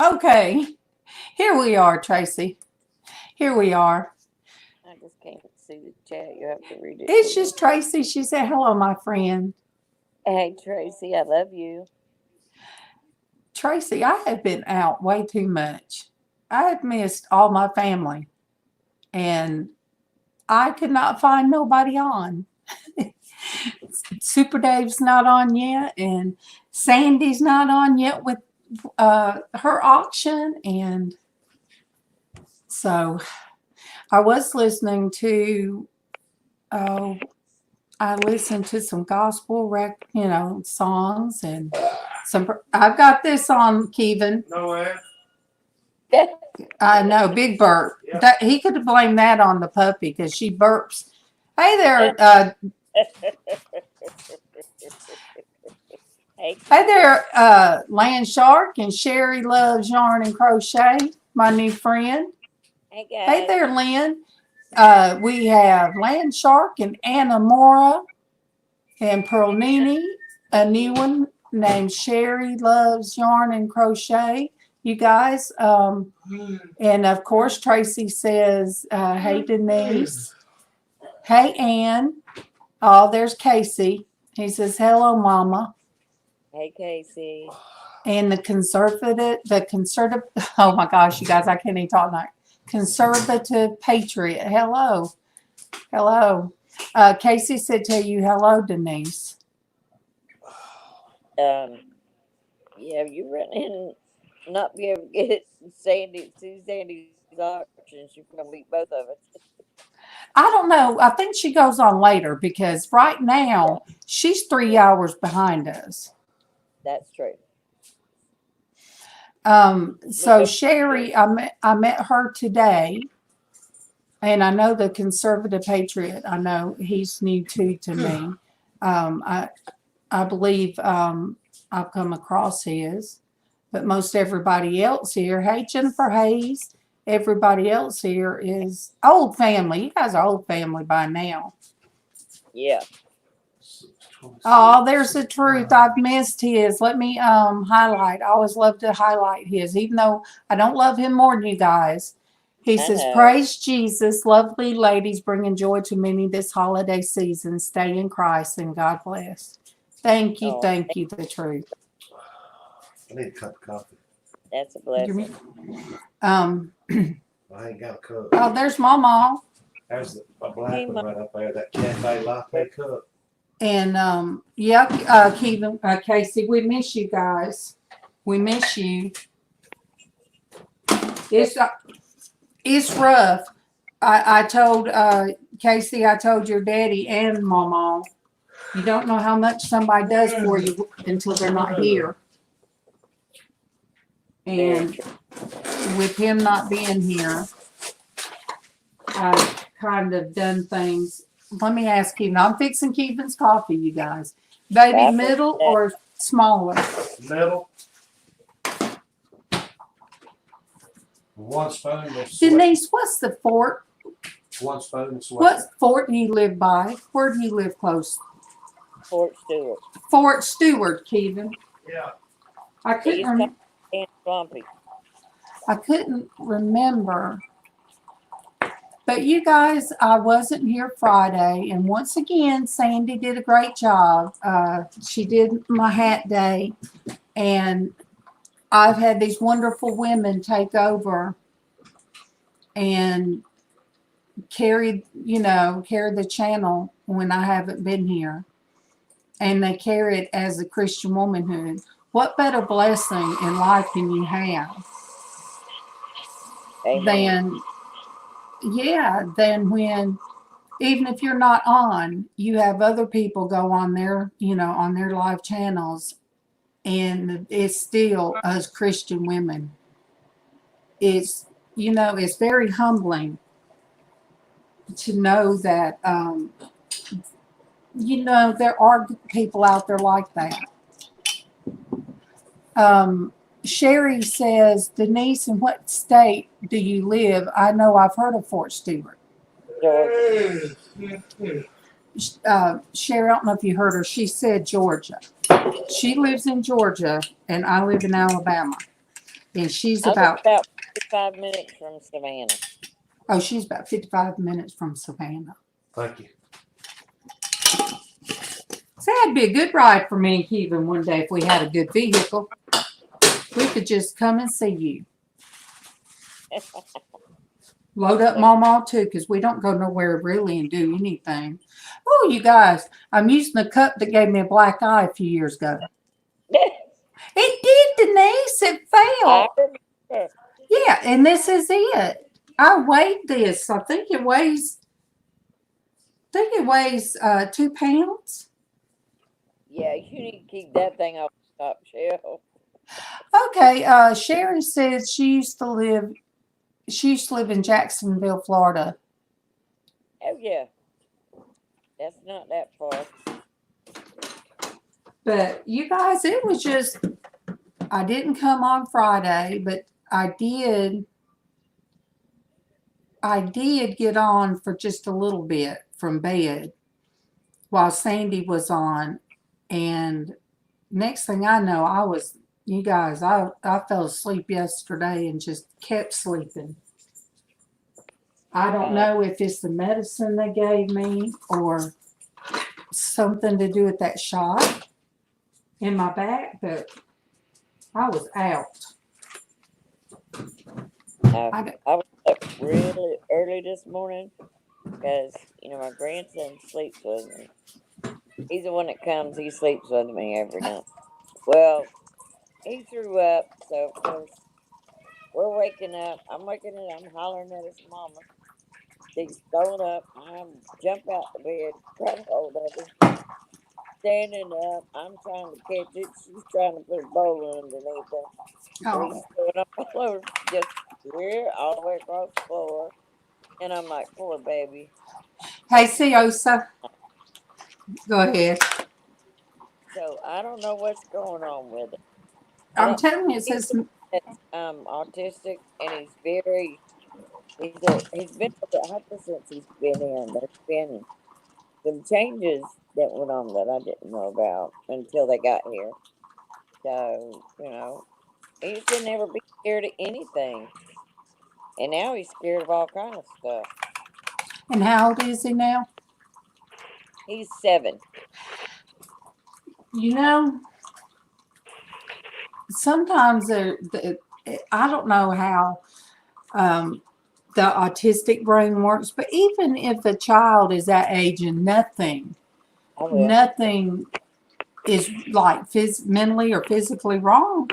Okay, here we are, Tracy. Here we are. I just can't see the chat. You have to read it It's for me. just Tracy. She said, "Hello, my friend." Hey, Tracy, I love you. Tracy, I have been out way too much. I have missed all my family, and I could not find nobody on. Super Dave's not on yet, and Sandy's not on yet with her auction, and so I was listening to. Oh, I listened to some gospel songs and some. I've got this on, Kevin. No way. I know, Big Burp. Yep. That he could have blamed that on the puppy because she burps. Hey there, Hey, hey there, Land Shark and Sherry loves yarn and crochet. My new friend. hey Hey guys. there, Lynn. We have Land Shark and Anna Mora and Pearl Nini, a new one named Sherry loves yarn and crochet. You guys, and of course Tracy says, "Hey Denise, hey Ann." Oh, there's Casey. He says, "Hello, Mama." Hey, Casey. And the conservative. Oh my gosh, you guys, I can't even talk now. Conservative patriot. Hello, hello. Casey said, "Tell you hello, Denise." Um, yeah, you run in and not be able to get see Sandy's auction. She's gonna meet both of us. I don't know. I think she goes on later because right Yeah, now she's 3 hours behind us. that's true. Look So at Sherry, I met her today, and I know the conservative patriot. I know he's new too to me. I believe I've come across his, but most everybody else here. Hey, Jennifer Hayes. Everybody else here is old family. You guys are old family by now. yeah. Oh, there's the truth. I've missed his. Let me highlight. I always love to highlight his, even though I don't love him more than you guys. He I says, know. "Praise Jesus, lovely ladies, bringing joy to many this holiday season. Stay in Christ and God bless." Oh, Thank you, the truth. I need a cup of coffee. that's a You blessing. mean- Um, I ain't got a cup. oh, there's Mawmaw. There's a black Hey, one Mom. right up there, that cafe latte cup. And yeah, Keevan, Casey, we miss you guys. We miss you. It's uh, it's rough. I told Casey, I told your daddy and Mama, you don't know how much somebody does for you until they're not here. Very And true. with him not being here, I've kind of done things. Let me ask you. I'm fixing Keevan's coffee, you guys. Baby, I middle appreciate or smaller? Middle. One spoon of sweat. Denise, what's the fort? One spoon of sweat. What fort do you live by? Where do you live close? Fort Stewart. Fort Stewart, Keevan. Yeah. I It couldn't. used to be swampy. I couldn't remember. But you guys, I wasn't here Friday, and once again, Sandy did a great job. She did my hat day, and I've had these wonderful women take over and carry the channel when I haven't been here, and they carry it as a Christian womanhood. What better blessing in life can you have Amen. than when, even if you're not on, you have other people go on on their live channels, and it's still us Christian women. It's it's very humbling to know that there are people out there like that. Sherry says, "Denise, in what state do you live?" I know I've heard of Fort Stewart. Georgia. Sherry, I don't know if you heard her. She said Georgia. She lives in Georgia, and I live in Alabama. And she's I live about, about 5 minutes from Savannah. oh, she's about 55 minutes from Savannah. Thank you. So that'd be a good ride for me and Kevin one day if we had a good vehicle. We could just come and see you. Load up MawMaw too, because we don't go nowhere really and do anything. Oh, you guys, I'm using the cup that gave me a black eye a few years ago. It did, Denise. It I fell. remember. Yeah, and this is it. I weighed this. I think it weighs 2 pounds. Yeah, you need to keep that thing off the top shelf. Okay, Sherry says she used to live in Jacksonville, Florida. Oh yeah, that's not that far. But you guys, it was just, I didn't come on Friday, but I did get on for just a little bit from bed while Sandy was on. And next thing I know, you guys, I fell asleep yesterday and just kept sleeping. I don't know if it's the medicine they gave me or something to do with that shot in my back, but I was out. I was up really early this morning because my grandson sleeps with me. He's the one that comes. He sleeps with me every night. Well, he threw up, so of course we're waking up. I'm waking up. I'm hollering at his mama. He's throwing up. I jump out the bed, grab hold of him, standing up. I'm trying to catch it. She's trying to put a bowl underneath him. So he's throwing up all over, just here, all the way across the floor. And I'm like, poor baby. Hey, Siosa. Go ahead. So I don't know what's going on with it. I'm telling you, it says Autistic, and he's been a bit hyper since he's been in. There's been some changes that went on that I didn't know about until they got here. So, he used to never be scared of anything. And now he's scared of all kind of stuff. And how old is he now? He's 7. Sometimes I don't know how the autistic brain works, but even if a child is that age and nothing is like mentally or physically wrong,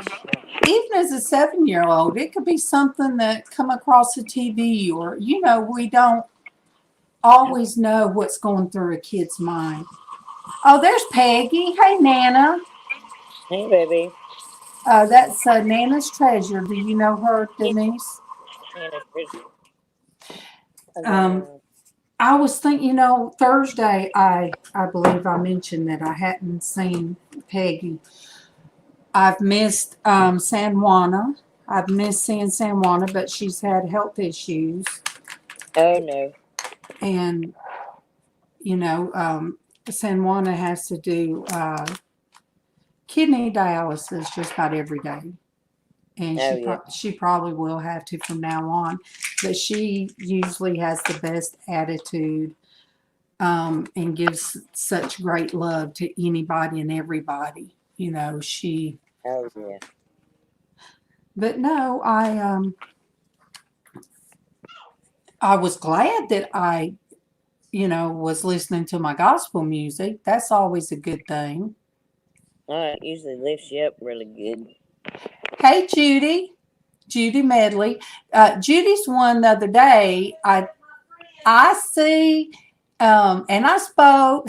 even as a 7-year-old, it could be something that come across the TV or, we don't always know what's going through a kid's mind. Oh, there's Peggy. Hey, Nana. Hey, baby. That's Nana's Treasure. Do you know her, Denise? Nana's Treasure. I was thinking, Thursday, I believe I mentioned that I hadn't seen Peggy. I've missed San Juana. I've missed seeing San Juana, but she's had health issues. Oh, no. And, San Juana has to do kidney dialysis just about every day. And she probably will have to from now on. But she usually has the best attitude and gives such great love to anybody and everybody. She. Oh, yeah. But no, I was glad that I, was listening to my gospel music. That's always a good thing. It usually lifts you up really good. Hey, Judy Medley. Judy's one the other day. I see, and I spoke.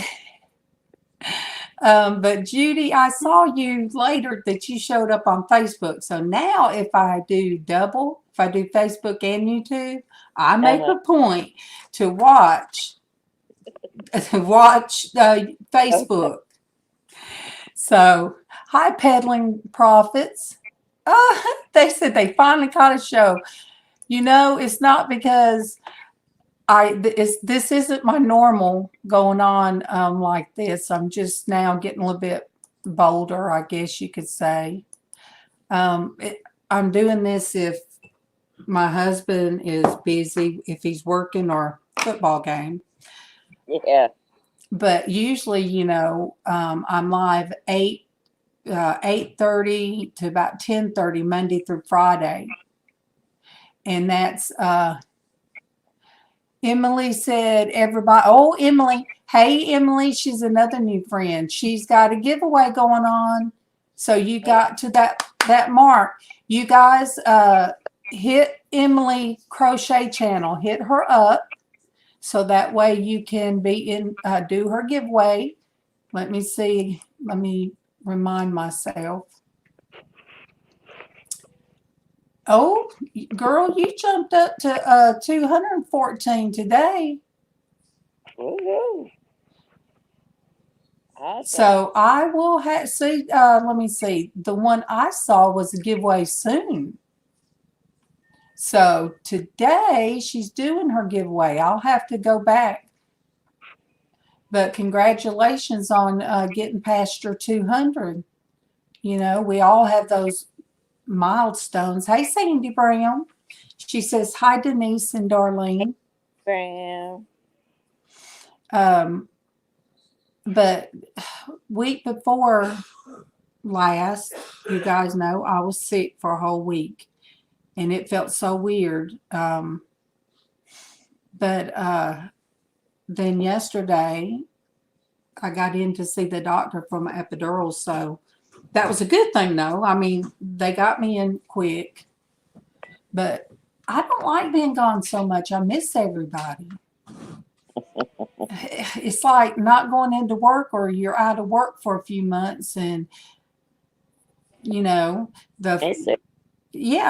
But Judy, I saw you later that you showed up on Facebook. So now if I do Facebook and YouTube, I make a point to watch Facebook. So, hi, Peddling Prophets. They said they finally caught a show. It's not because this isn't my normal going on like this. I'm just now getting a little bit bolder, I guess you could say. I'm doing this if my husband is busy, if he's working or football game. Yeah. But usually, I'm live 8:30 to about 10:30 Monday through Friday. And that's Emily said everybody. Oh, Emily. Hey, Emily. She's another new friend. She's got a giveaway going on. So you got to that mark. You guys hit Emily Crochet channel. Hit her up. So that way you can be in do her giveaway. Let me see. Let me remind myself. Oh, girl, you jumped up to 214 today. Woo-hoo. Awesome. So I will see. Let me see. The one I saw was a giveaway soon. So today she's doing her giveaway. I'll have to go back. But congratulations on getting past your 200. We all have those milestones. Hey, Sandy Brown. She says, hi, Denise and Darlene. Fran. But week before last, you guys know I was sick for a whole week. And it felt so weird. But then yesterday, I got in to see the doctor for my epidural. So that was a good thing, though. I mean, they got me in quick. But I don't like being gone so much. I miss everybody. It's like not going into work, or you're out of work for a few months, and yeah,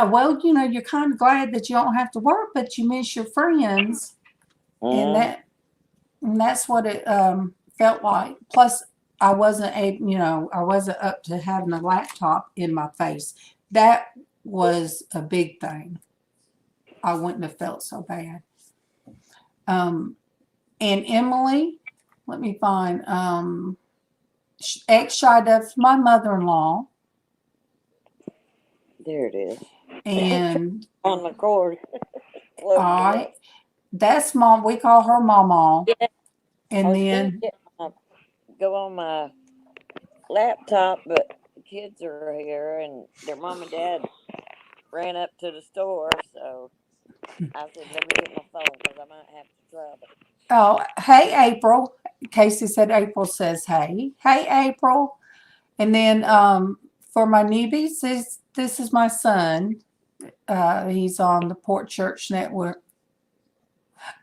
well, you're kind of glad that you don't have to work, but you miss your friends, and that's what it felt like. Plus, I wasn't up to having a laptop in my face. That was a big thing. I wouldn't have felt so bad. And Emily, let me find Xshydovex, my mother-in-law. There it is. And on the cord. all right, that's Mom. We call her MawMaw. Yeah. And then go on my laptop, but the kids are here, and their mom and dad ran up to the store, so I said, let me get my phone because I might have to trouble. Oh, hey, April. Casey said April says hey. Hey, April. And then for my newbies, this is my son. He's on the Porch Church Network.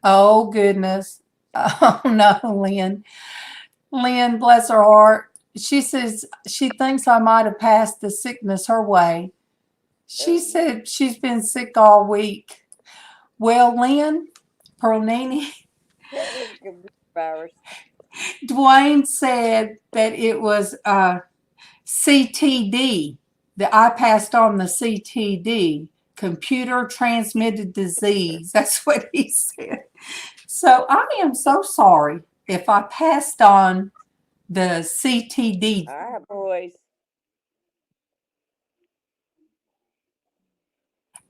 Oh, goodness. Oh, no, Lynn. Lynn, bless her heart. She says she thinks I might have passed the sickness her way. She said she's been sick all week. Well, Lynn, Perlini, Dwayne said that it was CTD, that I passed on the CTD, computer transmitted disease. That's what he said. So I am so sorry if I passed on the CTD. All right, boys.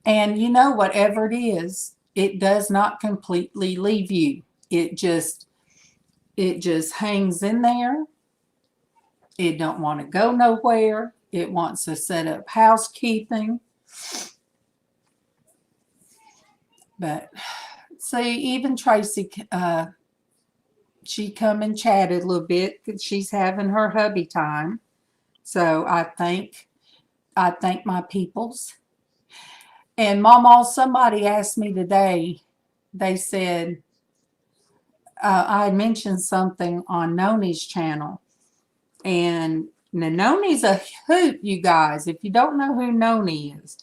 And whatever it is, it does not completely leave you. It just hangs in there. It don't want to go nowhere. It wants to set up housekeeping. But see, even Traci, she come and chatted a little bit because she's having her hubby time. So I thank my peoples. And MawMaw, somebody asked me today, they said, I mentioned something on Noni's channel. And Noni's a hoot, you guys. If you don't know who Noni is.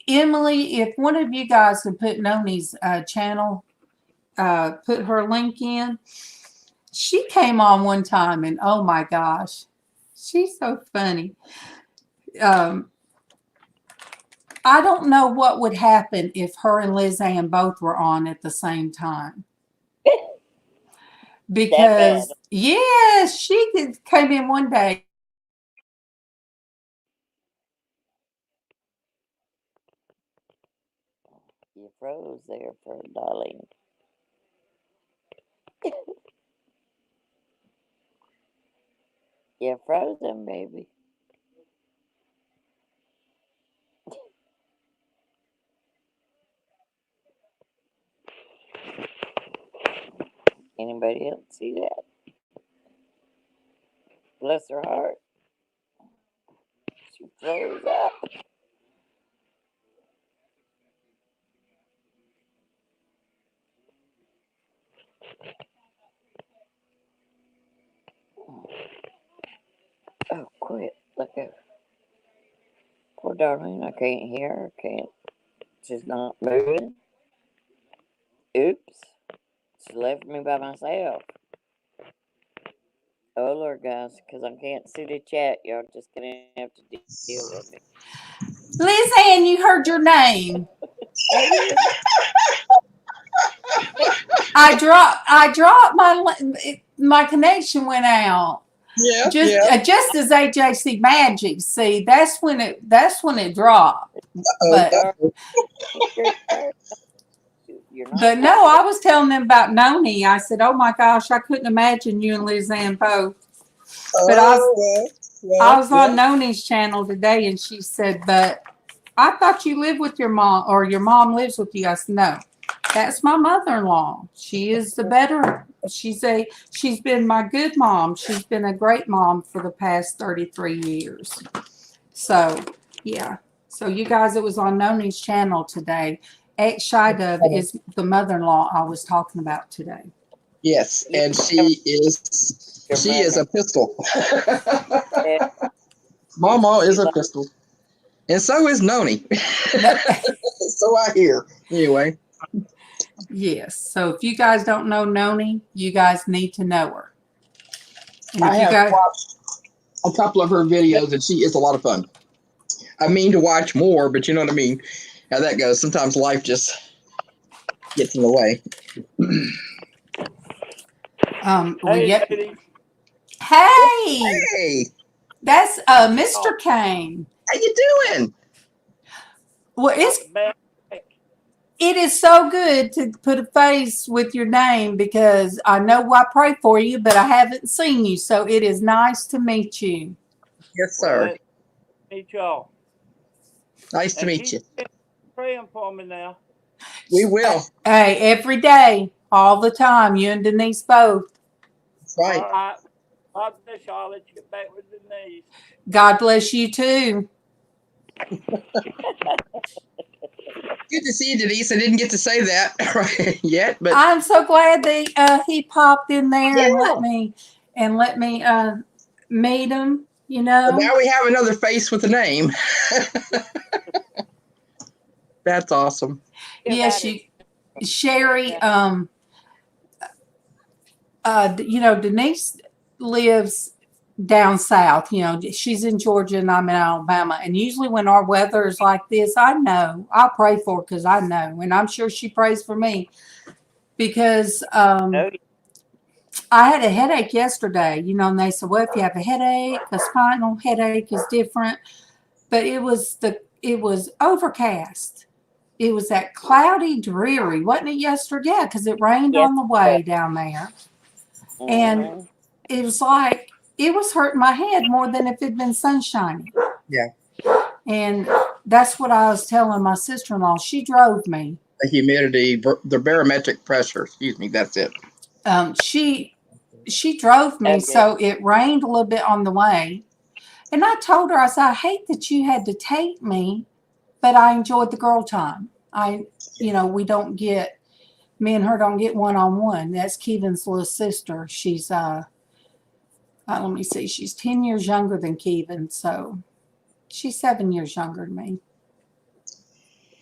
Emily, if one of you guys could put Noni's channel, put her link in. She came on one time and oh my gosh, she's so funny. I don't know what would happen if her and LizzAnn both were on at the same time. Because, yes, she came in one day. You froze there for a darling. You're frozen, baby. Anybody else see that? Bless her heart. She froze up. Oh, quit. Look at her. Poor darling. I can't hear her. Can't. She's not moving. Oops. She left me by myself. Oh, Lord, guys, because I can't see the chat. Y'all just going to have to deal with me. LizzAnn, you heard your name. I dropped my connection went out. Yeah. Just as AJC Magic. See, that's when it dropped. But But no, I was telling them about Noni. I said, "Oh my gosh, I couldn't imagine you and LizzAnn both." But I was on Noni's channel today, and she said, "But I thought you lived with your mom, or your mom lives with you." I said, "No, that's my mother-in-law. She is the better. She's been my good mom. She's been a great mom for the past 33 years." So yeah. So you guys, it was on Noni's channel today. Xshydovex is the mother-in-law I was talking about today. Yes, and she is a pistol. MawMaw is a pistol, and so is Noni. So I hear. Anyway. Yes. So if you guys don't know Noni, you guys need to know her. And I have watched a couple of her videos, and she is a lot of fun. I mean to watch more, but you know what I mean. How that goes. Sometimes life just gets in the way. Hey, that's Mr. Kane. How you doing? Well, it is so good to put a face with your name, because I know I pray for you, but I haven't seen you, so it is nice to meet you. Yes, sir. Meet y'all. Nice to meet you. Praying for me now. We will. Hey, every day, all the time, you and Denise both. That's right. All right. God bless you. I'll let you get back with Denise. God bless you too. Good to see you, Denise. I didn't get to say that yet, but I'm so glad that he popped in there and let me meet him. You know. Well, now we have another face with a name. That's awesome. Yes, Sherry. You know, Denise lives down south. You know, she's in Georgia and I'm in Alabama. And usually when our weather is like this, I'll pray for her, because I know, and I'm sure she prays for me, because I had a headache yesterday, you know, and they said, well, if you have a headache, a spinal headache is different. But it was overcast. It was that cloudy, dreary, wasn't it yesterday? Yeah, because it rained on the way down there. And it was like, it was hurting my head more than if it had been sunshiny. Yeah. And that's what I was telling my sister-in-law. She drove me. The humidity, the barometric pressure, excuse me, that's it. She drove me, so it rained a little bit on the way. And I told her, I said, I hate that you had to take me, but I enjoyed the girl time. Me and her don't get one-on-one. That's Kevin's little sister. She's, let me see, she's 10 years younger than Kevin, so she's 7 years younger than me.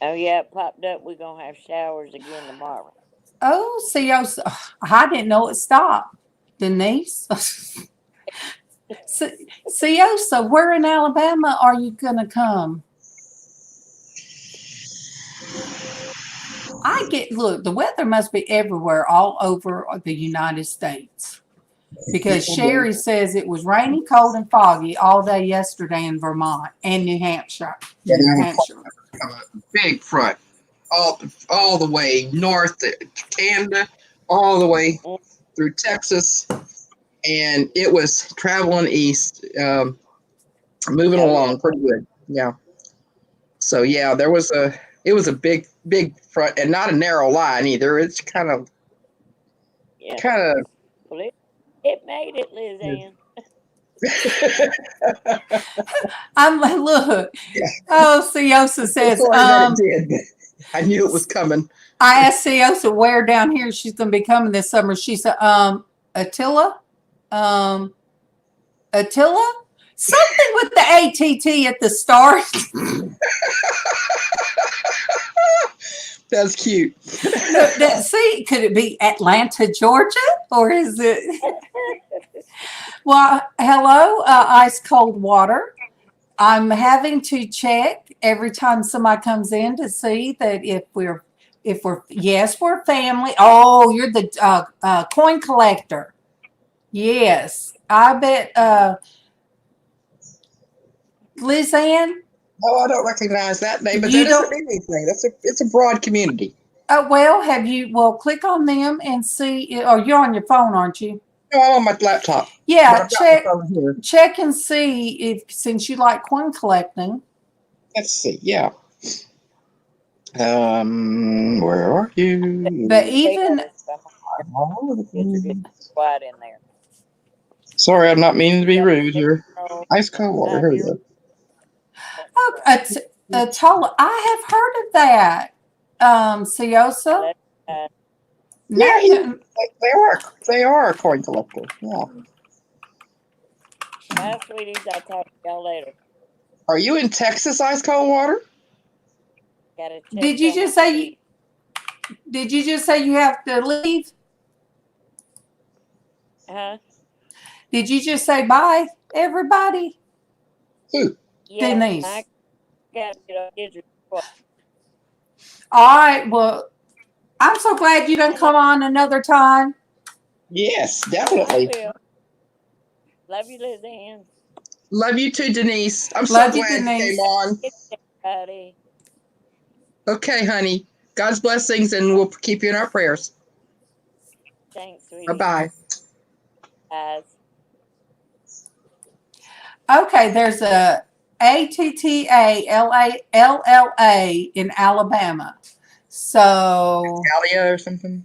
Oh, yeah, it popped up. We're going to have showers again tomorrow. Oh, see, I didn't know it stopped. Denise? So where in Alabama are you going to come? Look, the weather must be everywhere, all over the United States. Because Sherry says it was rainy, cold, and foggy all day yesterday in Vermont and New Hampshire. Yeah, Big front all the way north to Canada, all the way through Texas, and it was traveling east, moving along pretty good. Yeah. So yeah, it was a big front, and not a narrow line either. It's kind of. Well, it made it, LizzAnn. I'm like, look. Oh, Siosa says, Sorry that it did. I knew it was coming. I asked Siosa where down here she's going to be coming this summer. She said, Attila? Attila? Something with the ATT at the start. That's cute. See, could it be Atlanta, Georgia? Or is it? Well, hello, ice cold water. I'm having to check every time somebody comes in to see that if we're yes, we're family. Oh, you're the coin collector. Yes, I bet LizzAnn. Oh, I don't recognize that name, but that doesn't mean anything. It's a broad community. Well, click on them and see. Oh, you're on your phone, aren't you? No, I'm on my laptop. Yeah, check and see if, since you like coin collecting. Let's see. Yeah. Where are you? But even Quiet in there. Sorry, I'm not meaning to be rude here. Ice cold water. Here we go. Atola, I have heard of that. Siosa. Yeah, they are a coin collector. Yeah. My sweeties, I'll talk to y'all later. Are you in Texas, ice cold water? Did you just say you have to leave? Huh? Did you just say bye, everybody? Who? Yeah, Denise. I got to get your All right. Well, I'm so glad you done come on another time. Yes, definitely. Love you, LizzAnn. Love you too, Denise. I'm so Love you, glad you Denise. came on. Everybody. Okay, honey. God's blessings, and we'll keep you in our prayers. Thanks, sweetie. Bye-bye. Guys. Okay, there's a ATTALLA in Alabama. So Italia or something?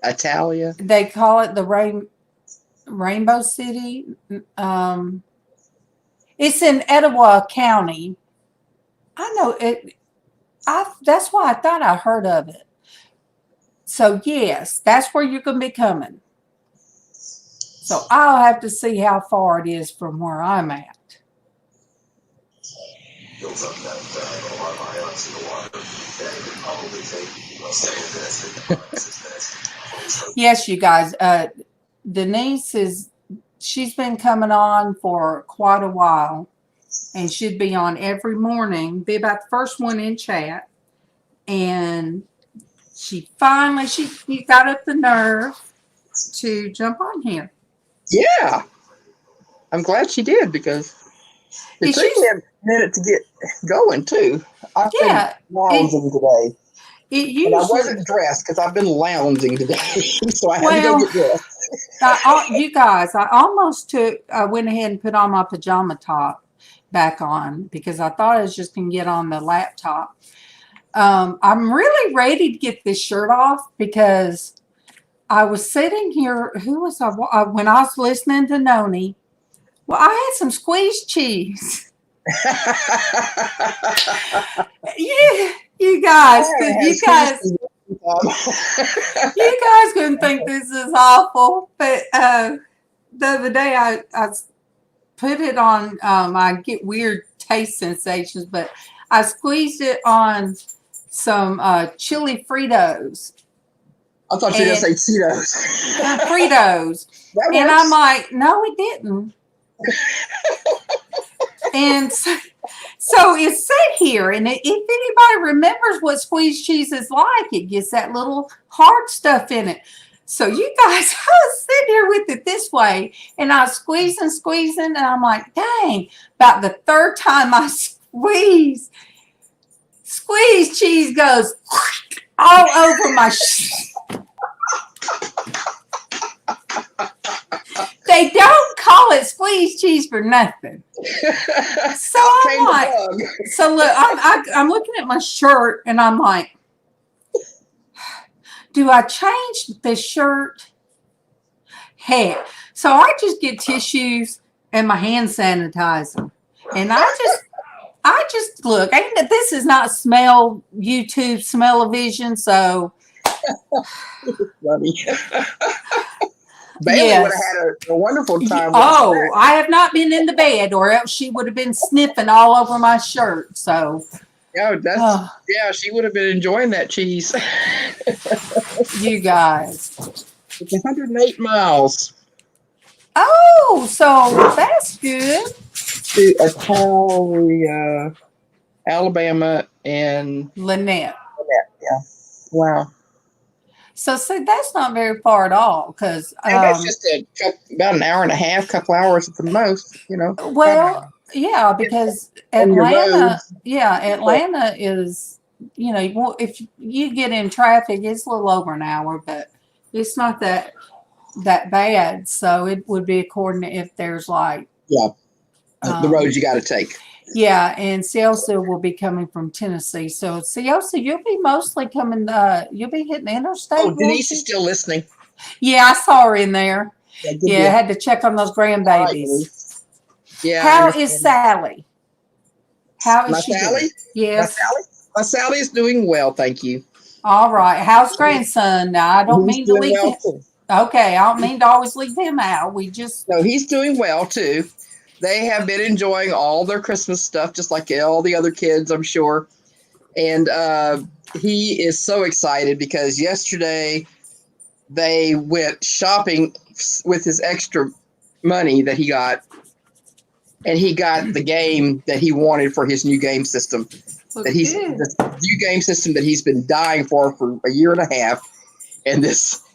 Italia. they call it the Rainbow City. It's in Etowah County. I know it. That's why I thought I heard of it. So yes, that's where you're going to be coming. So I'll have to see how far it is from where I'm at. Yes, you guys. Denise she's been coming on for quite a while, and should be on every morning. Be about the first one in chat, and she got up the nerve to jump on here. Yeah. I'm glad she did, because it took me a minute to get going too. I've been lounging today. And I wasn't dressed because I've been lounging today. So I had to go get dressed. You guys, I went ahead and put on my pajama top back on because I thought I was just going to get on the laptop. I'm really ready to get this shirt off because I was sitting here. Who was I? When I was listening to Noni, well, I had some squeezed cheese. Yeah, you guys gonna think this is awful, but the other day I put it on. I get weird taste sensations, but I squeezed it on some chili Fritos. I thought you were going to say Cheetos. Fritos. And I'm like, no, it didn't. And so it's set here. And if anybody remembers what squeezed cheese is like, it gets that little hard stuff in it. So you guys, I was sitting here with it this way, and I was squeezing, and I'm like, dang, about the third time I squeezed Swiss cheese goes all over my. They don't call it Swiss cheese for nothing. So I'm like, so look, I'm looking at my shirt and I'm like, do I change the shirt? Heck. So I just get tissues and my hand sanitizer. And I just look, this is not YouTube smell-o-vision, so. Funny. Bailey Yes. would have had a wonderful time. Oh, I have not been in the bed, or else she would have been sniffing all over my shirt. So, yeah, she would have been enjoying that cheese. You guys. It's 108 miles Oh, so that's good. to Alabama, and Lynette. yeah. Wow. So, see, that's not very far at all, because. And that's just about an hour and a half, couple hours at the most, Well, yeah, because On your Atlanta road. is, if you get in traffic, it's a little over an hour, but it's not that bad. So it would be according to if there's like. Yeah. The roads you got to take. Yeah, and Cielsa will be coming from Tennessee. So Cielsa, you'll be mostly coming. You'll be hitting the interstate. Oh, Denise is still listening. Yeah, I saw her in there. Yeah, I had to check on those grandbabies. Yeah. How is Sally? How is My she Sally? doing? Yes. My Sally is doing well, thank you. All right. How's grandson? Now I don't He's mean to doing leave well him. too. Okay, I don't mean to always leave him out. No, he's doing well too. They have been enjoying all their Christmas stuff, just like all the other kids, I'm sure. And he is so excited because yesterday they went shopping with his extra money that he got. And he got the game that he wanted for his new game system. The new game system that he's been dying for a year and a half. And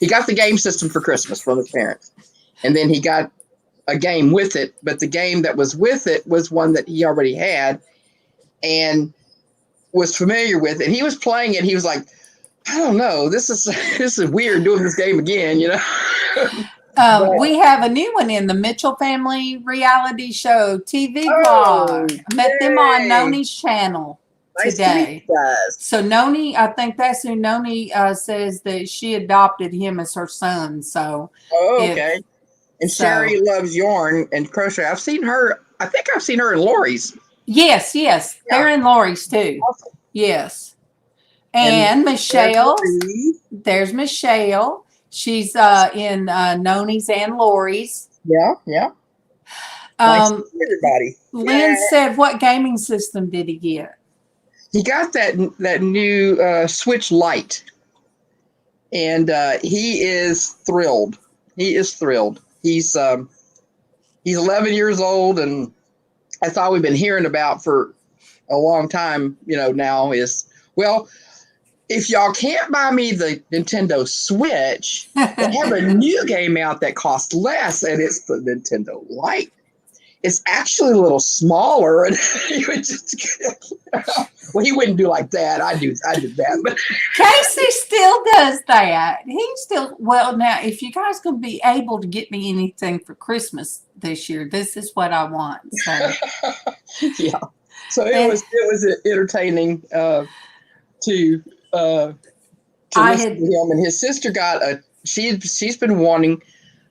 he got the game system for Christmas from his parents. And then he got a game with it, but the game that was with it was one that he already had and was familiar with. And he was playing it. He was like, I don't know, this is weird doing this game again, We have a new one in the Mitchell family reality show TV Oh, vlog. I met them on yay. Noni's channel Nice to today. meet you guys. So Noni, I think that's who Noni says that she adopted him as her son. So Oh, okay. And Sherry loves yarn and crochet. I think I've seen her in Lori's. yes, they're in Lori's too. Awesome. Yes. And Michelle, there's Michelle. She's in Noni's and Lori's. Yeah. Nice to meet everybody. Lynn said, what gaming system did he get? He got that new Switch Lite, and he is thrilled. He's 11 years old, and that's all we've been hearing about for a long time. Now is, well, if y'all can't buy me the Nintendo Switch, they have a new game out that costs less, and it's the Nintendo Lite. It's actually a little smaller, and he would well, he wouldn't do like that. I did that, but Casey still does that. Now, if you guys can be able to get me anything for Christmas this year, this is what I want. So. Yeah. So it was entertaining to listen to him. And his sister got she's been wanting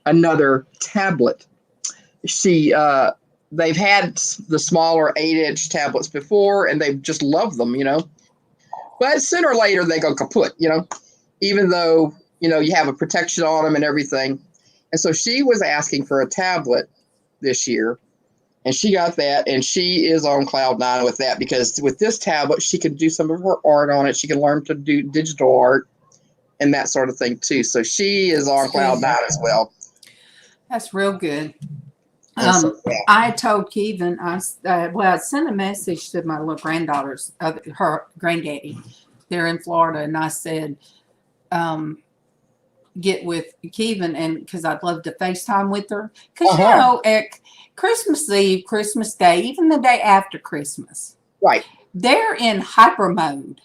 another tablet. They've had the smaller 8-inch tablets before, and they've just loved them, But sooner or later they go kaput, even though, you have a protection on them and everything. And so she was asking for a tablet this year, and she got that, and she is on cloud 9 with that, because with this tablet, she can do some of her art on it. She can learn to do digital art and that sort of thing too. So she is on cloud 9 as well. That's real good. Yeah. I told Kevin, I sent a message to my little granddaughter's, her granddaddy. They're in Florida, and I said, get with Kevin, and because I'd love to FaceTime with her. Because at Christmas Eve, Christmas Day, even the day after Christmas, right, they're in hyper mode.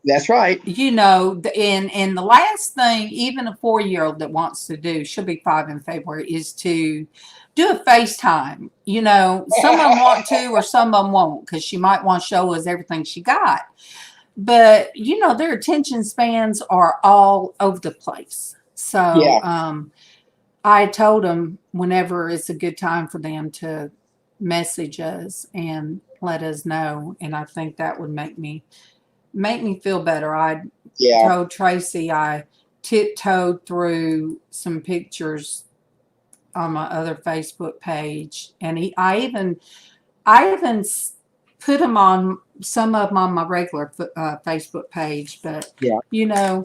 That's right. You know, and the last thing, even a 4-year-old that wants to do, she'll be 5 in February, is to do a FaceTime. You know, some of them want to, or some of them won't, because she might want to show us everything she got. But you know, their attention spans are all over the place. So Yeah. I told them whenever it's a good time for them to message us and let us know, and I think that would make me feel better. I Yeah. told Traci I tiptoed through some pictures on my other Facebook page, and I even put them on, some of them on my regular Facebook page. But Yeah. you know,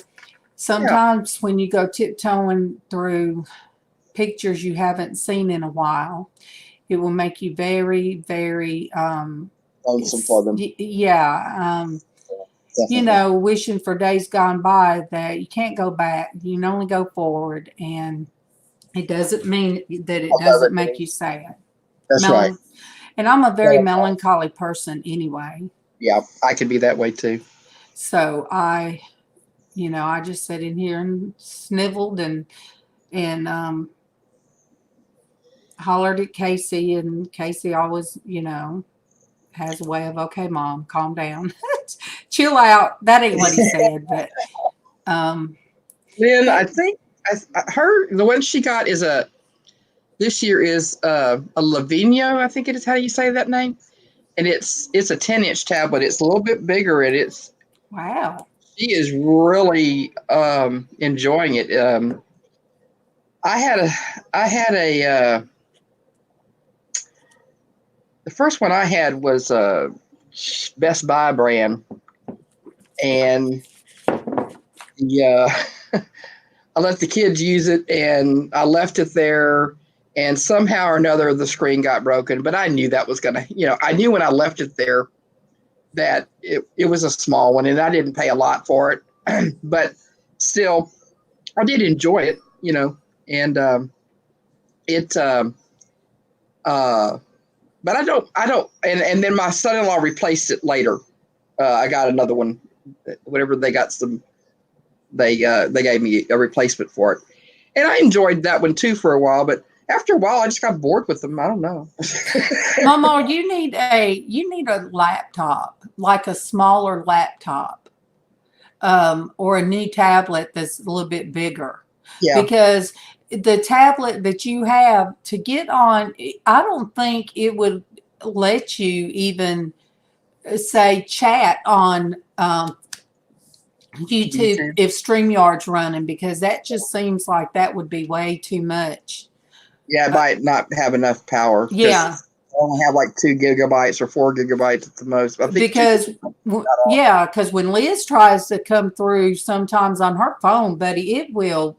sometimes when you go tiptoeing through pictures you haven't seen in a while, it will make you very, very Lonesome for them. yeah. Definitely. You know, wishing for days gone by that you can't go back. You can only go forward, and it doesn't mean that it doesn't make you sad. That's right. And I'm a very Yeah. melancholy person anyway. Yeah, I could be that way too. So I just sat in here and sniveled and hollered at Casey, and Casey always, has a way of, okay, Mom, calm down. Chill out. That ain't what he said, but Then I think the one she got is this year is a Livin, I think it is how you say that name. And it's a 10-inch tablet. It's a little bit bigger, and wow. she is really enjoying it. I had a the first one I had was a Best Buy brand, and I let the kids use it, and I left it there, and somehow or another the screen got broken. But I knew that was gonna, I knew when I left it there that it was a small one, and I didn't pay a lot for it, but still, I did enjoy it, and but I don't, and then my son-in-law replaced it later. I got another one, whatever they got they gave me a replacement for it. And I enjoyed that one too for a while, but after a while I just got bored with them. I don't know. MawMaw, you need a laptop, like a smaller laptop, or a new tablet that's a little bit bigger. Yeah. Because the tablet that you have to get on, I don't think it would let you even say chat on YouTube if StreamYard's running, because that just seems like that would be way too much. Yeah, it might not have enough power. Yeah. I only have like 2 gigabytes or 4 gigabytes at the most. I think because when Lizz tries to come through sometimes on her phone, buddy, it will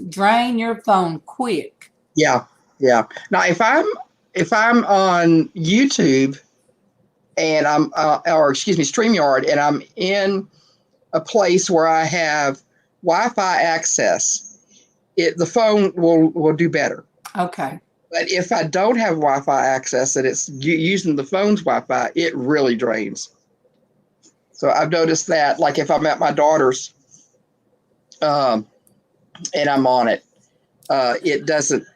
drain your phone quick. Yeah. Now, if I'm on YouTube and StreamYard, and I'm in a place where I have Wi-Fi access, the phone will do better. Okay. But if I don't have Wi-Fi access and it's using the phone's Wi-Fi, it really drains. So I've noticed that, like if I'm at my daughter's and I'm on it, it doesn't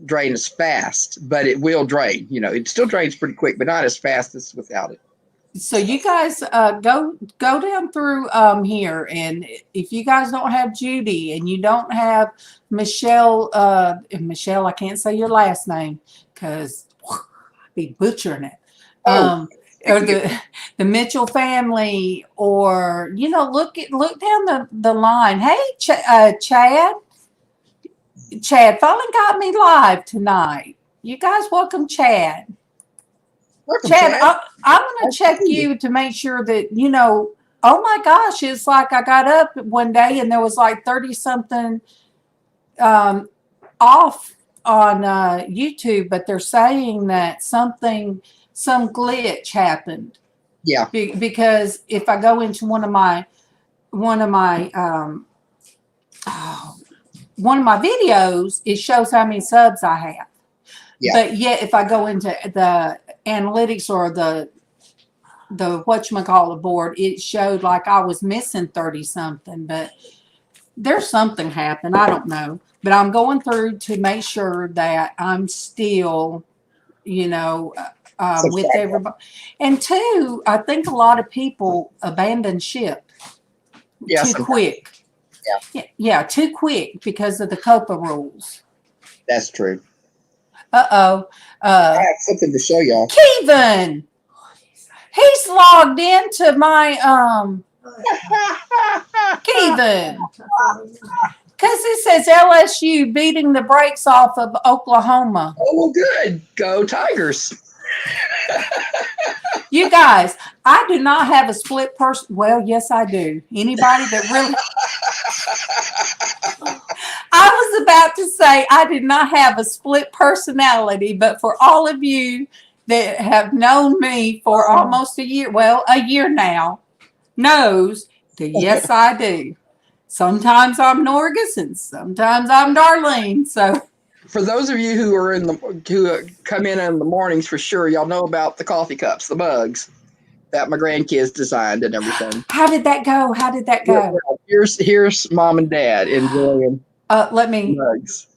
drain as fast, but it will drain. It still drains pretty quick, but not as fast as without it. So you guys go down through here, and if you guys don't have Judy and you don't have Michelle, I can't say your last name because I'd be butchering it. Or the Mitchell family, or look down the line. Hey, Chad finally got me live tonight. You guys welcome Chad. Welcome, Chad, I'm going to check you to make sure that, oh my gosh, it's like I got up one day and there was like 30 something off on YouTube, but they're saying that some glitch happened. Yeah. Because if I go into one of my videos, it shows how many subs I have. Yeah. But yet, if I go into the analytics or the whatchamacallit board, it showed like I was missing 30 something, but there's something happened. I don't know. But I'm going through to make sure that I'm still, with everybody. And two, I think a lot of people abandon ship Yeah, too sometimes. quick. Yeah, too quick because of the COPA rules. That's true. I I have something to show y'all. Kevin, he's logged into my Kevin, because it says LSU beating the brakes off of Oklahoma. Oh, well, good. Go Tigers. You guys, I do not have a split person. Well, yes, I do. Anybody that really. I was about to say I did not have a split personality, but for all of you that have known me for almost a year now, knows that yes, I do. Sometimes I'm Norgus and sometimes I'm Darlene. So For those of you who are who come in the mornings, for sure, y'all know about the coffee cups, the mugs that my grandkids designed and everything. how did that go? Well, here's mom and dad enjoying Let me. mugs.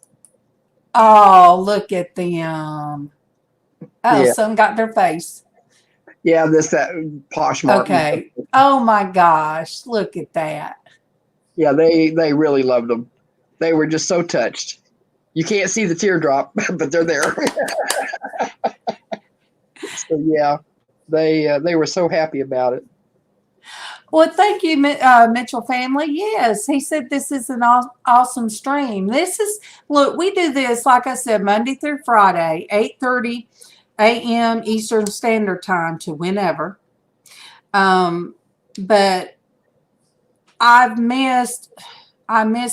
Oh, look at them. Oh, Yeah. some got their face. Yeah, that posh mark. Okay. Oh my gosh, look at that. Yeah, they really loved them. They were just so touched. You can't see the teardrop, but they're there. So yeah, they were so happy about it. Well, thank you, Mitchell family. Yes, he said this is an awesome stream. Look, we do this, like I said, Monday through Friday, 8:30 a.m. Eastern Standard Time to whenever. But I missed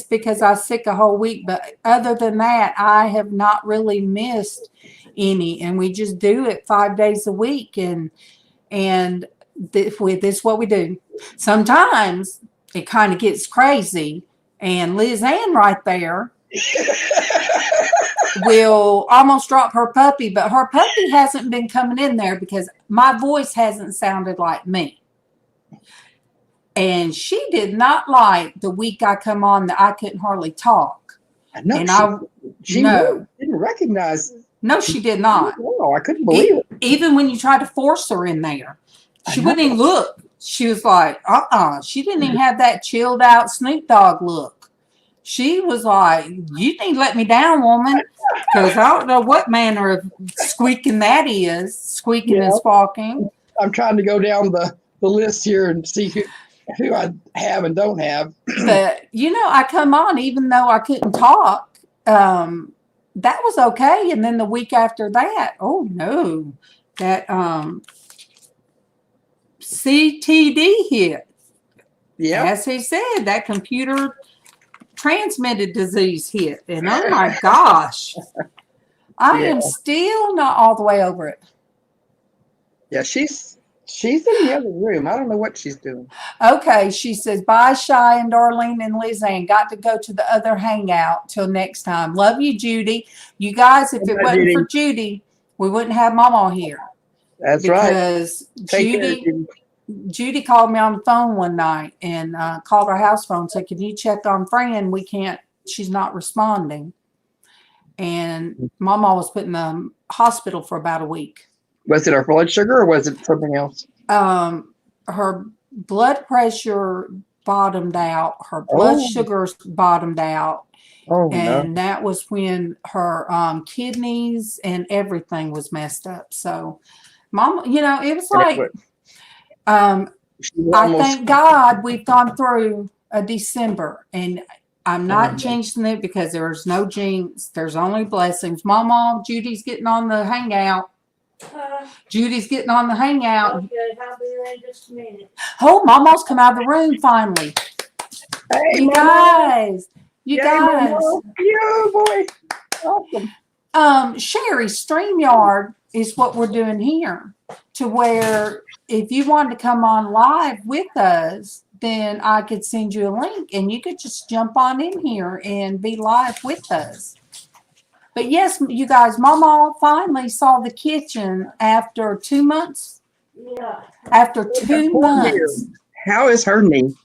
because I was sick a whole week. But other than that, I have not really missed any. And we just do it 5 days a week. And this is what we do. Sometimes it kind of gets crazy. And LizzAnn right there will almost drop her puppy. But her puppy hasn't been coming in there because my voice hasn't sounded like me. And she did not like the week I come on that I couldn't hardly talk. I know. And she no. didn't recognize. No, she did not. Oh, I couldn't believe it. Even when you tried to force her in there, she wouldn't even look. She was like, She didn't even have that chilled out Snoop Dogg look. She was like, you need to let me down, woman, because I don't know what manner of squeaking that is, squeaking and squawking. I'm trying to go down the list here and see who I have and don't have. But, I come on even though I couldn't talk. That was okay. And then the week after that, oh, no, that CTD hit. Yeah. As he said, that computer transmitted disease hit. And oh, my gosh, I am still not all the way over it. Yeah, she's in the other room. I don't know what she's doing. Okay, she says, bye, Shy and Darlene and LizzAnn. Got to go to the other hangout. Till next time. Love you, Judy. You guys, if it wasn't for Judy, we wouldn't have MawMaw here. That's right. Because Judy called me on the phone one night and called our house phone and said, can you check on Fran? We can't, she's not responding. And MawMaw was put in the hospital for about a week. Was it her blood sugar or was it something else? Her blood pressure bottomed out. Her blood sugars bottomed out. Oh, and that was when her kidneys and everything was messed up. So, Mom, it was like, I thank God we've gone through a December. And I'm not jinxing it because there's no jinx. There's only blessings. MawMaw, Judy's getting on the hangout. Judy's getting on the hangout. Okay, I'll be there in just a minute. Oh, MawMaw's come out of the room finally. Hey, you MawMaw. guys. Yeah, boy. Awesome. Sherry, StreamYard is what we're doing here. To where if you wanted to come on live with us, then I could send you a link and you could just jump on in here and be live with us. But yes, you guys, MawMaw finally saw the kitchen after 2 months Yeah. After 2 Poor dear. months. How is her knee?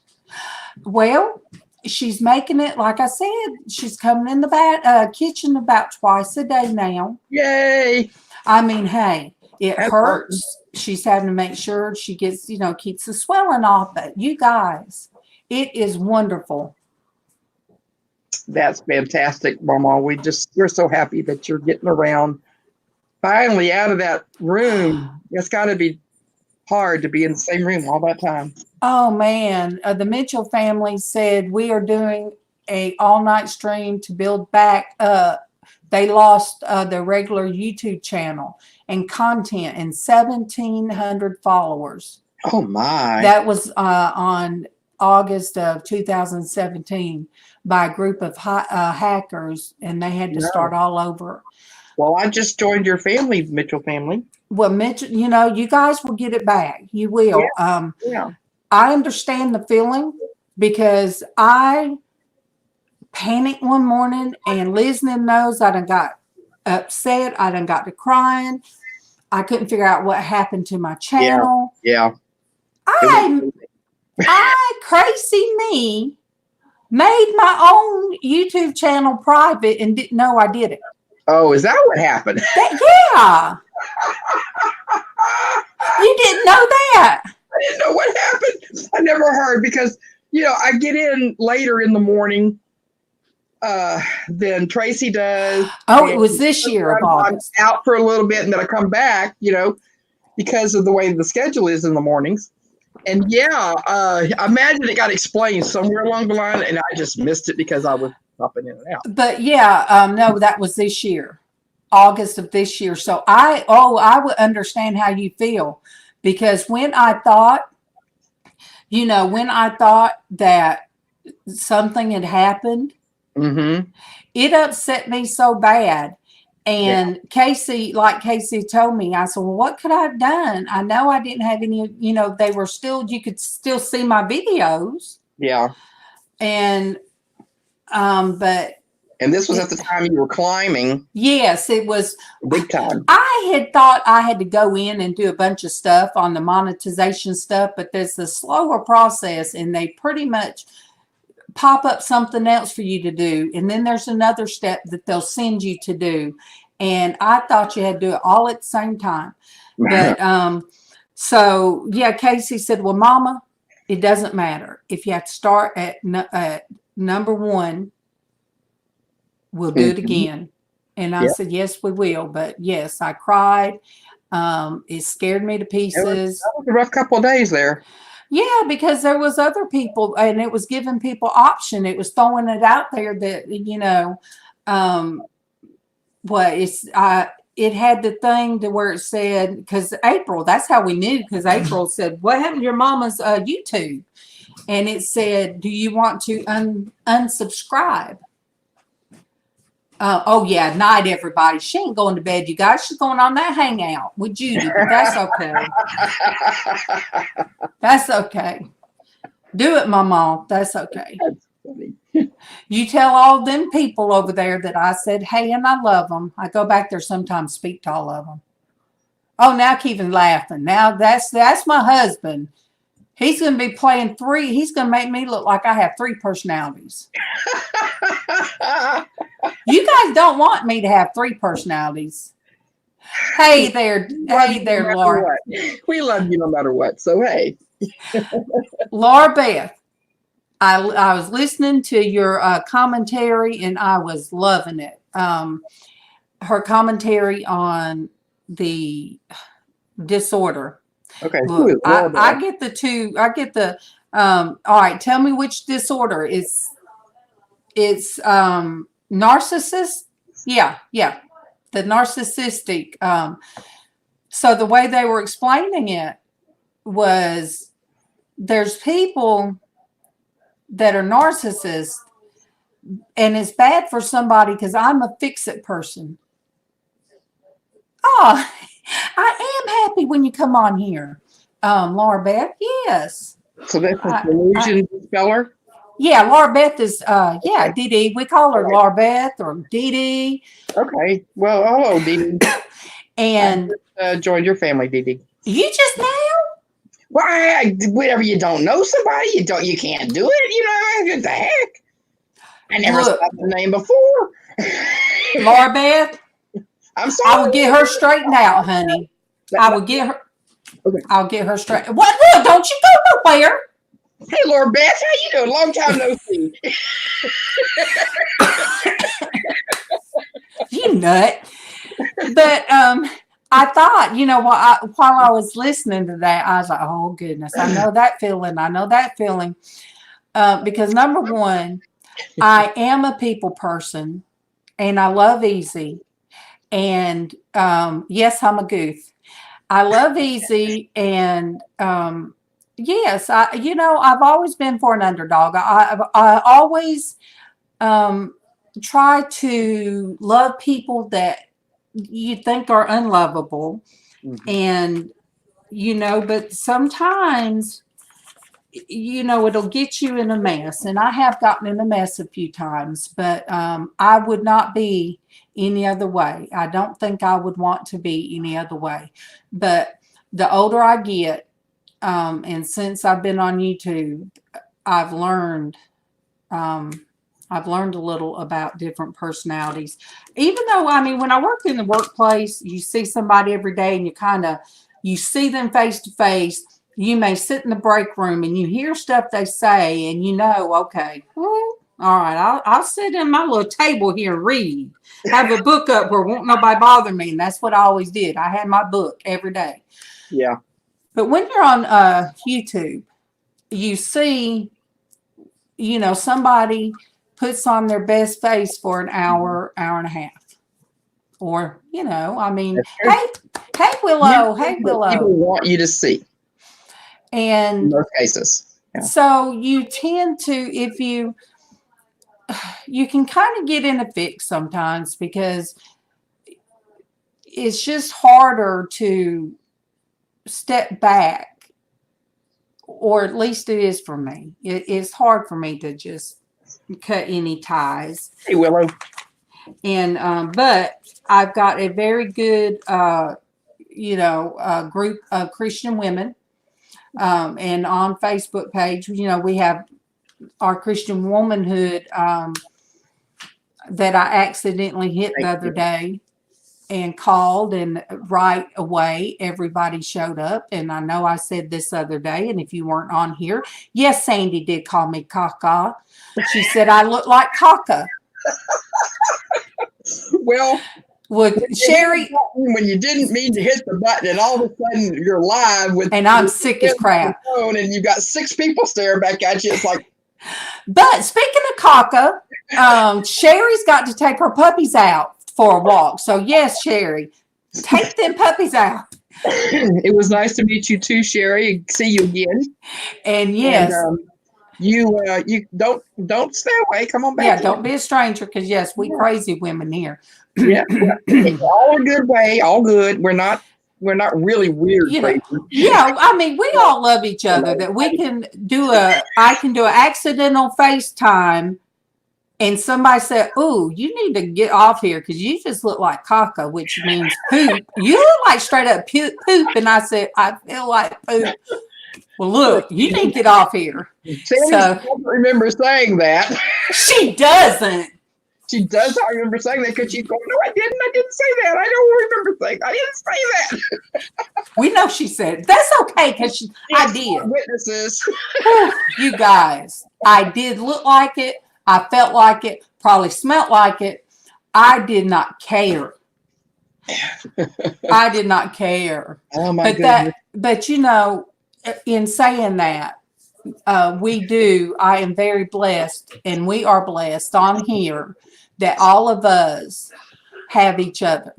Well, she's making it, like I said, she's coming in the kitchen about twice a day now. Yay! I mean, hey, it That's hurts. She's having to make sure she gets, keeps the swelling off. But you guys, it is wonderful. That's fantastic, MawMaw. We're so happy that you're getting around. Finally out of that room. It's got to be hard to be in the same room all that time. Oh man, the Mitchell family said we are doing a all-night stream to build back up. They lost their regular YouTube channel and content and 1,700 followers. Oh my! That was on August of 2017 by a group of hackers, and they had to start all over. Well, I just joined your family, Mitchell family. Well, Mitchell, you guys will get it back. You will. Yeah. I understand the feeling because I panicked one morning, and LizzAnn knows I done got upset. I done got to crying. I couldn't figure out what happened to my channel. Yeah. I crazy me, made my own YouTube channel private and didn't know I did it. Oh, is that what happened? Yeah. You didn't know that. I didn't know what happened. I never heard because, I get in later in the morning than Traci does. Oh, it was this year of August. I'm out for a little bit and then I come back, because of the way the schedule is in the mornings. And I imagine it got explained somewhere along the line and I just missed it because I was popping in and out. But no, that was this year, August of this year. So I would understand how you feel, because when I thought that something had happened, it upset me so bad. And Casey told me, I said, well, what could I have done? I know I didn't have any, they were still, you could still see my videos. Yeah. And, and this was at the time you were climbing. Yes, it was big time. I had thought I had to go in and do a bunch of stuff on the monetization stuff, but there's a slower process and they pretty much pop up something else for you to do. And then there's another step that they'll send you to do. And I thought you had to do it all at the same time. But Casey said, well, Mama, it doesn't matter. If you have to start at number one, we'll do it again. And I said, yes, we will. But yes, I cried. It scared me to pieces. That was a rough couple of days there. Yeah, because there was other people and it was giving people option. It was throwing it out there that, it had the thing to where it said, because April, that's how we knew, because April said, what happened to your mama's YouTube? And it said, do you want to unsubscribe? Night, everybody. She ain't going to bed, you guys. She's going on that hangout with Judy, but that's okay. That's okay. Do it, MawMaw. That's okay. That's funny. You tell all them people over there that I said, hey, and I love them. I go back there sometimes, speak to all of them. Oh, now Kevin's laughing. Now that's my husband. He's going to be playing three. He's going to make me look like I have three personalities. You guys don't want me to have three personalities. Hey there, Laura. We love you no matter what. So, hey. Laura Beth, I was listening to your commentary and I was loving it. Her commentary on the disorder. Okay. Look, I get the two. I get the. All right. Tell me which disorder is. It's narcissist. Yeah. The narcissistic. So the way they were explaining it was, there's people that are narcissists, and it's bad for somebody because I'm a fix-it person. Oh, I am happy when you come on here, Laura Beth. Yes. So that's an illusion speller? Yeah, Laura Beth is, Dee Dee. We call her Laura Beth or Dee Dee. Okay. Well, hello, Dee Dee. And joined your family, Dee Dee. You just now? Why? Whatever you don't know somebody, you can't do it. What the heck? I never Look. saw the name before. Laura Beth, I'm sorry. I would get her straightened out, honey. I would get her. Okay. I'll get her straight. What? Look, don't you go nowhere. Hey, Laura Beth, how you doing? Long time no see. You nut. But I thought, while I was listening to that, I was like, oh goodness, I know that feeling. I know that feeling. Because number one, I am a people person, and I love easy. And yes, I'm a goof. I love easy, and yes, I've always been for an underdog. I always try to love people that you think are unlovable, and but sometimes it'll get you in a mess, and I have gotten in a mess a few times, but I would not be any other way. I don't think I would want to be any other way. But the older I get, and since I've been on YouTube, I've learned a little about different personalities. Even though, when I work in the workplace, you see somebody every day and you see them face to face. You may sit in the break room and you hear stuff they say, and okay, well, all right, I'll sit in my little table here and read. Have a book up where won't nobody bother me. And that's what I always did. I had my book every day. Yeah. But when you're on YouTube, you see, somebody puts on their best face for an hour, hour and a half. Or, hey Willow, hey Willow. People want you to see. And in most cases. Yeah. So you tend to, if you can kind of get in a fix sometimes, because it's just harder to step back, or at least it is for me. It's hard for me to just cut any ties. Hey, Willow. And but I've got a very good group of Christian women, and on Facebook page, we have our Christian womanhood that I accidentally hit the other day and called, and right away everybody showed up. And I know I said this other day, and if you weren't on here, yes, Sandy did call me caca. She said I look like caca. Well, Sherry, when you didn't mean to hit the button, and all of a sudden you're live with, and I'm sick as crap, and you got 6 people staring back at you. It's like. But speaking of caca, Sherry's got to take her puppies out for a walk. So yes, Sherry, take them puppies out. It was nice to meet you too, Sherry. See you again. And yes. And, you don't stay away. Come on back. Yeah, don't be a stranger, because yes, we crazy women here. Yeah, all a good way, all good. We're not really weird. Yeah, we all love each other. That we can I can do an accidental FaceTime, and somebody said, "Ooh, you need to get off here because you just look like caca," which means poop. You look like straight up poop. And I said, "I feel like poop." Well, look, you need to get off here. Sandy doesn't remember saying that. She doesn't. She does not remember saying that, because she's going, "No, I didn't say that. I don't remember saying I didn't say that." We know she said it. That's okay, because I did. Witnesses. You guys, I did look like it. I felt like it. Probably smelled like it. I did not care. I did not care. Oh my goodness. But in saying that, I am very blessed, and we are blessed on here that all of us have each other.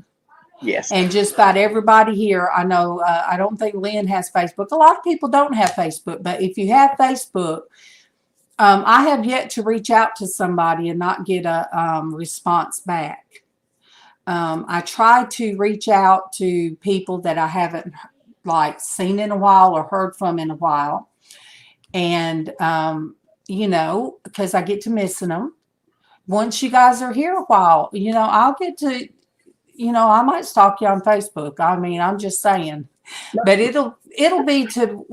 Yes. And just about everybody here, I know, I don't think Lynn has Facebook. A lot of people don't have Facebook, but if you have Facebook, I have yet to reach out to somebody and not get a response back. I try to reach out to people that I haven't seen in a while or heard from in a while. And, because I get to missing them. Once you guys are here a while, I'll get to, I might stalk you on Facebook. I mean, I'm just saying, but it'll be to,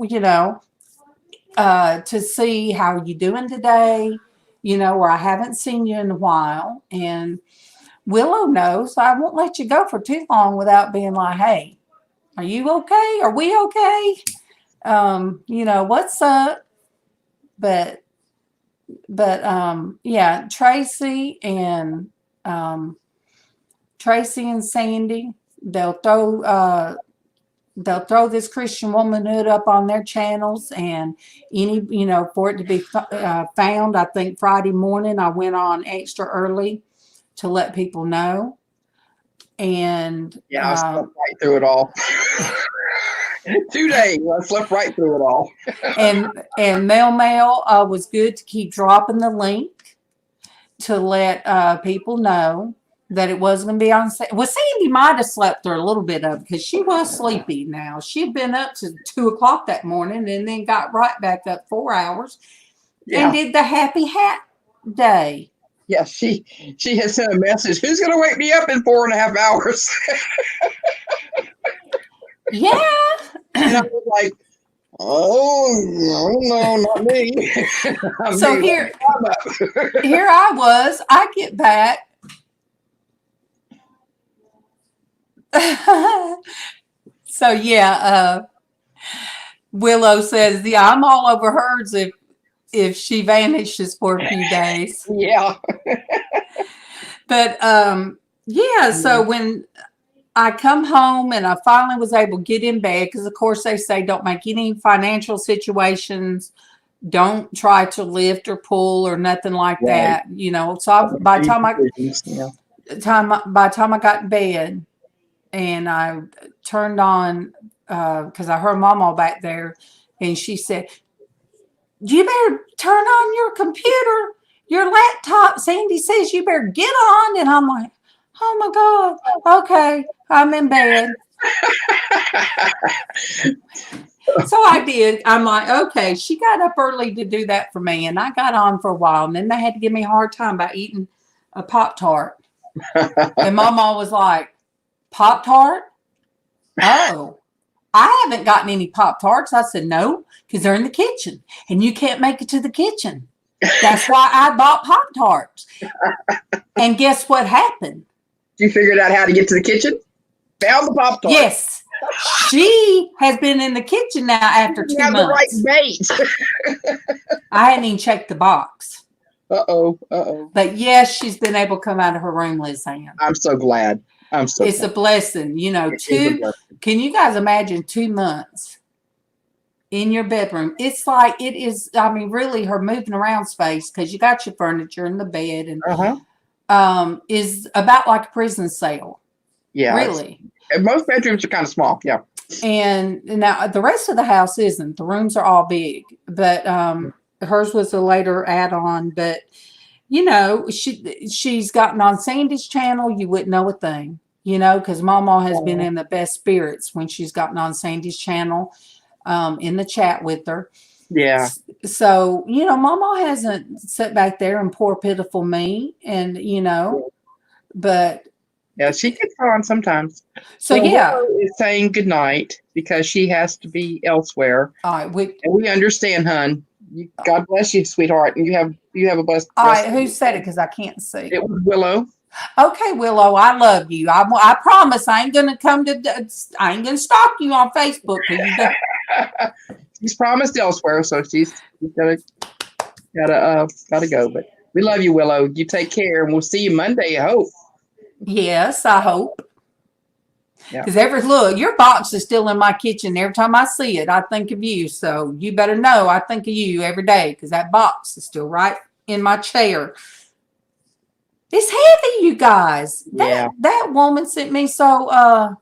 to see how you doing today, or I haven't seen you in a while. And Willow knows I won't let you go for too long without being like, hey, are you okay? Are we okay? What's up? But yeah, Traci and Sandy, they'll throw this Christian womanhood up on their channels, and for it to be found. I think Friday morning I went on extra early to let people know. And Yeah, I slept right through it all. 2 days, I slept right through it all. and MawMaw was good to keep dropping the link to let people know that it was going to be on. Well, Sandy might have slept through a little bit of it because she was sleepy now. She'd been up to 2:00 that morning and then got right back up 4 hours and did the happy hat day. Yeah, she has sent a message. Who's going to wake me up in 4.5 hours? Yeah. And I was like, oh, no, not me. So here I was. I get back. So yeah, Willow says, yeah, I'm all over hers if she vanishes for a few days. Yeah. But yeah, so when I come home and I finally was able to get in bed, because of course they say don't make any financial situations, don't try to lift or pull or nothing like that, So by the time I got in bed and I turned on, because I heard MawMaw back there, and she said, you better turn on your computer, your laptop. Sandy says you better get on. And I'm like, oh my God. Okay, I'm in bed. So I did. I'm like, okay, she got up early to do that for me. And I got on for a while. And then they had to give me a hard time by eating a Pop-Tart. And MawMaw was like, Pop-Tart? Oh, I haven't gotten any Pop-Tarts. I said, no, because they're in the kitchen and you can't make it to the kitchen. That's why I bought Pop-Tarts. And guess what happened? You figured out how to get to the kitchen? Found the Pop-Tart. Yes. She has been in the kitchen now after 2 months. The right bait. I hadn't even checked the box. Uh-oh. But yes, she's been able to come out of her room, LizzAnn. I'm so glad. It's a blessing. Can you guys imagine 2 months in your bedroom? It's like it is, really her moving around space, because you got your furniture in the bed and is about like a prison cell. Yeah. Really. Most bedrooms are kind of small. Yeah. And now the rest of the house isn't. The rooms are all big, but hers was a later add-on. But she's gotten on Sandy's channel. You wouldn't know a thing, because MawMaw has been in the best spirits when she's gotten on Sandy's channel, in the chat with her. Yeah. So MawMaw hasn't sat back there and poor pitiful me, and but. Yeah, she gets on sometimes. So yeah, Willow is saying goodnight because she has to be elsewhere. All right, and we understand, hon. God bless you, sweetheart, and you have a blessed. All right, who said it? Because I can't see. It was Willow. Okay, Willow, I love you. I promise I ain't gonna I ain't gonna stalk you on Facebook. She's promised elsewhere, so she's gotta go. But we love you, Willow. You take care, and we'll see you Monday. I hope. Yes, I hope. Yeah. Because look, your box is still in my kitchen. Every time I see it, I think of you. So you better know I think of you every day, because that box is still right in my chair. It's heavy, you guys. That woman sent me that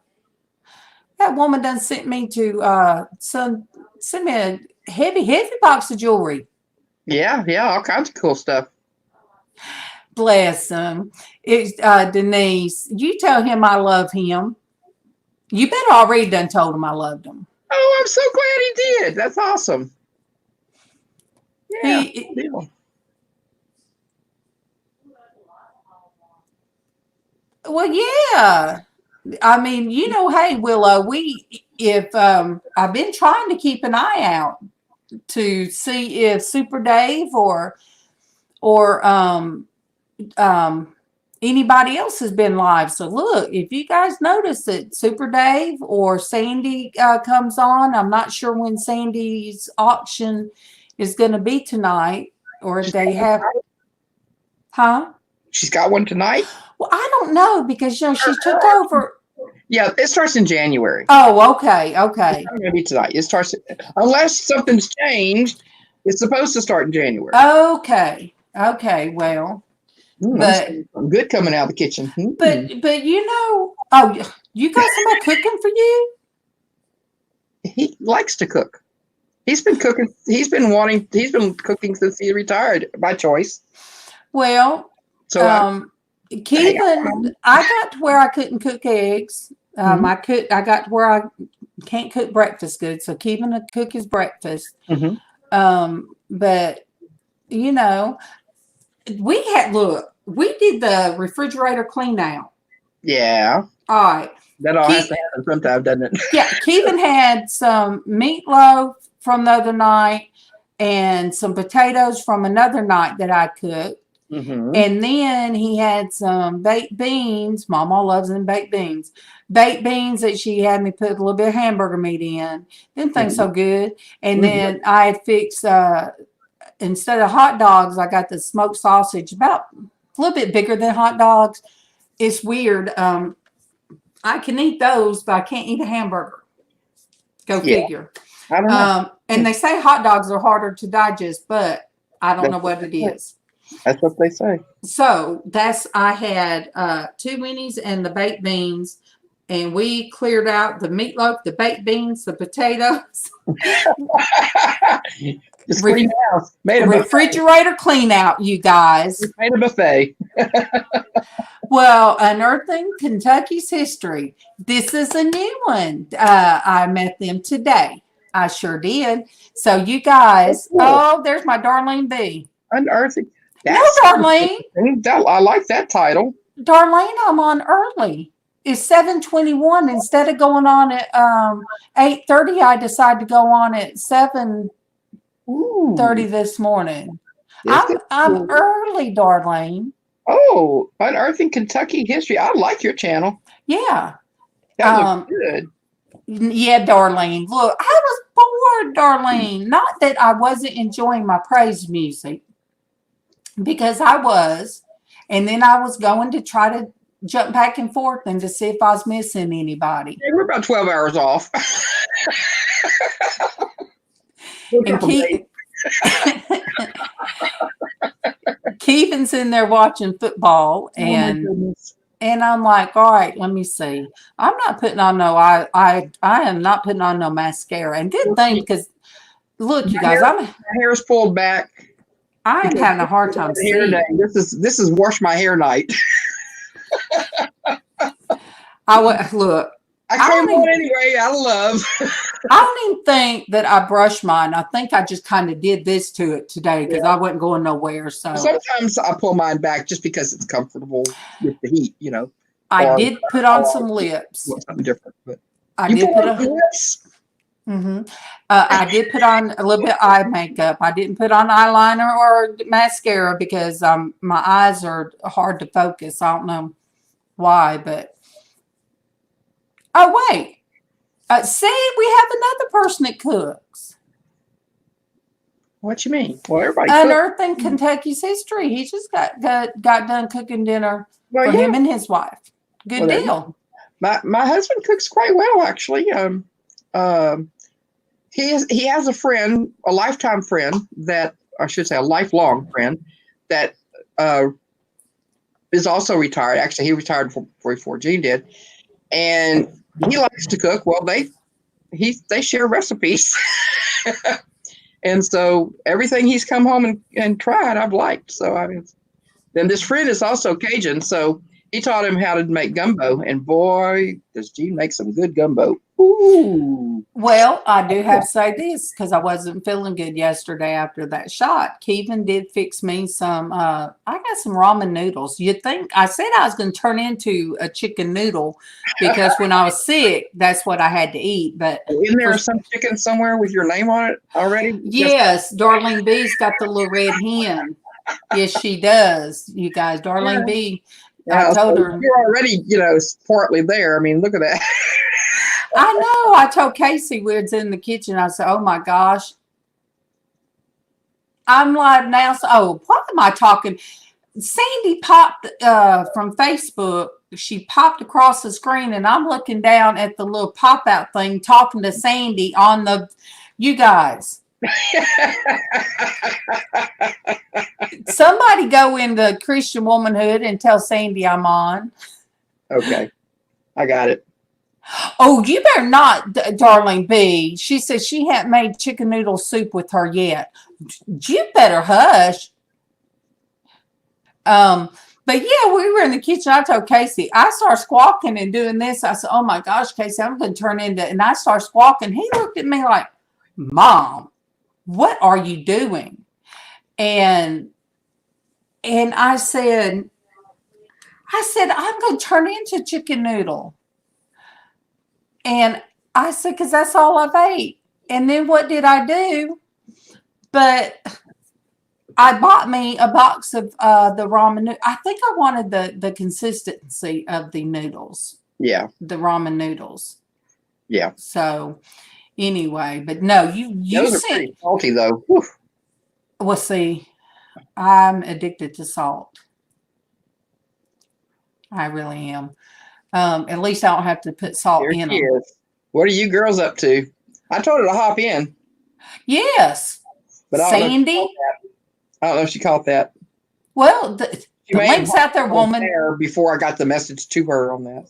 woman done sent me to send me a heavy box of jewelry. Yeah, all kinds of cool stuff. Bless him. It's Denise. You tell him I love him. You better already done told him I loved him. Oh, I'm so glad he did. That's awesome. Yeah. Well, yeah. I mean, hey, Willow, if I've been trying to keep an eye out to see if Super Dave or anybody else has been live. So look, if you guys notice that Super Dave or Sandy comes on, I'm not sure when Sandy's auction is going to be tonight, or if they have, huh? She's got one tonight. Well, I don't know because she took over. Yeah, it starts in January. Oh, okay. It's not gonna be tonight. It starts unless something's changed. It's supposed to start in January. Okay. Well, but something good coming out of the kitchen. but oh, you got somebody cooking for you? He likes to cook. He's been cooking. He's been cooking since he retired by choice. Well, So Kevin, I got to where I couldn't cook eggs. I got to where I can't cook breakfast good. So Kevin would cook his breakfast. But we did the refrigerator clean out. Yeah. All right. That all has to happen sometime, doesn't it? Yeah. Kevin had some meatloaf from the other night and some potatoes from another night that I cooked. And then he had some baked beans. MawMaw loves them baked beans. Baked beans that she had me put a little bit of hamburger meat in. Didn't think so good. And then I had fixed, instead of hot dogs, I got the smoked sausage, about a little bit bigger than hot dogs. It's weird. I can eat those, but I can't eat a hamburger. Go figure. I don't know. And they say hot dogs are harder to digest, but I don't know what it is. That's what they say. So I had 2 weenies and the baked beans, and we cleared out the meatloaf, the baked beans, the potatoes. Just clean house. Made a refrigerator clean out, you guys. Made a buffet. Well, Unearthing Kentucky's History. This is a new one. I met them today. I sure did. So you guys, there's my Darlene B. Unearthing. No, Darlene. I like that title. Darlene, I'm on early. It's 7:21. Instead of going on at 8:30, I decided to go on at 7:30 this morning. I'm early, Darlene. Oh, Unearthing Kentucky History. I like your channel. Yeah. That looks good. Yeah, Darlene. Look, I was bored, Darlene. Not that I wasn't enjoying my praise music, because I was. And then I was going to try to jump back and forth and to see if I was missing anybody. Hey, we're about 12 hours off. And Keevan's in there watching football, and I'm like, all right, let me see. I'm not putting on I am not putting on no mascara. And good thing, because look, you guys, my hair's pulled back. I am having a hard time seeing. This is wash my hair night. Look. I came on anyway, out of love. I don't even think that I brushed mine. I think I just kind of did this to it today because I wasn't going nowhere. So sometimes I pull mine back just because it's comfortable with the heat, I did put on some lips. Something different, but I did put on lips. I did put on a little bit of eye makeup. I didn't put on eyeliner or mascara because my eyes are hard to focus. I don't know why, but oh wait, see, we have another person that cooks. What you mean? Well, everybody Unearthing Kentucky's History. He just got done cooking dinner for him and his wife. Good deal. My husband cooks quite well, actually. He has a friend, a lifetime friend that, I should say, a lifelong friend that is also retired. Actually, he retired before Gene did, and he likes to cook. Well, they share recipes, and so everything he's come home and tried, I've liked. So then this friend is also Cajun, so he taught him how to make gumbo, and boy, does Gene make some good gumbo. Ooh. Well, I do have to say this because I wasn't feeling good yesterday after that shot. Kevin did fix me some, I got some ramen noodles. You'd think, I said I was going to turn into a chicken noodle because when I was sick, that's what I had to eat. But Isn't there some chicken somewhere with your name on it already? yes, Darlene B's got the little red hen. Yes, she does. You guys, Darlene B. I told so her. you're already, partly there. I mean, look at that. I know. I told Casey we was in the kitchen. I said, "Oh my gosh, I'm live now." So, what am I talking? Sandy popped from Facebook. She popped across the screen, and I'm looking down at the little pop out thing, talking to Sandy on the. You guys, somebody go into Christian Womanhood and tell Sandy I'm on. Okay, I got it. Oh, you better not, Darling B. She said she hadn't made chicken noodle soup with her yet. You better hush. But yeah, we were in the kitchen. I told Casey, I started squawking and doing this. I said, "Oh my gosh, Casey, I'm going to turn into," and I started squawking. He looked at me like, "Mom, what are you doing?" And I said, "I'm going to turn into chicken noodle." And I said, because that's all I've ate. And then what did I do? But I bought me a box of the ramen. I think I wanted the consistency of the noodles. Yeah. The ramen noodles. Yeah. So anyway, but no, you Those are pretty salty though. Whew. Well, see, I'm addicted to salt. I really am. At least I don't have to put salt There in she them. is. What are you girls up to? I told her to hop in. Yes. But Sandy. I don't know if she caught that. Well, the link's out there, woman. There before I got the message to her on that.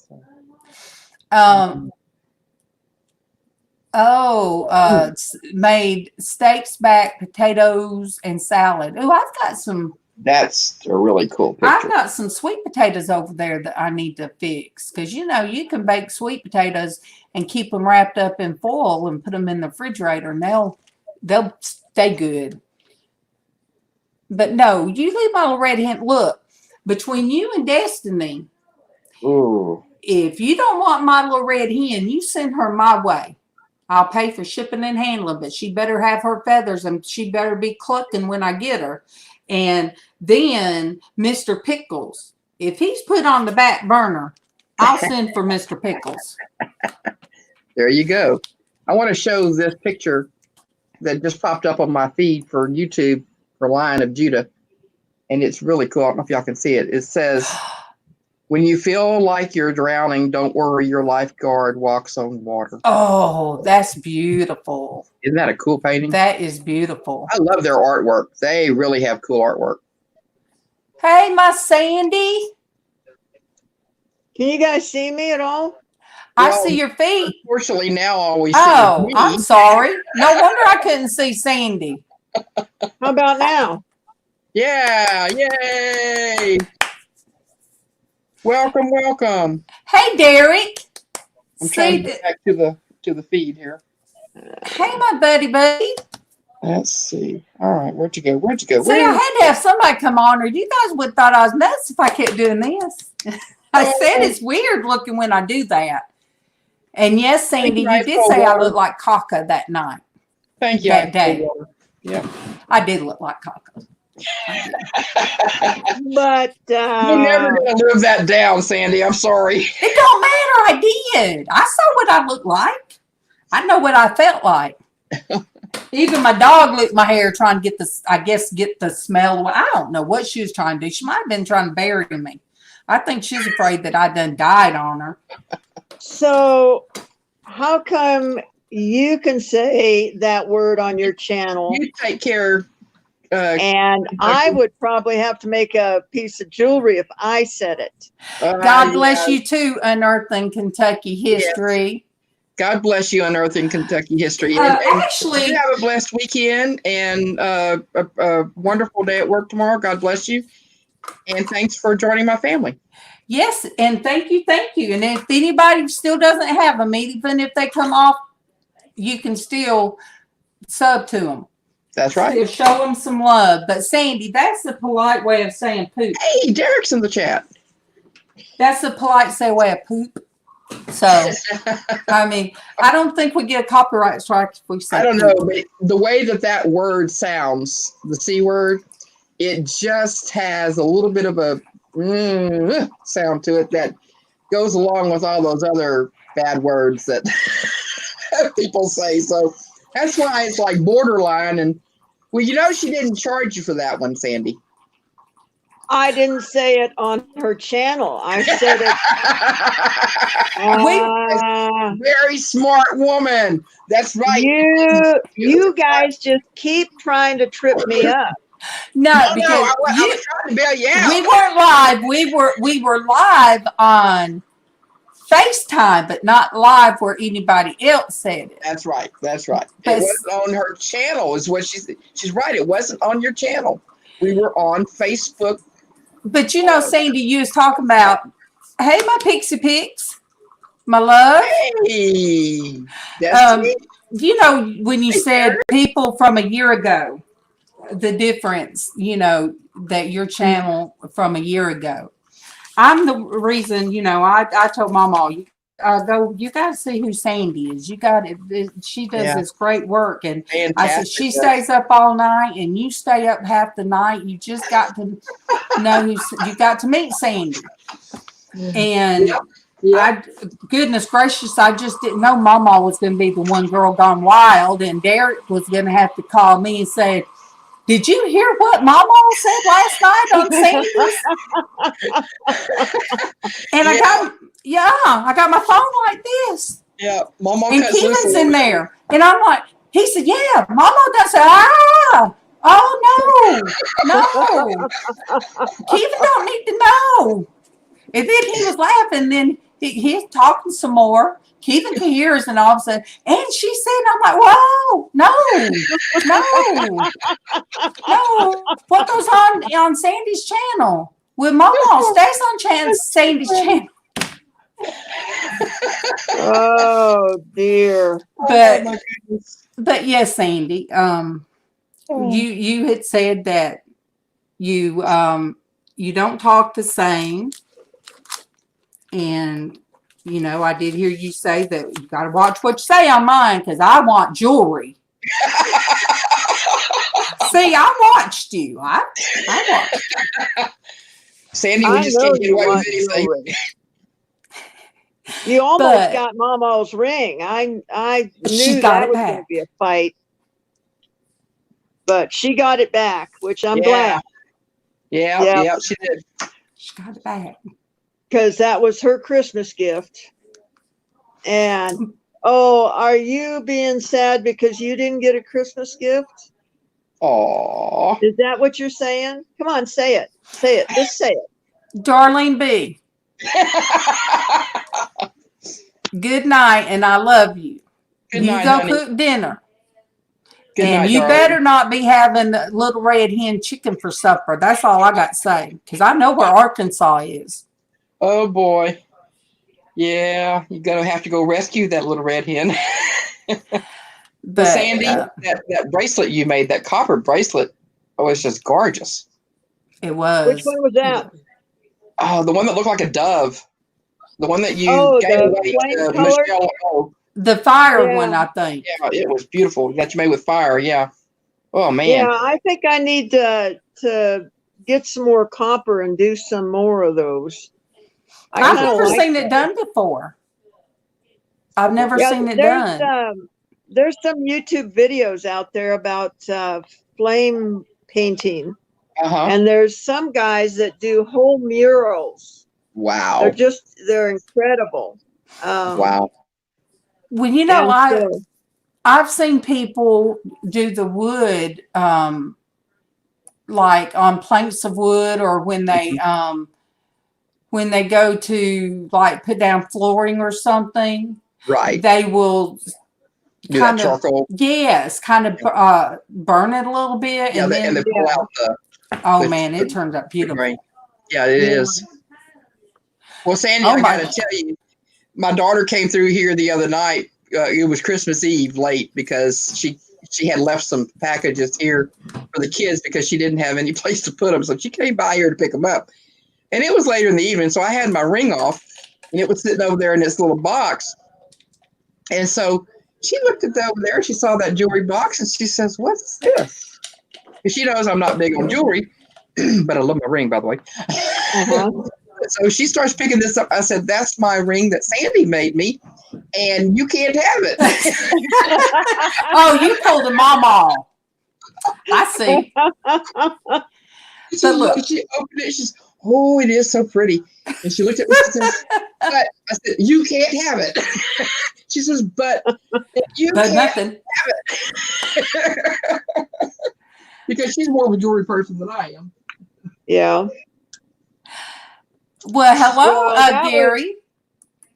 So. Made steaks, back potatoes, and salad. Oh, I've got some. That's a really cool picture. I've got some sweet potatoes over there that I need to fix because you can bake sweet potatoes and keep them wrapped up in foil and put them in the refrigerator, and they'll stay good. But no, you leave my little red hen. Look, between you and Destiny, ooh, if you don't want my little red hen, you send her my way. I'll pay for shipping and handling, but she better have her feathers and she better be clucking when I get her. And then Mr. Pickles, if he's put on the back burner, I'll send for Mr. Pickles. There you go. I want to show this picture that just popped up on my feed for YouTube for Lion of Judah. And it's really cool. I don't know if y'all can see it. It says, "When you feel like you're drowning, don't worry, your lifeguard walks on water." Oh, that's beautiful. Isn't that a cool painting? That is beautiful. I love their artwork. They really have cool artwork. Hey, my Sandy. Can you guys see me at all? I see your feet. Unfortunately, now all we see Oh, is me. I'm sorry. No wonder I couldn't see Sandy. How about now? Yeah, yay! Welcome, welcome. Hey, Derek. I'm trying to get back to the feed here. Hey, my buddy. Let's see. All right, where'd you go? See, I had to have somebody come on, or you guys would have thought I was nuts if I kept doing this. I said it's weird looking when I do that. And yes, Sandy, you did say I looked like Caca that night. Thank you. That day. Yeah. I did look like Caca. But You're never gonna live that down, Sandy. I'm sorry. It don't matter. I did. I saw what I looked like. I know what I felt like. Even my dog licked my hair trying to get the smell away. I don't know what she was trying to do. She might have been trying to bury me. I think she's afraid that I done died on her. so how come you can say that word on your channel? You take care. And I would probably have to make a piece of jewelry if I said it. God bless you too, Unearthing Kentucky History. God bless you, Unearthing Kentucky History. Actually, you have a blessed weekend and a wonderful day at work tomorrow. God bless you. And thanks for joining my family. Yes, and thank you. And if anybody still doesn't have them, even if they come off, you can still sub to them. That's right. Still show them some love. But Sandy, that's the polite way of saying poop. Hey, Derek's in the chat. That's the polite way of poop. So, I mean, I don't think we get a copyright strike if we say I don't poop. know, but the way that word sounds, the C word, it just has a little bit of a sound to it that goes along with all those other bad words that people say. So that's why it's like borderline. And well, she didn't charge you for that one, Sandy. I didn't say it on her channel. I said it. Very smart woman. That's right. You guys just keep trying to trip me up. No, because I was trying to bail you out. we weren't live. We were live on FaceTime, but not live where anybody else said it. That's right. It But- wasn't on her channel, is what she's right. It wasn't on your channel. We were on Facebook. But Sandy, you was talking about, hey, my pixie pics, my love. Hey, that's me. When you said people from a year ago, the difference, that your channel from a year ago. I'm the reason, I told MawMaw, you got to see who Sandy is. You got it. She does this great work. And Fantastic. I said, she stays up all night and you stay up half the night. You just got to know you got to meet Sandy. And goodness gracious, I just didn't know MawMaw was going to be the one girl gone wild. And Derek was going to have to call me and say, did you hear what MawMaw said last night on Sandy's? And I got my phone like this. Yeah, MawMaw And cuts loose Keevan's a in little there. And I'm like, he said, yeah, MawMaw does say, oh no. Keevan don't need to know. And then he was laughing, then he's talking some more. Keevan can hear us, and all of a sudden, and she said, I'm like, whoa, no. What goes on Sandy's channel? With MawMaw stays on Sandy's channel. Oh dear. But yes, Sandy, you had said that you don't talk the same, and I did hear you say that you got to watch what you say on mine because I want jewelry. See, I watched you. I watched you. Sandy, we just can't get away with anything. You almost got MawMaw's ring. I knew that was going to be a fight, but she got it back, which I'm glad. Yeah, she did. She got it back. Because that was her Christmas gift. And, are you being sad because you didn't get a Christmas gift? Aw. Is that what you're saying? Come on, say it. Say it. Just say it. Darlene B. Good night, and I love you. Good you night, go honey. cook dinner. Good and night, you darling. better not be having little red hen chicken for supper. That's all I got to say. Because I know where Arkansas is. Oh, boy. Yeah, you're going to have to go rescue that little red hen. But Sandy, that bracelet you made, that copper bracelet, was just gorgeous. It was. Which one was that? Oh, the one that looked like a dove. The one that you gave the away flame to color? Michelle. Oh, The fire one, I think. yeah, it was beautiful. That you made with fire, yeah. Oh, man. Yeah, I think I need to get some more copper and do some more of those. I've never seen it done before. I've never seen it done. There's some YouTube videos out there about flame painting. And there's some guys that do whole murals. Wow. They're incredible. Wow. Well, I've seen people do the wood, like on planks of wood, or when they go to like put down flooring or something. Right. They will do that charcoal. Yes, kind of burn it a little bit. Yeah, and then pull out the. Oh man, it turns out beautiful. Yeah, it Yeah. is. Well, Sandy, Oh I my- got to tell you, my daughter came through here the other night. It was Christmas Eve late because she had left some packages here for the kids because she didn't have any place to put them. So she came by here to pick them up. And it was later in the evening, so I had my ring off, and it was sitting over there in this little box. And so she looked at that over there, and she saw that jewelry box, and she says, "What's this?" And she knows I'm not big on jewelry, but I love my ring, by the way. Uh-huh. So she starts picking this up. I said, "That's my ring that Sandy made me, and you can't have it." Oh, you pulled a MawMaw. I see. So look. she opened it. She's, "Oh, it is so pretty." And she looked at me and says, "But," I said, "You can't have it." She says, "But you But can't nothing. have it." Because she's more of a jewelry person than I am. Yeah. Well, hello, Well, that Gary.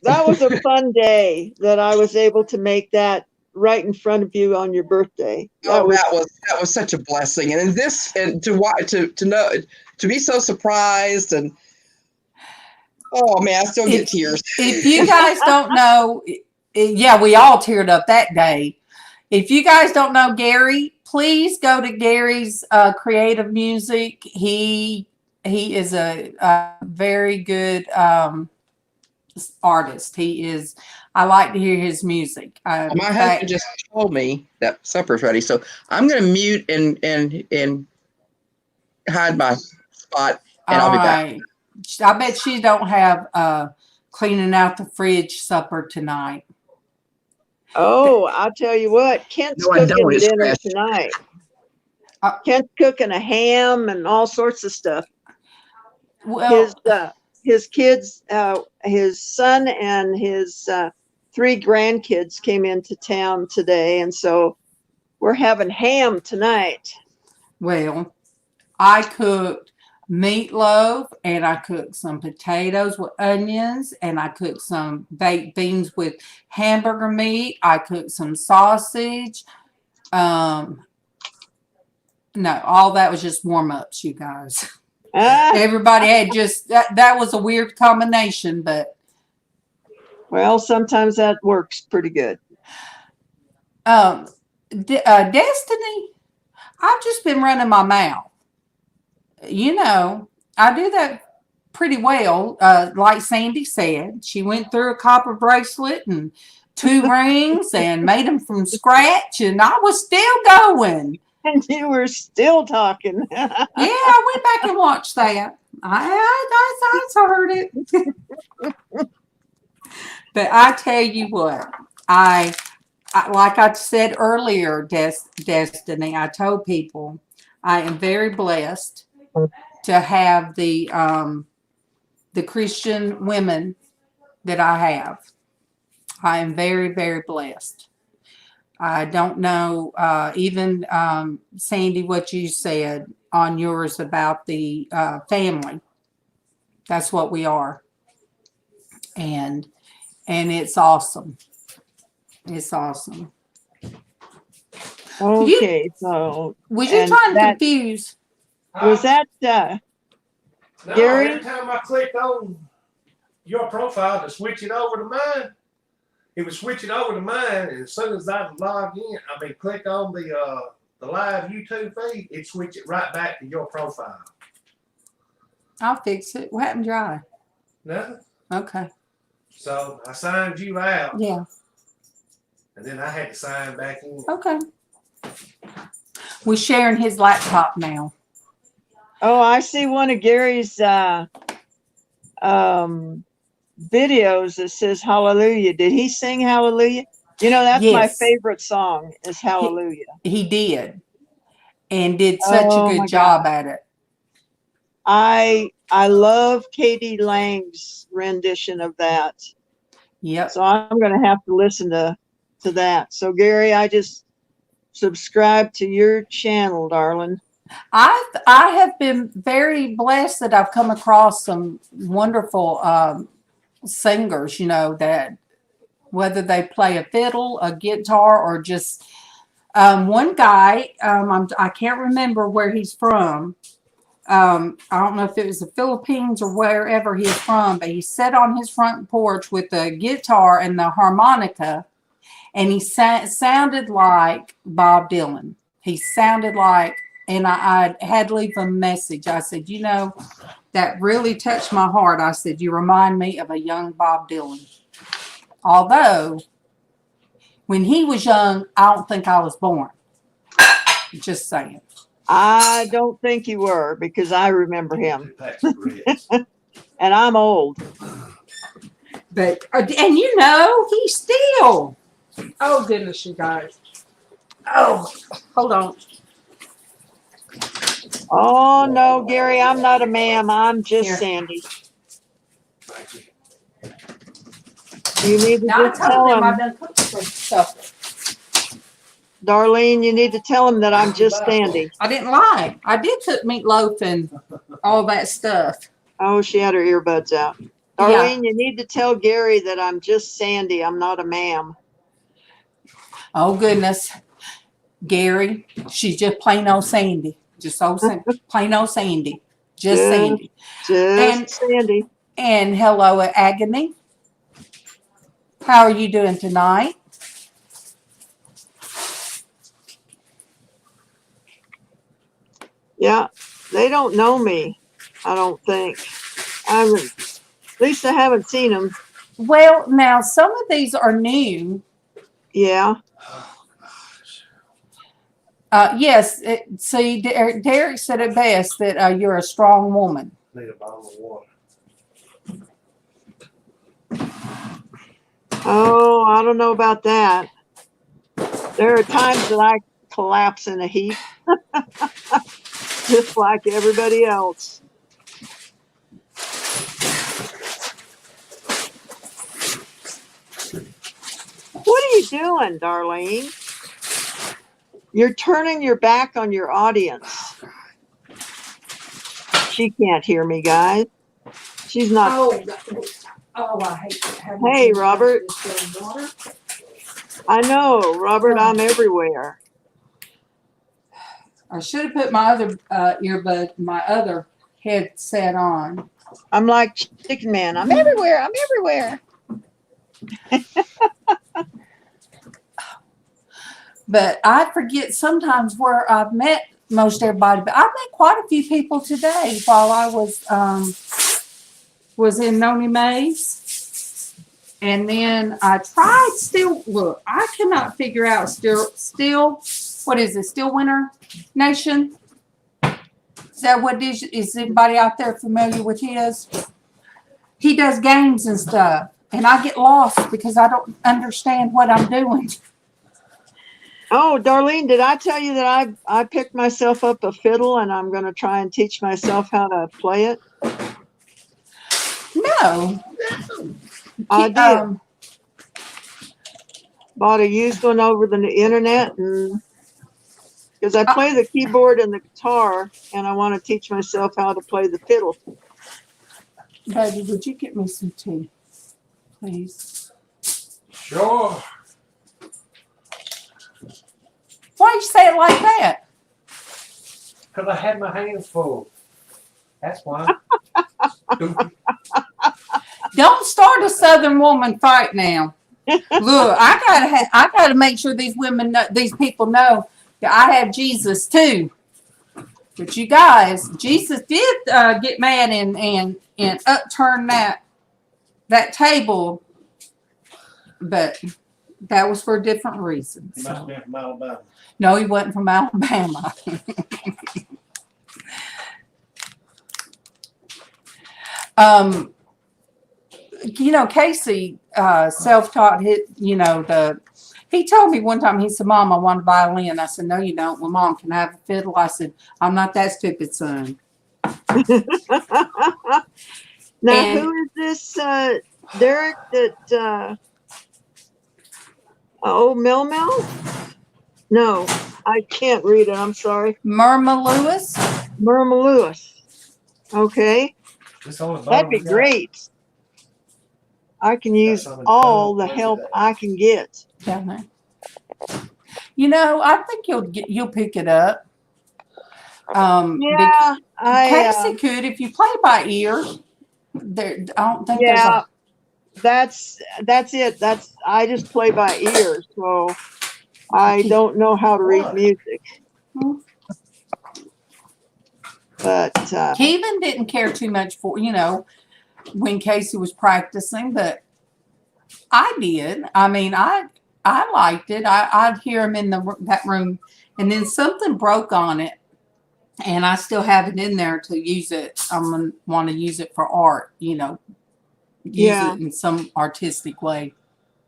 That was a fun day that I was able to make that right in front of you on your birthday. That was such a blessing, and to know, to be so surprised, and oh man, I still get tears. If you guys don't know, yeah, we all teared up that day. If you guys don't know Gary, please go to Gary's creative music. He is a very good artist. He is. I like to hear his music. My husband just told me that supper's ready, so I'm going to mute and hide my spot, and I'll be back. I bet she don't have cleaning out the fridge supper tonight. Oh, I'll tell you what, Kent's No, I don't. cooking It's dinner fresh. tonight. Kent's cooking a ham and all sorts of stuff. Well, his kids, his son and his 3 grandkids came into town today, and so we're having ham tonight. well, I cooked meatloaf, and I cooked some potatoes with onions, and I cooked some baked beans with hamburger meat. I cooked some sausage. No, all that was just warm-ups, you guys. Everybody had just that was a weird combination, but Well, sometimes that works pretty good. Destiny, I've just been running my mouth. You know, I do that pretty well. Like Sandy said, she went through a copper bracelet and 2 rings and made them from scratch, and I was still going. And you were still talking. Yeah, I went back and watched that. I heard it. But I tell you what, I like I said earlier, Destiny, I told people I am very blessed to have the Christian women that I have. I am very, very blessed. I don't know, even Sandy, what you said on yours about the family. That's what we are. And it's awesome. It's awesome. Okay, so Was you trying to confuse? was that No, Gary? every time I clicked on your profile to switch it over to mine, it would switch it over to mine, and as soon as I log in, click on the live YouTube feed, it switch it right back to your profile. I'll fix it. What happened, Dry? Nothing. Okay. So I signed you out. Yeah. And then I had to sign back in. Okay. We're sharing his laptop now. Oh, I see one of Gary's videos that says hallelujah. Did he sing hallelujah? You know, that's my Yes. favorite song is hallelujah. He did. And did such a good job at it. I love Katie Lang's rendition of that. Yep. So I'm going to have to listen to that. So Gary, I just subscribe to your channel, darling. I have been very blessed that I've come across some wonderful singers, you know, that whether they play a fiddle, a guitar, or just one guy, I can't remember where he's from, I don't know if it was the Philippines or wherever he's from, but he sat on his front porch with the guitar and the harmonica, and he sounded like Bob Dylan. He sounded like, and I had to leave a message. I said, you know, that really touched my heart. I said, you remind me of a young Bob Dylan. Although, when he was young, I don't think I was born. Just saying. I don't think you were, because I remember him. 2 packs of grits. And I'm old. But, and you know, he's still. Oh, goodness, you guys. Oh, hold on. Oh, no, Gary, I'm not a ma'am. I'm just Here. Sandy. You need to Now, I just told tell him I've him, done cooking for supper. Darlene, you need to tell him that I'm just Sandy. I didn't lie. I did cook meatloaf and all that stuff. Oh, she had her earbuds out. Darlene, you need to tell Gary that I'm just Sandy. I'm not a ma'am. Oh, goodness. Gary, she's just plain old Sandy. Just old Sandy. Plain old Sandy. Just Yeah. Sandy. Just Sandy. And hello, Agony. How are you doing tonight? Yeah, they don't know me, I don't think. At least I haven't seen them. Well, now, some of these are new. Yeah. Yes, see, Derek said it best that you're a strong woman. Need a bottle of water. Oh, I don't know about that. There are times that I collapse in a heap, just like everybody else. What are you doing, Darlene? You're turning your back on your audience. She can't hear me, guys. She's not. I hate having Hey, to Robert. drink water. I know, Robert, I'm everywhere. I should have put my other my other headset on. I'm like Chicken Man. I'm everywhere. I'm everywhere. But I forget sometimes where I've met most everybody. But I met quite a few people today while I was in Noni Mays. And then I tried look, I cannot figure out still, what is it, Still Winter Nation? Is that what is anybody out there familiar with his? He does games and stuff. And I get lost because I don't understand what I'm doing. Oh, Darlene, did I tell you that I picked myself up a fiddle and I'm going to try and teach myself how to play it? No. I did. Bought a used one over the internet, and because I play the keyboard and the guitar, and I want to teach myself how to play the fiddle. Baby, would you get me some tea, please? Sure. Why you say it like that? Because I had my hands full. That's why. Don't start a Southern woman fight now. Look, I gotta make sure these people know that I have Jesus too. But you guys, Jesus did get mad and upturn that table, but that was for a different reason. He must have been from Alabama. No, he wasn't from Alabama. Casey self-taught. He told me one time. He said, "Mom, I want a violin." I said, "No, you don't." "Well, Mom, can I have a fiddle?" I said, "I'm not that stupid, son." Now, And- who is this Derek that Mel? No, I can't read it. I'm sorry. Myrma Lewis. Myrma Lewis. Okay, This on the bottom that'd be we got. great. I can use something all the fun help today. I can get. Down there. I think you'll pick it up. Yeah, Casey could if you play by ear. There, I don't think yeah, there's that's it. I just play by ear, so I don't know how to read What? music. Hmm. But Kevin didn't care too much for, when Casey was practicing, but I did. I mean, I liked it. I'd hear him in that room, and then something broke on it, and I still have it in there to use it. I'm gonna want to use it for art, use yeah, it in some artistic way.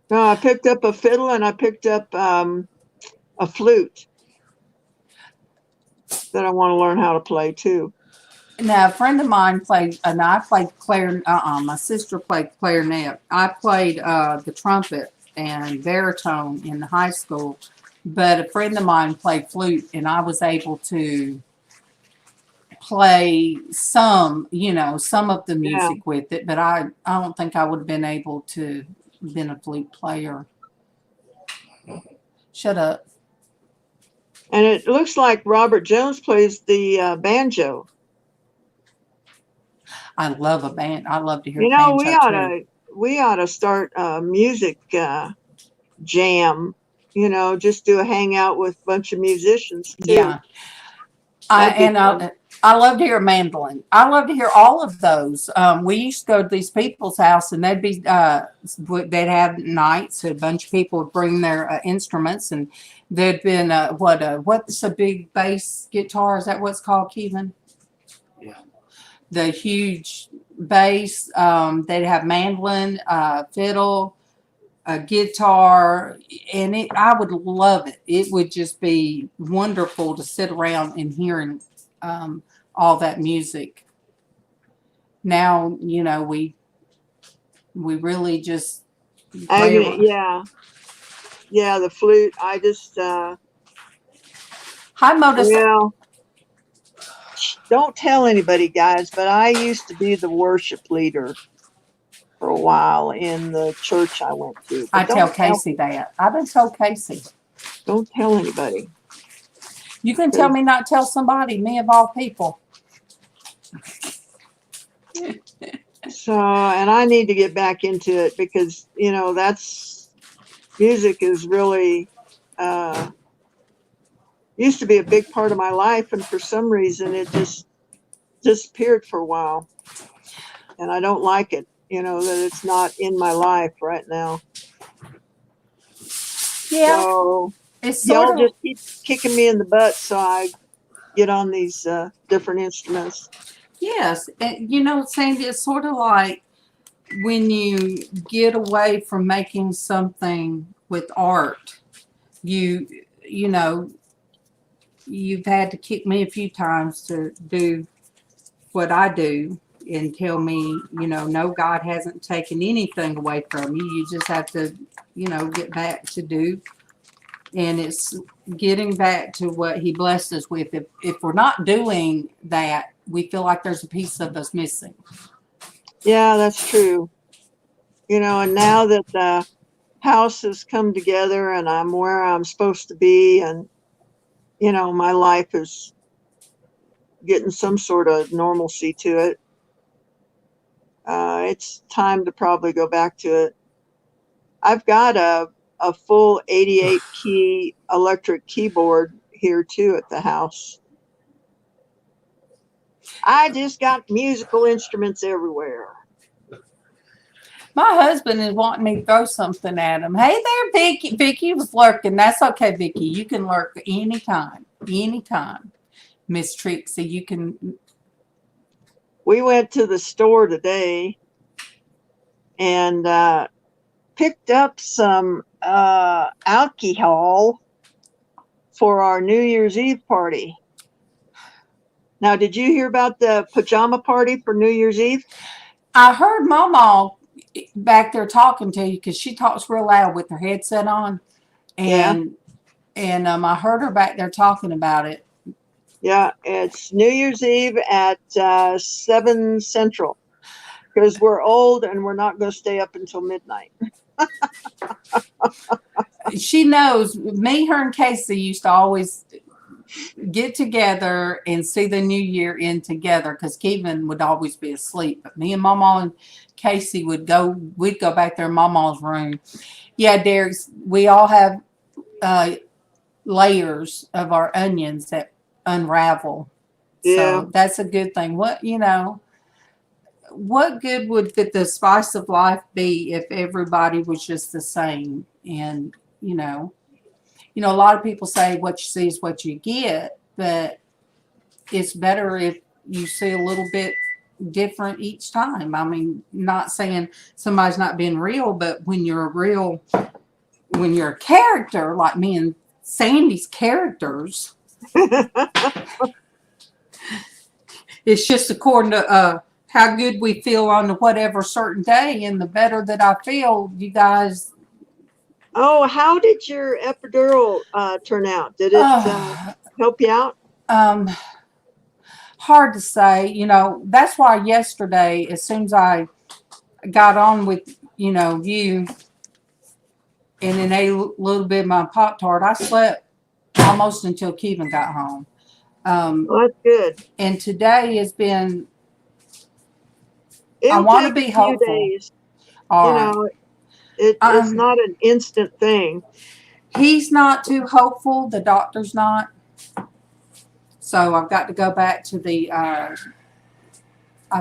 no, I picked up a fiddle and I picked up a flute that I want to learn how to play too. Now, a friend of mine played, and I played clarinet. My sister played clarinet. I played the trumpet and baritone in high school, but a friend of mine played flute, and I was able to play some of the Yeah. music with it, but I don't think I would have been able to been a flute player. Shut up. And it looks like Robert Jones plays the banjo. I love a band. I love to hear You know, banjo too. we ought to start a music jam. Just do a hangout with a bunch of musicians too. Yeah. That'd be fun. I love to hear mandolin. I love to hear all of those. We used to go to these people's house, and they'd have nights. A bunch of people would bring their instruments, and there'd been what's a big bass guitar? Is that what's called, Kevin? Yeah. The huge bass. They'd have mandolin, fiddle, a guitar, and I would love it. It would just be wonderful to sit around and hearing all that music. Now, we really just Yeah, the flute. I just Hi, Modus. well, don't tell anybody, guys, but I used to be the worship leader for a while in the church I went to. But I tell Casey that. I've been told Casey. don't tell anybody. You can tell me not tell somebody, me of all people. So, and I need to get back into it because, that's music is really, used to be a big part of my life. And for some reason, it just disappeared for a while. And I don't like it, that it's not in my life right now. Yeah. So It's y'all sort of, just keep kicking me in the butt so I get on these different instruments. yes. And, Sandy, it's sort of like when you get away from making something with art, you've had to kick me a few times to do what I do and tell me, no, God hasn't taken anything away from you. You just have to, get back to do. And it's getting back to what he blessed us with. If we're not doing that, we feel like there's a piece of us missing. Yeah, that's true. And now that the house has come together and I'm where I'm supposed to be, and, my life is getting some sort of normalcy to it, it's time to probably go back to it. I've got a full 88 key electric keyboard here too at the house. I just got musical instruments everywhere. My husband is wanting me to throw something at him. Hey there, Vicky. Vicky was lurking. That's okay, Vicky. You can lurk anytime. Anytime. Miss Trixie, you can. We went to the store today and picked up some alcohol for our New Year's Eve party. Now, did you hear about the pajama party for New Year's Eve? I heard MawMaw back there talking to you because she talks real loud with her headset on. And I heard her back there talking about it. Yeah, it's New Year's Eve at 7 Central because we're old and we're not going to stay up until midnight. She knows me, her, and Casey used to always get together and see the new year in together, because Kevin would always be asleep. But me and MawMaw and Casey we'd go back there in MawMaw's room. Yeah, Derek, we all have layers of our onions that unravel. Yeah. So that's a good thing. What good would the spice of life be if everybody was just the same? And a lot of people say what you see is what you get, but it's better if you see a little bit different each time. I mean, not saying somebody's not being real, but when you're a character, like me and Sandy's characters, it's just according to how good we feel on whatever certain day, and the better that I feel, you guys. Oh, how did your epidural turn out? Did it help you out? Hard to say. That's why yesterday, as soon as I got on with you and then ate a little bit of my Pop-Tart, I slept almost until Kevin got home. Well, that's good. And today has been. It'll I want to take be a few hopeful. days. All right. It's not an instant thing. He's not too hopeful. The doctor's not. So I've got to go back to the. I've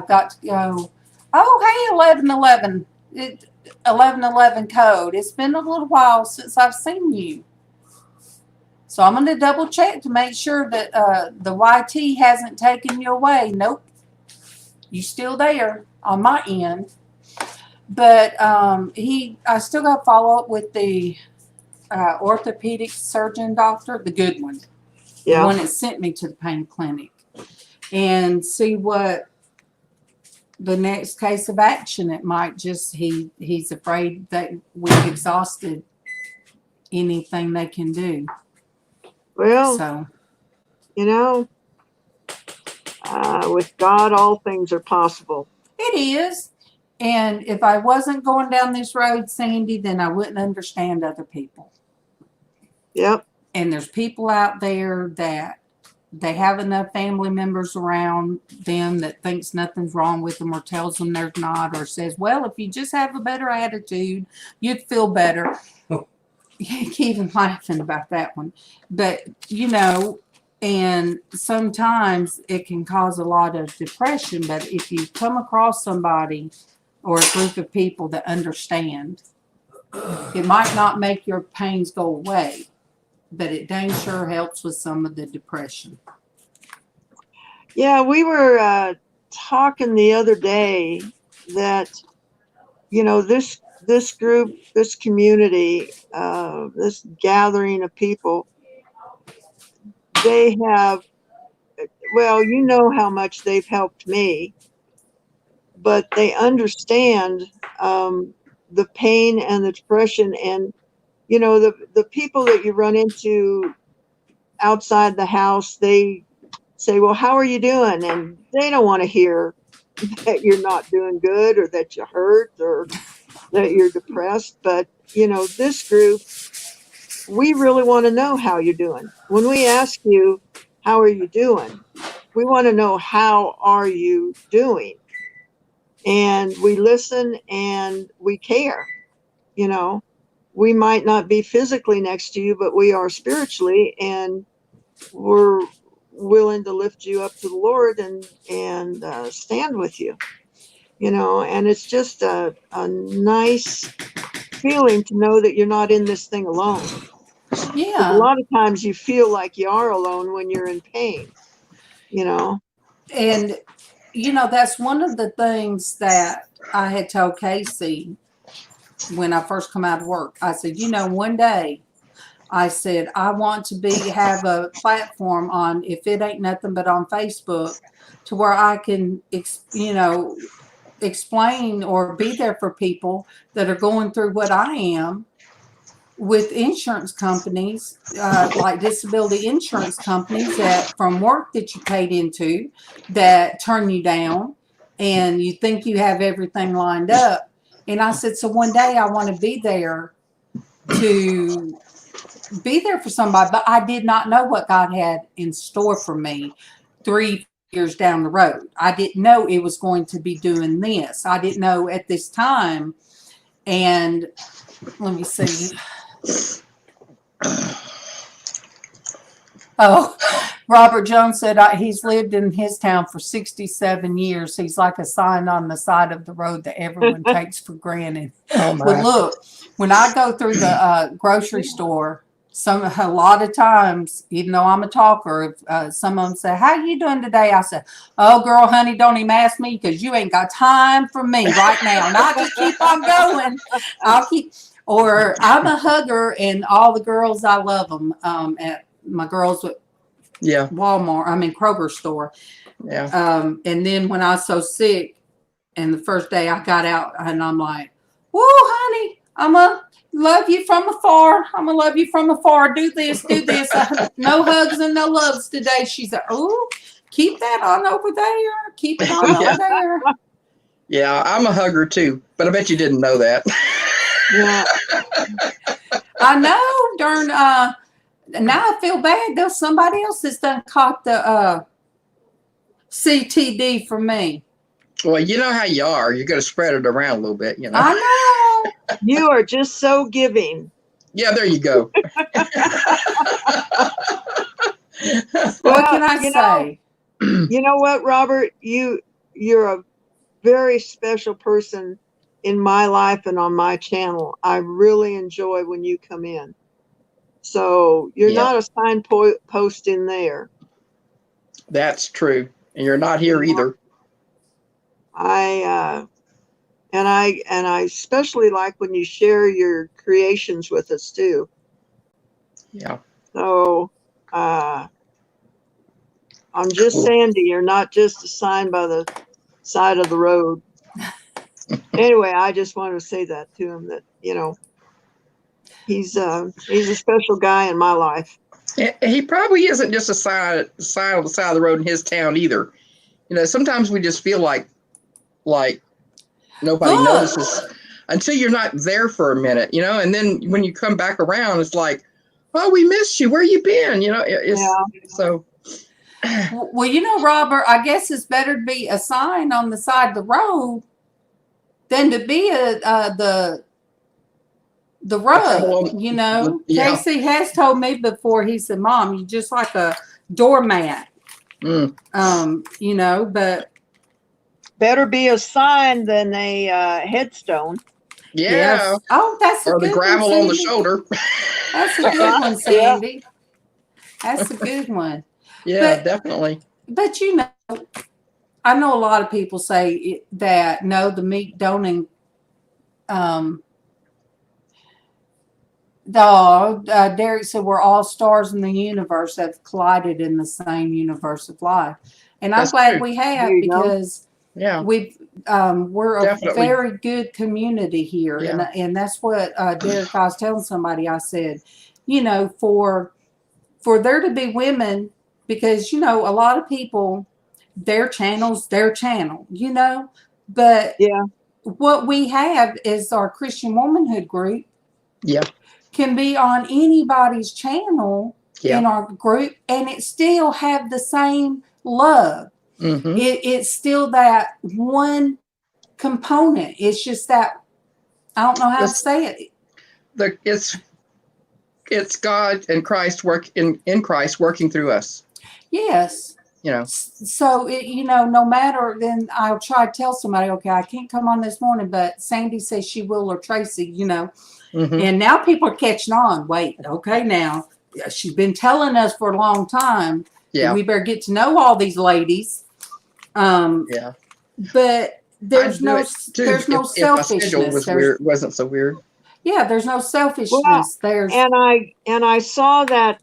got to go. Oh, hey, 1111. 1111 code. It's been a little while since I've seen you. So I'm going to double check to make sure that the YT hasn't taken you away. Nope. You still there on my end. But I still got to follow up with the orthopedic surgeon doctor, the good one. Yeah. The one that sent me to the pain clinic, and see what the next case of action. It might just he's afraid that we've exhausted anything they can do. Well, So with God, all things are possible. it is. And if I wasn't going down this road, Sandy, then I wouldn't understand other people. Yep. And there's people out there that they have enough family members around them that thinks nothing's wrong with them, or tells them there's not, or says, well, if you just have a better attitude, you'd feel better. Even laughing about that one. But, and sometimes it can cause a lot of depression. But if you come across somebody or a group of people that understand, it might not make your pains go away, but it dang sure helps with some of the depression. Yeah, we were talking the other day that, this group, this community, this gathering of people, they have, well, how much they've helped me, but they understand the pain and the depression, and the people that you run into outside the house, they say, well, how are you doing? And they don't want to hear that you're not doing good, or that you hurt, or that you're depressed. But this group, we really want to know how you're doing. When we ask you, how are you doing, we want to know, how are you doing? And we listen and we care. We might not be physically next to you, but we are spiritually, and we're willing to lift you up to the Lord and stand with you, and it's just a nice feeling to know that you're not in this thing alone. Yeah. A lot of times you feel like you are alone when you're in pain, And, that's one of the things that I had told Casey when I first come out of work. I said, one day, I said, I want to have a platform on, if it ain't nothing but on Facebook, to where I can, explain or be there for people that are going through what I am, with insurance companies, like disability insurance companies, that from work that you paid into, that turn you down, and you think you have everything lined up. And I said, so one day I want to be there to be there for somebody, but I did not know what God had in store for me 3 years down the road. I didn't know it was going to be doing this. I didn't know at this time. And let me see. Oh, Robert Jones said he's lived in his town for 67 years. He's like a sign on the side of the road that everyone takes for granted. Oh my. But look, when I go through the grocery store, a lot of times, even though I'm a talker, some of them say, "How you doing today?" I said, "Oh, girl, honey, don't even ask me because you ain't got time for me right now." And I just keep on going. Or I'm a hugger, and all the girls, I love them. At my girls at Kroger store. Yeah. And then when I was so sick, and the first day I got out, and I'm like, "Whoa, honey, I'm a love you from afar. I'm gonna love you from afar. Do this, do this. No hugs and no loves today." She said, "Oh, keep that on over there. Keep it on over there." Yeah, I'm a hugger too, but I bet you didn't know that. Yeah. I know. Darn. Now I feel bad. There's somebody else that's done caught the CTD for me. Well, you know how you are. You're going to spread it around a little bit, you know. I know. You are just so giving. Yeah, there you go. What can I say? You know what, Robert? You're a very special person in my life and on my channel. I really enjoy when you come in. So you're not a signpost in there. That's true. And you're not here either. I especially like when you share your creations with us too. Yeah. So I'm just Sandy. You're not just a sign by the side of the road. Anyway, I just wanted to say that to him, that, you know, he's a special guy in my life. He probably isn't just a sign on the side of the road in his town either. You know, sometimes we just feel like nobody notices until you're not there for a minute, you know, and then when you come back around, it's like, "Oh, we missed you. Where you been?" You know, so. Well, you know, Robert, I guess it's better to be a sign on the side of the road than to be the rug, you know. Yeah. Casey has told me before, he said, "Mom, you're just like a doormat." You know, but better be a sign than a headstone. Yeah. Yes. Oh, that's a or good the gravel one, on the Sandy. shoulder. That's a good one, Sandy. That's a good one. Yeah, definitely. But you know, I know a lot of people say that no, the meat don't. Derek said we're all stars in the universe that have collided in the same universe of life, and I'm glad we have, because we're a very good community here, and that's what Derek, I was telling somebody. I said, you know, for there to be women, because you know a lot of people, their channel's their channel, you know, but what we have is our Christian Womanhood group. Yeah. Can be on anybody's channel in our group, and it still have the same love. It's still that one component. It's just that, I don't know how to say it. It's God and Christ in Christ working through us. Yes. You know. So you know, no matter, then I'll try to tell somebody, okay, I can't come on this morning, but Sandy says she will, or Traci, you know. And now people are catching on. Wait, okay, now she's been telling us for a long time. We better get to know all these ladies. But there's no selfishness. Wasn't so weird. Yeah, there's no selfishness. And I saw that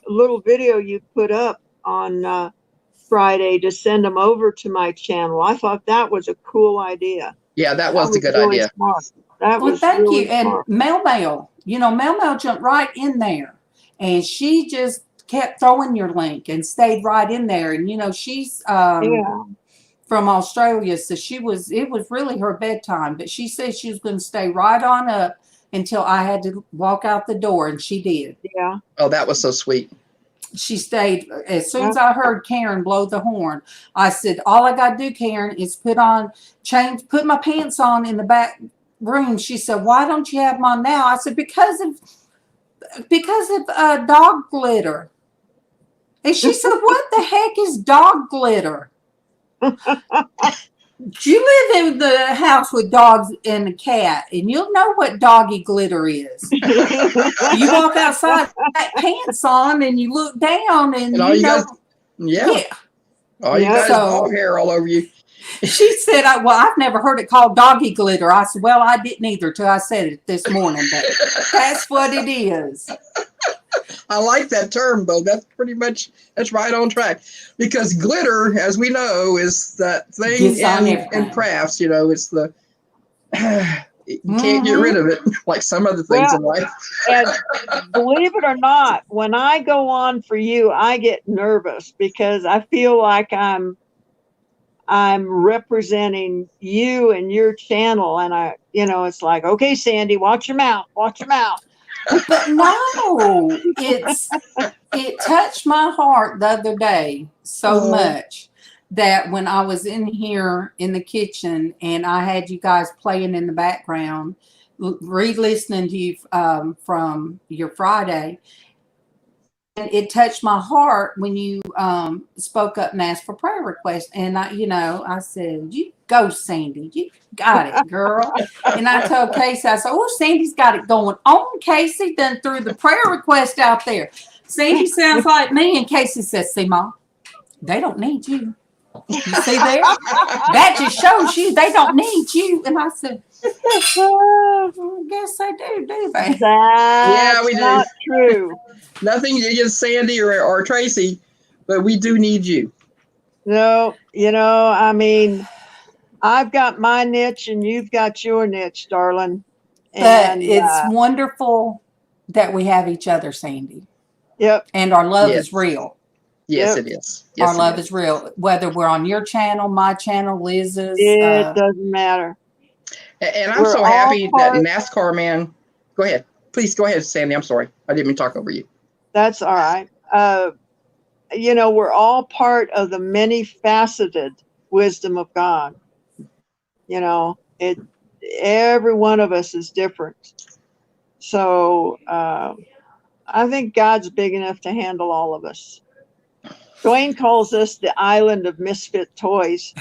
little video you put up on Friday to send them over to my channel. I thought that was a cool idea. Yeah, that was a good idea. Smart. That was thank really you. And smart. MawMaw, you know, MawMaw jumped right in there, and she just kept throwing your link and stayed right in there. And you know, she's from Australia, so it was really her bedtime, but she said she was going to stay right on up until I had to walk out the door, and she did. Yeah. Oh, that was so sweet. She stayed. As soon as I heard Karen blow the horn, I said, all I got to do, Karen, is put my pants on in the back room. She said, why don't you have them on now? I said, because of dog glitter. And she said, what the heck is dog glitter? You live in the house with dogs and a cat, and you'll know what doggy glitter is. You walk outside, with pants on, and you look down, and all you know. Yeah. All you Yeah. got is So- dog hair all over you. She said, well, I've never heard it called doggy glitter. I said, well, I didn't either till I said it this morning, but that's what it is. I like that term, though. That's right on track. Because glitter, as we know, is that thing Gets on in everything. crafts. You know, it's the you can't get rid of it like some other things in life. And believe it or not, when I go on for you, I get nervous because I feel like I'm representing you and your channel, and it's like, okay, Sandy, watch your mouth. But no, it touched my heart the other day so much that when I was in here in the kitchen and I had you guys playing in the background, re-listening to you from your Friday, and it touched my heart when you spoke up and asked for prayer requests. And I said, you go, Sandy. You got it, girl. And I told Casey, I said, oh, Sandy's got it going on. Casey done threw the prayer request out there. Sandy sounds like me. And Casey says, see, Mom, they don't need you. You see there? That just shows you they don't need you. And I said, I guess they do they? That's we do. not true. Nothing against Sandy or Traci, but we do need you. No, I mean, I've got my niche and you've got your niche, darling. But And it's wonderful that we have each other, Sandy. yep. And our love Yes. is real. Yes, Yep. it is. Yes, Our it love is real. Whether we're on your channel, my channel, Lizz's. It doesn't matter. And I'm We're so all happy that part- NASCAR man. Go ahead. Please go ahead, Sandy. I'm sorry. I didn't mean to talk over you. That's all right. We're all part of the many faceted wisdom of God. Every one of us is different. So I think God's big enough to handle all of us. Dwayne calls us the island of misfit toys.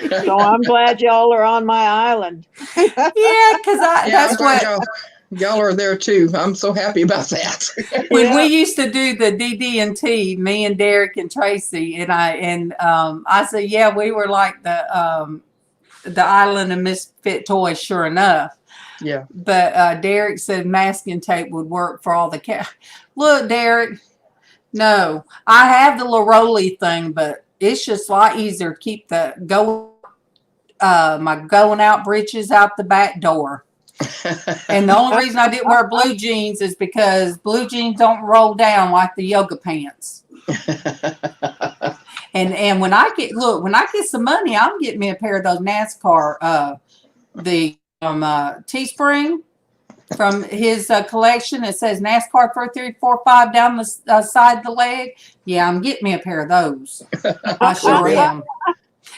So I'm glad y'all are on my island. Yeah, because that's I'm glad what. y'all are there too. I'm so happy about that. When we used to do the DD&T, me and Derek and Traci, and I said, yeah, we were like the island of misfit toys, sure enough. Yeah. But Derek said masking tape would work for all the cat. Look, Derek, no, I have the Laroli thing, but it's just a lot easier to keep my going out britches out the back door. And the only reason I didn't wear blue jeans is because blue jeans don't roll down like the yoga pants. And when I get some money, I'm getting me a pair of those NASCAR TeeSping from his collection. It says NASCAR 4345 down the side of the leg. Yeah, I'm getting me a pair of those. I sure am.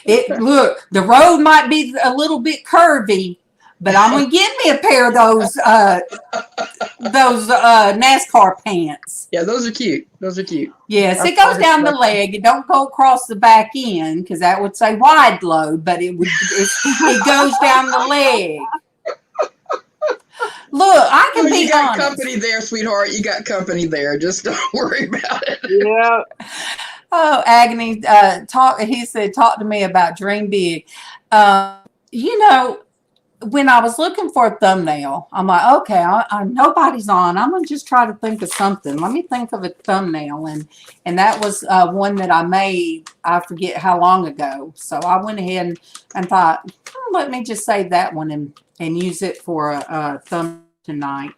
Look, the road might be a little bit curvy, but I'm gonna get me a pair of those NASCAR pants. Yeah, those are cute. Those are cute. Yes, it goes down the leg. It don't go across the back end because that would say wide load, but it goes down the leg. Look, I can be You got honest. company there, sweetheart. You got company there. Just don't worry about it. Yeah. Oh, Agony, he said, talk to me about Dream Big. When I was looking for a thumbnail, I'm like, okay, nobody's on. I'm going to just try to think of something. Let me think of a thumbnail. And that was one that I made, I forget how long ago. So I went ahead and thought, let me just save that one and use it for a thumbnail tonight.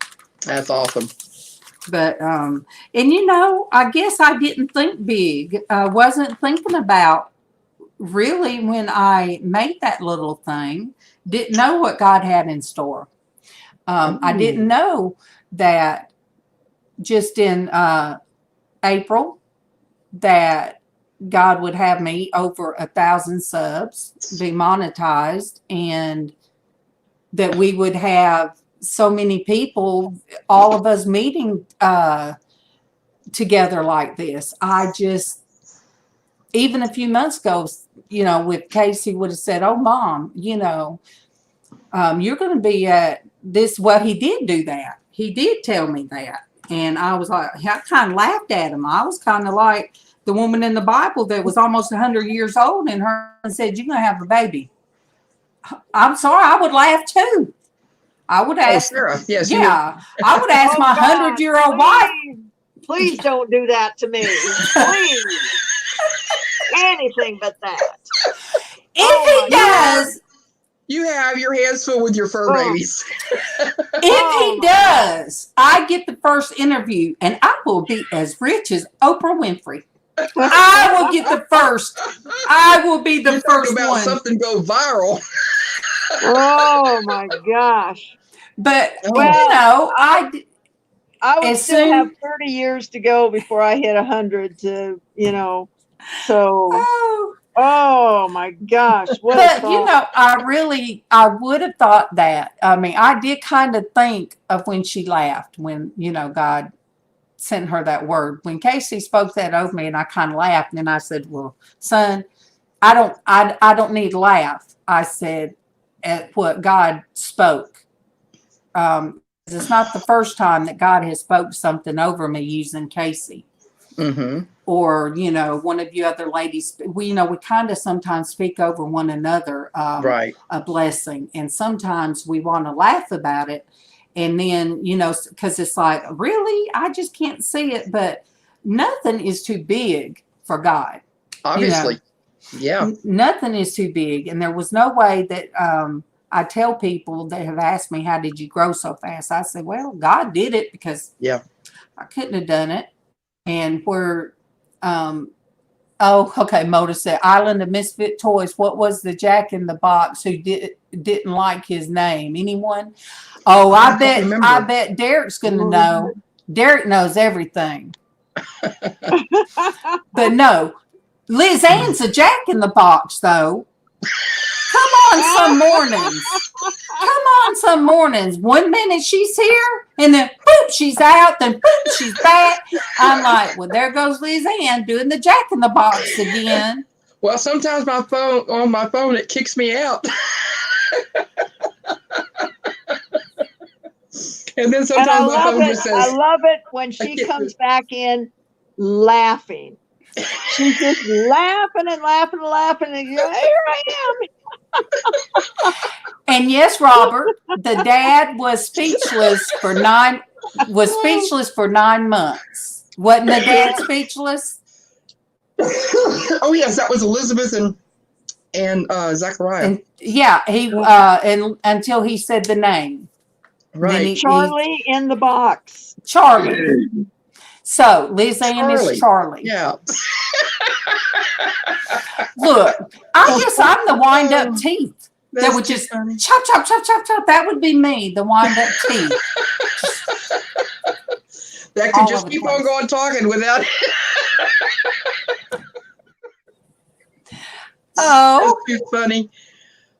That's awesome. But, I guess I didn't think big. I wasn't thinking about really when I made that little thing, didn't know what God had in store. I didn't know that just in April that God would have me over 1,000 subs, be monetized, and that we would have so many people, all of us meeting together like this. I just, even a few months ago, you know, with Casey would have said, "Oh, Mom, you know, you're going to be at this." Well, he did do that. He did tell me that. And I was like, I kind of laughed at him. I was kind of like the woman in the Bible that was almost 100 years old and her and said, "You're going to have a baby." I'm sorry, I would laugh too. I would ask, Sarah. Yes. yeah, I would ask Oh, my God, 100-year-old wife. Please don't do that to me. Please. Anything but that. If he does, You have your hands full with your fur Oh. babies. if he does, I get the first interview and I will be as rich as Oprah Winfrey. I will get the first. I will be the You're first talking about one. something go viral. Oh my gosh. But Well, you know, I would As still soon- have 30 years to go before I hit 100 to, you know, so, oh my gosh. What a but you thought. know, I would have thought that. I mean, I did kind of think of when she laughed, when, you know, God sent her that word. When Casey spoke that over me and I kind of laughed and I said, "Well, son, I don't need to laugh." I said at what God spoke. It's not the first time that God has spoke something over me using Casey. Mm-hmm. Or, you know, one of you other ladies. We kind of sometimes speak over one another, Right. a blessing. And sometimes we want to laugh about it. And then, you know, because it's like, really? I just can't see it. But nothing is too big for God. Obviously. Yeah. Nothing is too big. And there was no way that I tell people that have asked me, "How did you grow so fast?" I say, "Well, God did it, because I couldn't have done it." And where, okay, Moda said, Island of Misfit Toys. What was the Jack in the Box who didn't like his name? Anyone? Oh, I bet Derek's going to know. Derek knows everything. But no, LizzAnn's a Jack in the Box, though. Come on some mornings. Come on some mornings. 1 minute she's here, and then boop, she's out, then boop, she's back. I'm like, well, there goes LizzAnn doing the Jack in the Box again. Well, sometimes on my phone, it kicks me out. And then sometimes my phone just says, I love it when she comes back in laughing. She's just laughing and laughing and laughing, and here I am. And yes, Robert, the dad was speechless for 9 months. Wasn't the dad speechless? oh yes, that was Elizabeth and Zachariah. And yeah, he and until he said the name. Right. Charlie in the box. Charlie. So LizzAnn is Charlie. Yeah. Look, I guess I'm the wind up teeth. That would just chop, chop, chop, chop, chop. That would be me, the wind up teeth. That could just keep on going talking without. Oh, that's too funny.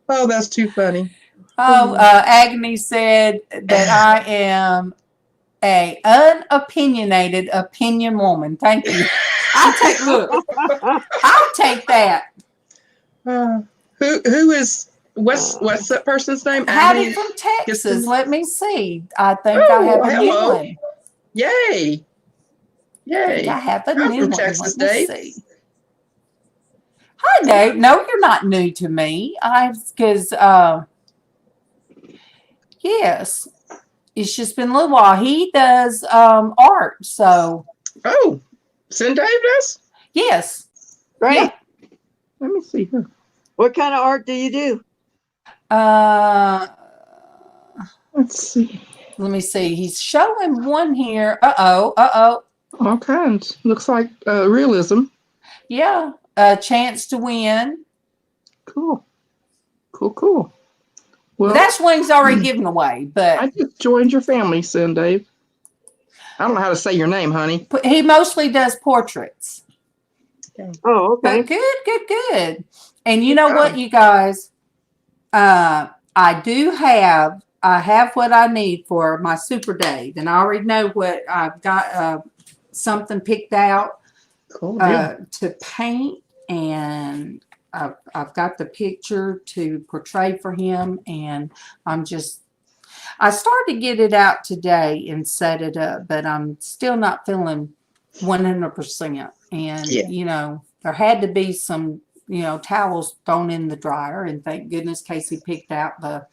Oh, that's too funny. Oh, Agony said that I am a unopinionated opinion woman. Thank you. I'll take that. Who is what's that person's name? Howdy from Texas. Let me see. I think I have a new one. Yay! Yay! I have a new one. Texas, Let me Dave. see. Hi, Dave. No, you're not new to me. Yes, it's just been a little while. He does art, so. Oh, Sin Dave does? Yes. Right. Yeah. Let me see here. What kind of art do you do? Let's see. Let me see. He's showing one here. Uh-oh. All kinds. Looks like realism. Yeah. A chance to win. Cool. Well, That swing's already given away, I but just joined your family, son, Dave. I don't know how to say your name, honey. he mostly does portraits. Oh, okay. But good. And you Good know job. what, you guys? I have what I need for my Super Dave, and I already know what I've got. Something picked out Cool deal. to paint, and I've got the picture to portray for him, and I started to get it out today and set it up, but I'm still not feeling 100%. And, Yeah. There had to be some, towels thrown in the dryer. And thank goodness Casey picked out the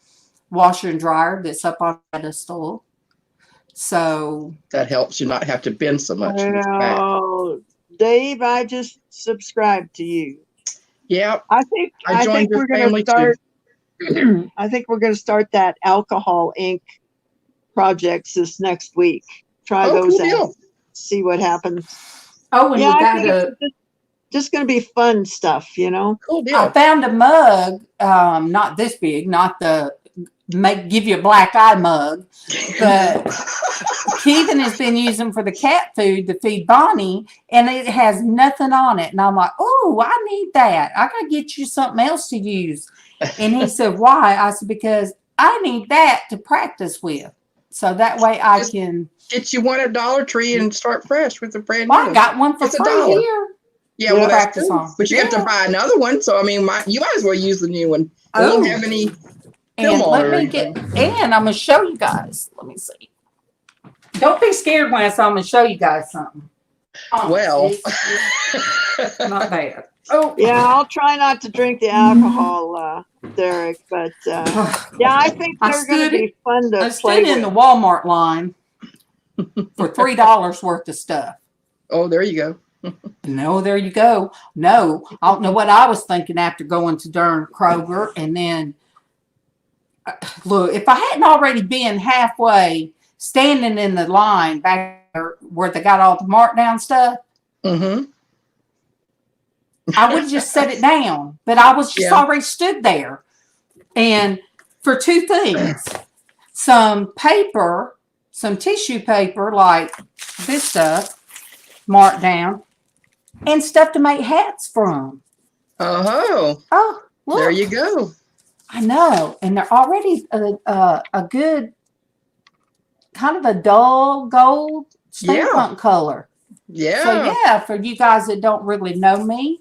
washer and dryer that's up on the pedestal. So That helps you not have to bend so much. Well, Dave, I just subscribed to you. Yeah. I think joined your we're going family to start. I think we're going to start that alcohol ink projects this next week. Try those cool out. deal. See what happens. and Yeah, we I think got it's just going to be fun stuff, Cool deal. I found a mug, not this big, not the give you a black eye mug, but Keegan has been using for the cat food to feed Bonnie, and it has nothing on it. And I'm like, oh, I need that. I got to get you something else to use. And he said, why? I said, because I need that to practice with. So that way I can. Get you one at Dollar Tree and start fresh with a brand new Well, I one. got one for It's free $1. here. Yeah, well, that's practice cool. on. But you have to buy another one. So, I mean, you might as well use the new one. It won't have any And film on let it or me anything. and I'm going to show you guys. Let me see. Don't be scared when I say I'm going to show you guys something. Well. It's not bad. Oh. Yeah, I'll try not to drink the alcohol, Derek. But yeah, I think they're going to be fun to I play stood in with. the Walmart line for $3 worth of stuff. Oh, there you go. No, there you go. No, I don't know what I was thinking after going to darn Kroger. And then, look, if I hadn't already been halfway standing in the line back there where they got all the markdown stuff, Mm-hmm. I would have just set it down. But I was just Yeah. already stood there. And for two things, some paper, some tissue paper like this stuff, marked down, and stuff to make hats from. Oh, Look. there you go. I know. And they're already a good kind of a dull gold steampunk color. Yeah. So yeah, for you guys that don't really know me,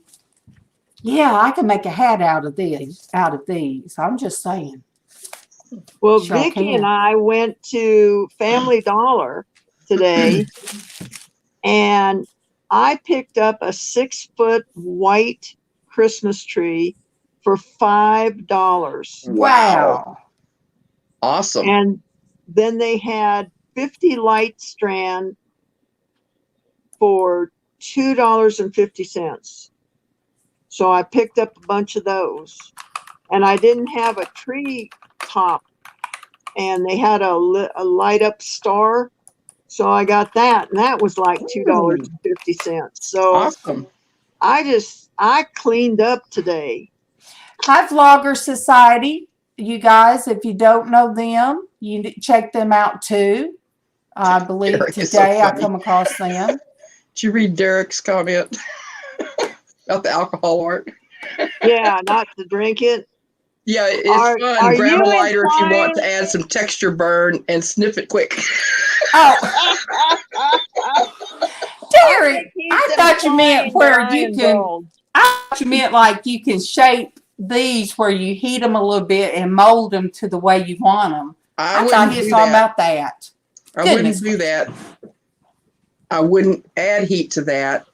yeah, I can make a hat out of these. I'm just saying. Well, Sure Vicky can. and I went to Family Dollar today, and I picked up a 6-foot white Christmas tree for $5. Wow. Awesome. And then they had 50 light strand for $2.50. So I picked up a bunch of those, and I didn't have a tree top, and they had a light up star. So I got that, and that was like $2.50. So Awesome. I cleaned up today. Hi, Vlogger Society. You guys, if you don't know them, you check them out too. I believe Derek is so today I funny. come across them. Did you read Derek's comment about the alcohol art? Yeah, not to drink it. Yeah, it's Are fun. Grab a you lighter if you want implying- to add some texture burn and sniff it quick. Oh, Derek, I thought you meant where you can. I thought you meant like you can shape these where you heat them a little bit and mold them to the way you want them. I thought he was talking about that. I wouldn't Goodness do that. I wouldn't add heat to that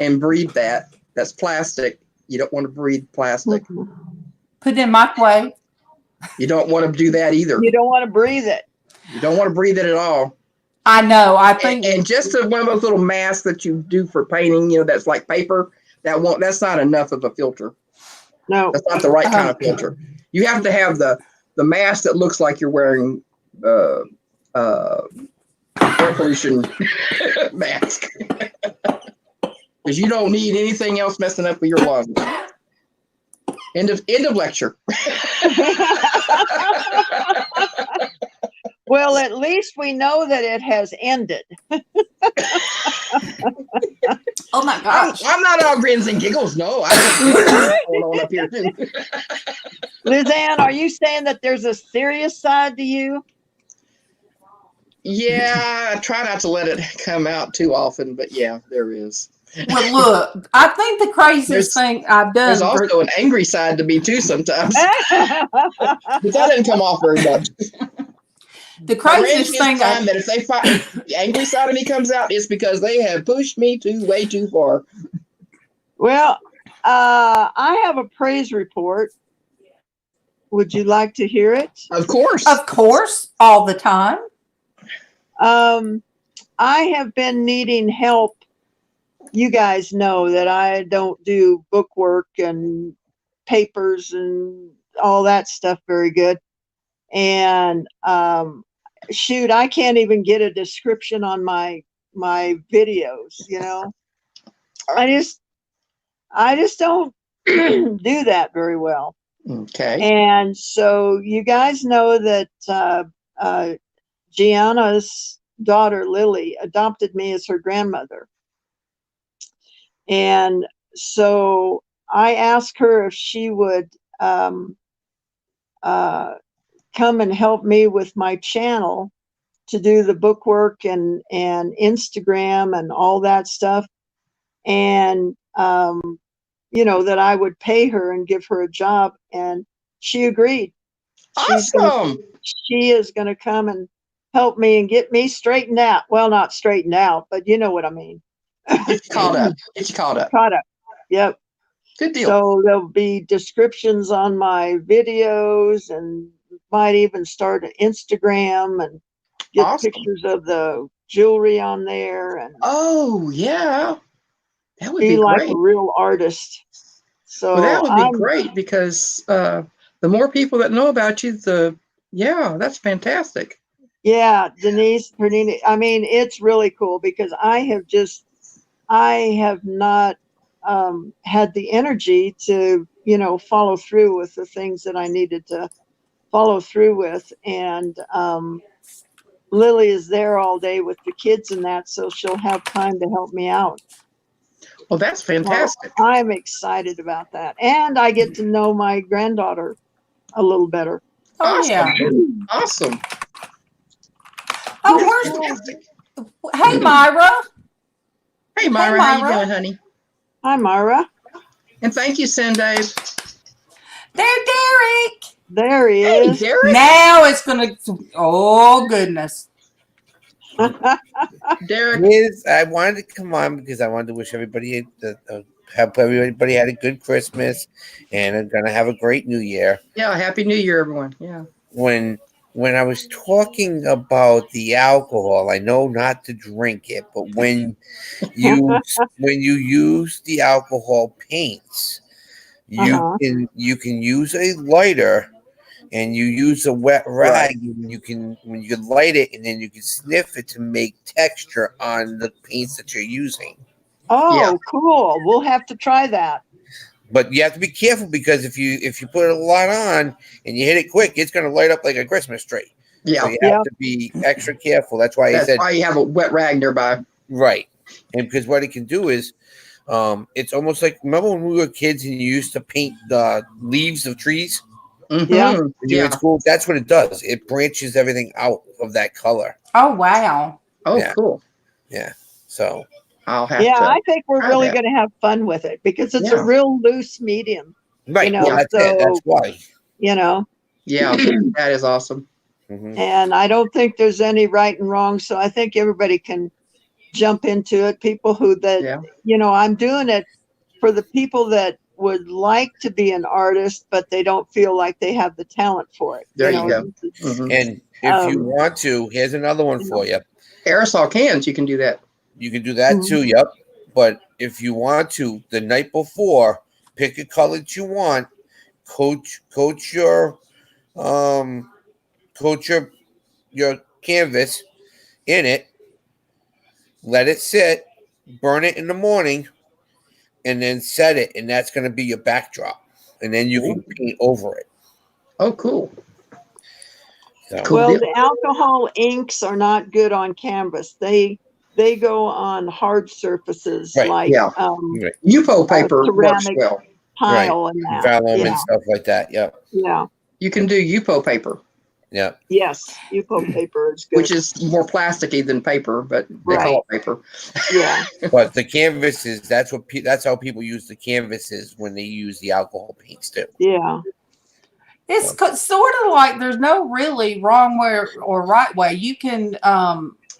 and breathe that. That's plastic. You don't want to breathe plastic. Put it in microwave. You don't want to do that either. You don't want to breathe it. You don't want to breathe it at all. I know. I think. And just one of those little masks that you do for painting, that's like paper. That's not enough of a filter. No. That's not the right kind of filter. You have to have the mask that looks like you're wearing air pollution mask. Because you don't need anything else messing up with your lungs. End of lecture. Well, at least we know that it has ended. Oh my gosh. I'm not all grins and giggles. No, I have going on up here too. LizzAnn, are you saying that there's a serious side to you? Yeah, I try not to let it come out too often, but yeah, there is. Well, look, I think the craziest thing I've done. There's also an angry side to me too sometimes, but that didn't come off very much. The craziest thing that if the angry side of me comes out, it's because they have pushed me way too far. Well, I have a praise report. Would you like to hear it? Of course. Of course, all the time. I have been needing help. You guys know that I don't do bookwork and papers and all that stuff very good. And shoot, I can't even get a description on my videos, you know. I just don't do that very well. Okay. And so you guys know that Gianna's daughter Lily adopted me as her grandmother. And so I asked her if she would come and help me with my channel to do the bookwork and Instagram and all that stuff. And, you know, that I would pay her and give her a job. And she agreed. Awesome. She is going to come and help me and get me straightened out. Well, not straightened out, but you know what I mean. It's caught up. It's caught up. Caught up. Yep. Good deal. So there'll be descriptions on my videos and might even start an Instagram and get pictures of the jewelry on there and oh yeah, that would be like great. a real artist. So well, that would be great because the more people that know about you, that's fantastic. Yeah, Denise, Bernini, I mean, it's really cool because I have not had the energy to, you know, follow through with the things that I needed to follow through with. And Lily is there all day with the kids and that, so she'll have time to help me out. Well, that's fantastic. So I'm excited about that. And I get to know my granddaughter a little better. Oh, awesome. yeah. Awesome. Oh, where's Hey, Myra. Hey, Myra. How you doing, honey? Hi, Myra. And thank you, Sendave. There, Derek. There he is. Derek. Now it's going to, oh, goodness. Derek. Liz, I wanted to come on because I wanted to wish everybody hope everybody had a good Christmas and are gonna have a great New Year. Yeah, Happy New Year, everyone. Yeah. When I was talking about the alcohol, I know not to drink it, but when you use the alcohol paints, you can use a lighter and you use a wet rag and you can light it and then you can sniff it to make texture on the paints that you're using. Oh, cool. We'll have to try that. But you have to be careful because if you put a lot on and you hit it quick, it's going to light up like a Christmas tree. Yeah. So you have to be extra careful. That's why That's why you have a wet rag nearby. Right. And because what it can do is it's almost like, remember when we were kids and you used to paint the leaves of trees? Mm-hmm. Yeah. Yeah. It's cool. That's what it does. It branches everything out of that color. Oh, wow. Oh, Yeah. cool. Yeah. So I'll have Yeah, to. I think we're really that. going to have fun with it because it's Yeah. a real loose medium, right. You know, Well, that's it. That's why. you know, Yeah, that is awesome. Mhm. and I don't think there's any right and wrong. So I think everybody can jump into it. People Yeah. you know, I'm doing it for the people that would like to be an artist, but they don't feel like they have the talent for it. There you know? go. Mhm. And if you want to, here's another one for you. Aerosol cans, you can do that. You can do that Mhm. too. Yep. But if you want to, the night before, pick a color that you want. Coach your canvas in it. Let it sit. Burn it in the morning, and then set it. And that's going to be your backdrop. And then you can paint over it. Oh, cool. So, Cool Well, deal. the alcohol inks are not good on canvas. They go on hard surfaces Right. like Yeah. right, UPO paper works ceramic well. tile and that. vellum Yeah, and stuff like that. Yep. yeah, You can do UPO paper, Yep. yes. UPO paper is good. which is more plasticky than paper, but they Right. call it paper. Yeah, But the canvases, that's how people use the canvases when they use the alcohol paints too. yeah. It's sort of like there's no really wrong way or right way. You can,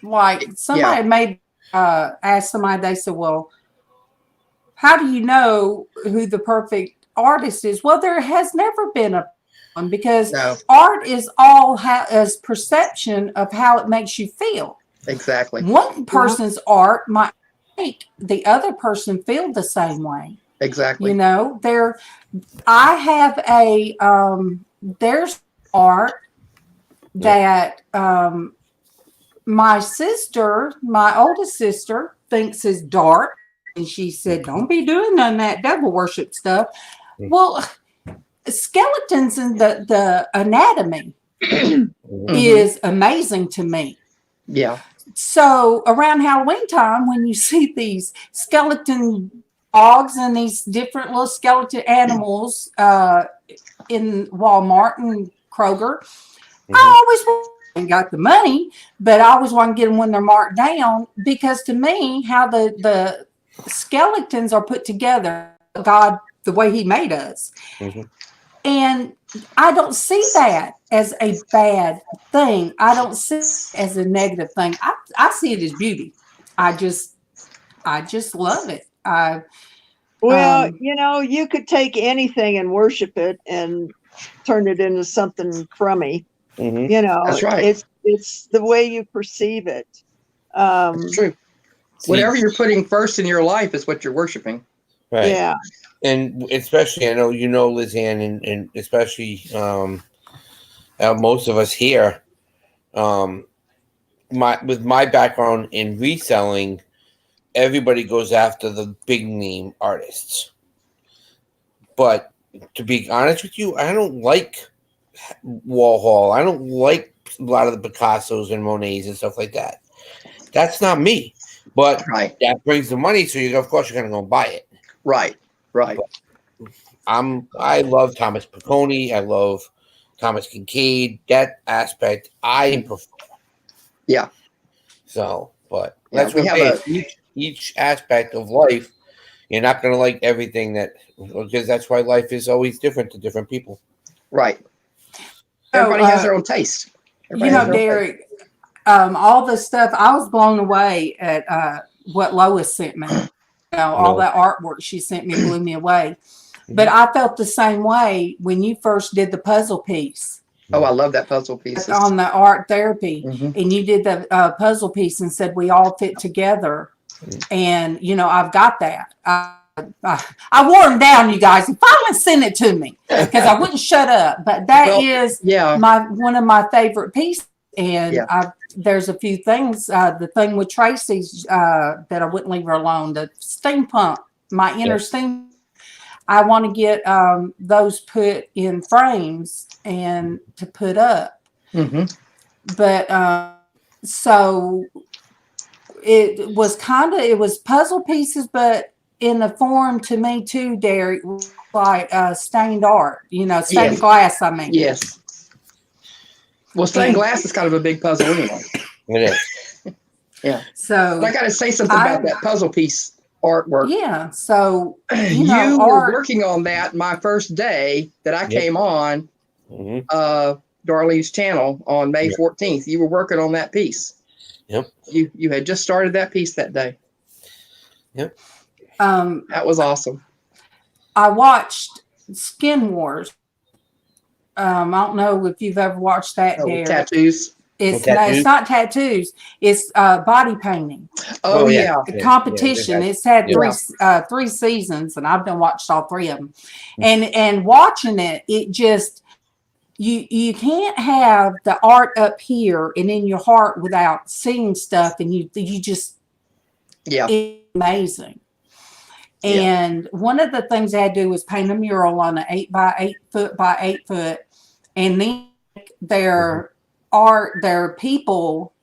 like somebody made ask somebody. They said, "Well, how do you know who the perfect artist is?" Well, there has never been a one because No, art is all as perception of how it makes you feel. exactly. One person's art might make the other person feel the same way. Exactly. You know, I have there's art that my sister, my oldest sister, thinks is dark. And she said, "Don't be doing none of that devil worship stuff." Well, skeletons and the anatomy is amazing to me. Yeah. So around Halloween time, when you see these skeleton dogs and these different little skeleton animals in Walmart and Kroger, I always got the money, but I always want to get them when they're marked down because to me, how the skeletons are put together, God, the way He made us, and I don't see that as a bad thing. I don't see it as a negative thing. I see it as beauty. I just love it. Well, you know, you could take anything and worship it and turn it into something crummy. You know, That's right. It's the way you perceive it. That's true. Whatever you're putting first in your life is what you're worshiping. Right. Yeah. And especially, I know LizzAnn, and especially most of us here. With my background in reselling, everybody goes after the big name artists. But to be honest with you, I don't like Warhol. I don't like a lot of the Picassos and Monets and stuff like that. That's not me. But that brings the money, so of course you're gonna go buy it. Right. Right. I love Thomas Piccone. I love Thomas Kincaid. That aspect I prefer. Yeah. So, but Yeah, that's we what have each aspect of life. You're not going to like everything because that's why life is always different to different people. Right. Everybody has their own taste. Everybody has their own taste. Derek, all the stuff, I was blown away at what Lois sent me. All that artwork she sent me blew me away. But I felt the same way when you first did the puzzle piece. Oh, I love that puzzle piece. On the art therapy. And you did the puzzle piece and said we all fit together. And, I've got that. I wore them down, you guys, and finally sent it to me because I wouldn't shut up. But that is one of my favorite pieces. And there's a few things. The thing with Traci's that I wouldn't leave her alone, the steampunk, my inner steam. I want to get those put in frames and to put up. But so it was puzzle pieces, but in the form to me too, Derek, like stained art, stained glass. I mean, yes. Well, stained glass is kind of a big puzzle anyway. It is. Yeah. So but I got to say something about that puzzle piece artwork. Yeah. So you were working on that my first day that I came on Darlene's channel on May 14th. You were working on that piece. Yep. You had just started that piece that day. Yep. That was awesome. I watched Skin Wars. I don't know if you've ever watched that. Tattoos. It's not tattoos. It's body painting. Oh yeah, competition. It's had three seasons, and I've been watched all three of them. And watching it, it just you can't have the art up here and in your heart without seeing stuff, and you just it's amazing. And one of the things I had to do was paint a mural on an 8 by 8 foot by 8 foot, and then their art, their people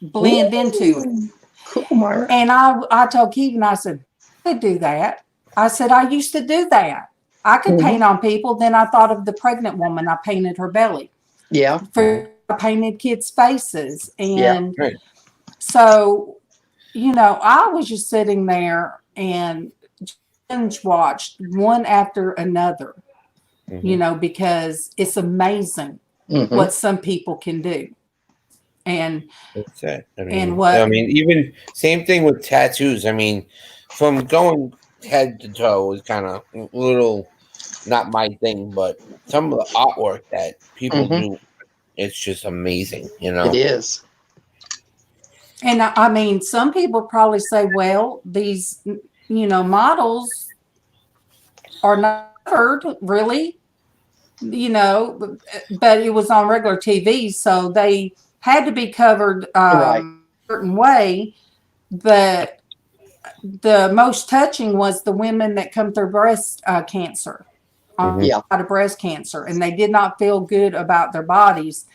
blend into it. Cool, Myra. And I told Keegan, I said, I could do that. I said, I used to do that. I could paint on people. Then I thought of the pregnant woman. I painted her belly. Yeah. I painted kids' faces. And Right. so, you know, I was just sitting there and binge watched one after another, you know, because it's amazing Mhm. what some people can do. And That's it. I mean, And what- I mean, even same thing with tattoos. I mean, from going head to toe is kind of a little not my thing, but some of the artwork that people do, it's just amazing. You know, It is. And I mean, some people probably say, well, these, you know, models are not covered, really, you know, but it was on regular TV, so they had to be covered Right. a certain way. But the most touching was the women that come through breast cancer, Yeah. out of breast cancer, and they did not feel good about their bodies.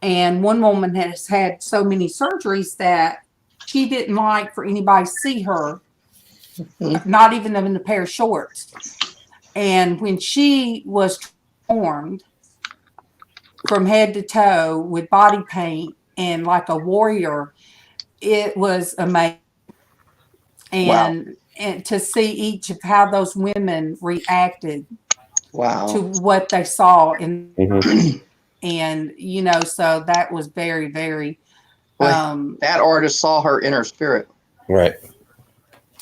And one woman has had so many surgeries that she didn't like for anybody to see her, not even in a pair of shorts. And when she was transformed from head to toe with body paint and like a warrior, it was amazing. And to see each of how those women reacted Wow. to what they saw in Mhm. and you know, so that was very, very That artist saw her inner spirit. right?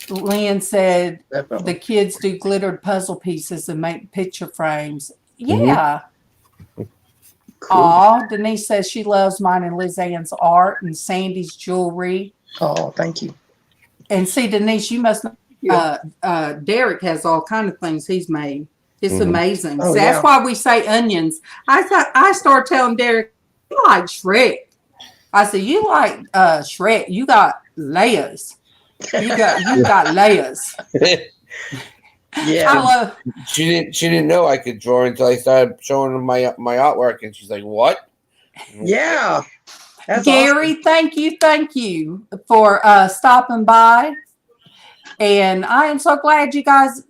Lynn said Definitely. the kids do glittered puzzle pieces and make picture frames. Yeah. Cool. Aw, Denise says she loves mine and LizzAnn's art and Sandy's jewelry. Oh, thank you. And see, Denise, you must know, Derek has all kind of things he's made. It's amazing. Oh, See, yeah. that's why we say onions. I started telling Derek, you like Shrek. I said, you like Shrek. You got layers. You got layers. Yeah. I love She didn't know I could draw until I started showing her my artwork, and she's like, "What?" Yeah. That's Gary, thank you for stopping by. And I am so glad you guys,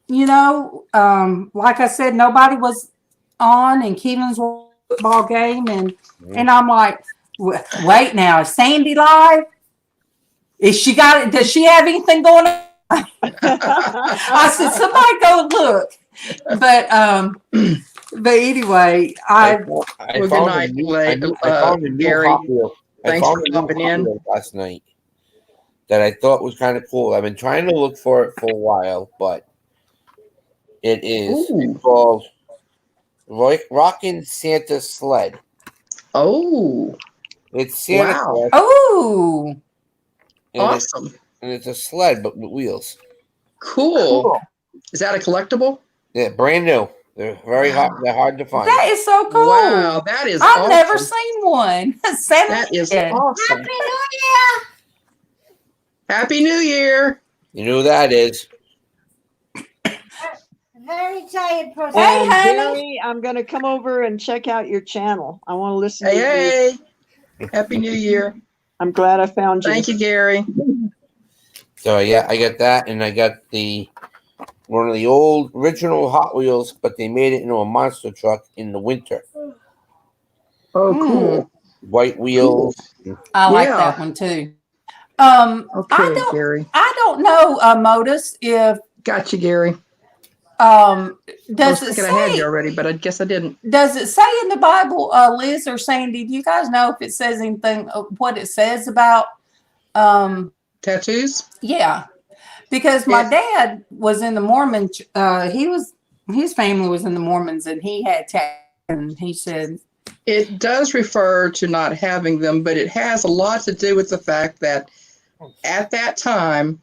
you know, like I said, nobody was on and Keelan's football game. And I'm like, wait now, is Sandy live? Is she got it? Does she have anything going on? I said, somebody go look. But anyway, I Well, good found night, a new, Lay- I found a new Gary. Hot Wheel. Thanks I found for a new stopping Hot in. Wheel last night that I thought was kind of cool. I've been trying to look for it for a while, but it is Ooh. called Rockin' Santa Sled. Oh, It's Santa Wow. Claus, oh, and it's, awesome. and it's a sled but with wheels. Cool. Is that a collectible? Yeah, brand new. They're very hard. They're hard to find. that is so cool. Wow, that is I've awesome. never seen one. Santa That is did. awesome. Happy New Year! Happy New Year. You know who that is? Very tired person. Hey, And honey. Gary, I'm going to come over and check out your channel. I want to listen to you. Hey, hey. Happy New Year. I'm glad I found you. Thank you, Gary. So yeah, I got that, and I got one of the old original Hot Wheels, but they made it into a monster truck in the winter. Oh, cool. White wheels. I like Yeah. that one too. Okay, Gary. I don't know, Modus, if Got you, Gary. does I was it thinking I had you say already, but I guess I didn't. does it say in the Bible, Liz or Sandy? Do you guys know if it says anything what it says about Tattoos? yeah. Because my dad was in the Mormon his family was in the Mormons and he had tattoos and he said It does refer to not having them, but it has a lot to do with the fact that at that time,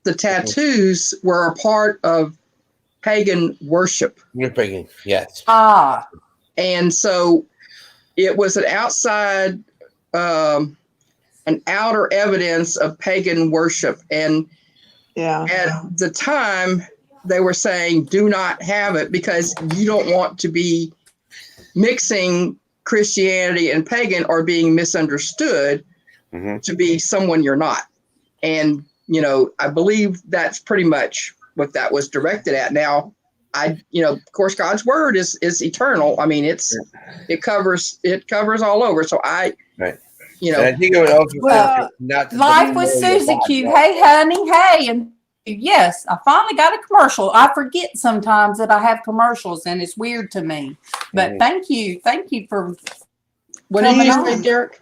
the tattoos were a part of pagan worship. You're picking, yes. And so it was an outside, an outer evidence of pagan worship. And Yeah. at the time, they were saying, do not have it because you don't want to be mixing Christianity and pagan or being misunderstood to be someone you're not. And, you know, I believe that's pretty much what that was directed at. Now, of course, God's word is eternal. I mean, it covers all over. So right. You know, and I think it would also Well, not to Life with destroy your Susie body. Q. Hey, honey. Hey. And yes, I finally got a commercial. I forget sometimes that I have commercials and it's weird to me. But thank you. Thank you for what did you coming just say, on. Derek?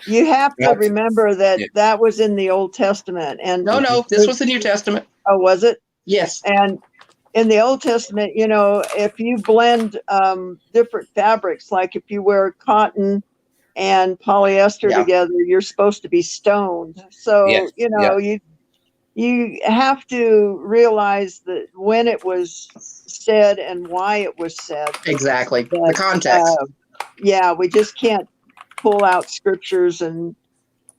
You have to That's- remember that that was in the Old Testament. And No, this was the New Testament. oh, was it? Yes. And in the Old Testament, you know, if you blend different fabrics, like if you wear cotton and polyester together, you're supposed to be stoned. So, Yes, you know, you have to realize that when it was said and why it was said. Exactly. That, The context. We just can't pull out scriptures and,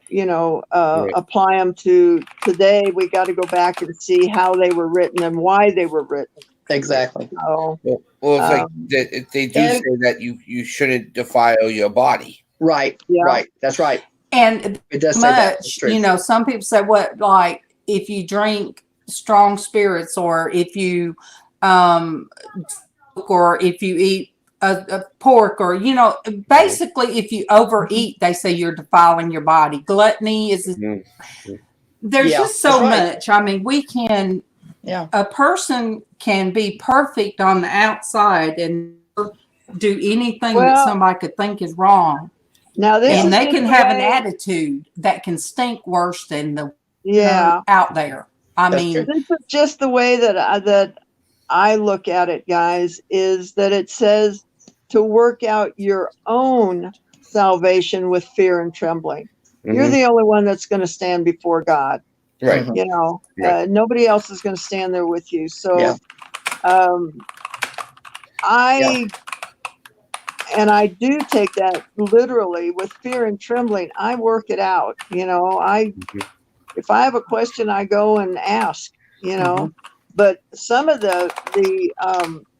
you know, apply them to today. We got to go back and see how they were written and why they were written. Exactly. So, Well, it's like they do say that you shouldn't defile your body. Right. Yeah. Right. That's right. And It does say that. It's much, true. you know, some people say like if you drink strong spirits or if you or if you eat a pork or, you know, basically if you overeat, they say you're defiling your body. Gluttony is there's just so much. I mean, a person can be perfect on the outside and do anything that somebody could think is wrong. Now and they can have an attitude that can stink worse than the out there. I mean, this is just the way that I look at it, guys, is that it says to work out your own salvation with fear and trembling. You're the only one that's going to stand before God. Right. You know, nobody else is going to stand there with you. So, and I do take that literally with fear and trembling. I work it out. You know, if I have a question, I go and ask, you know, but some of the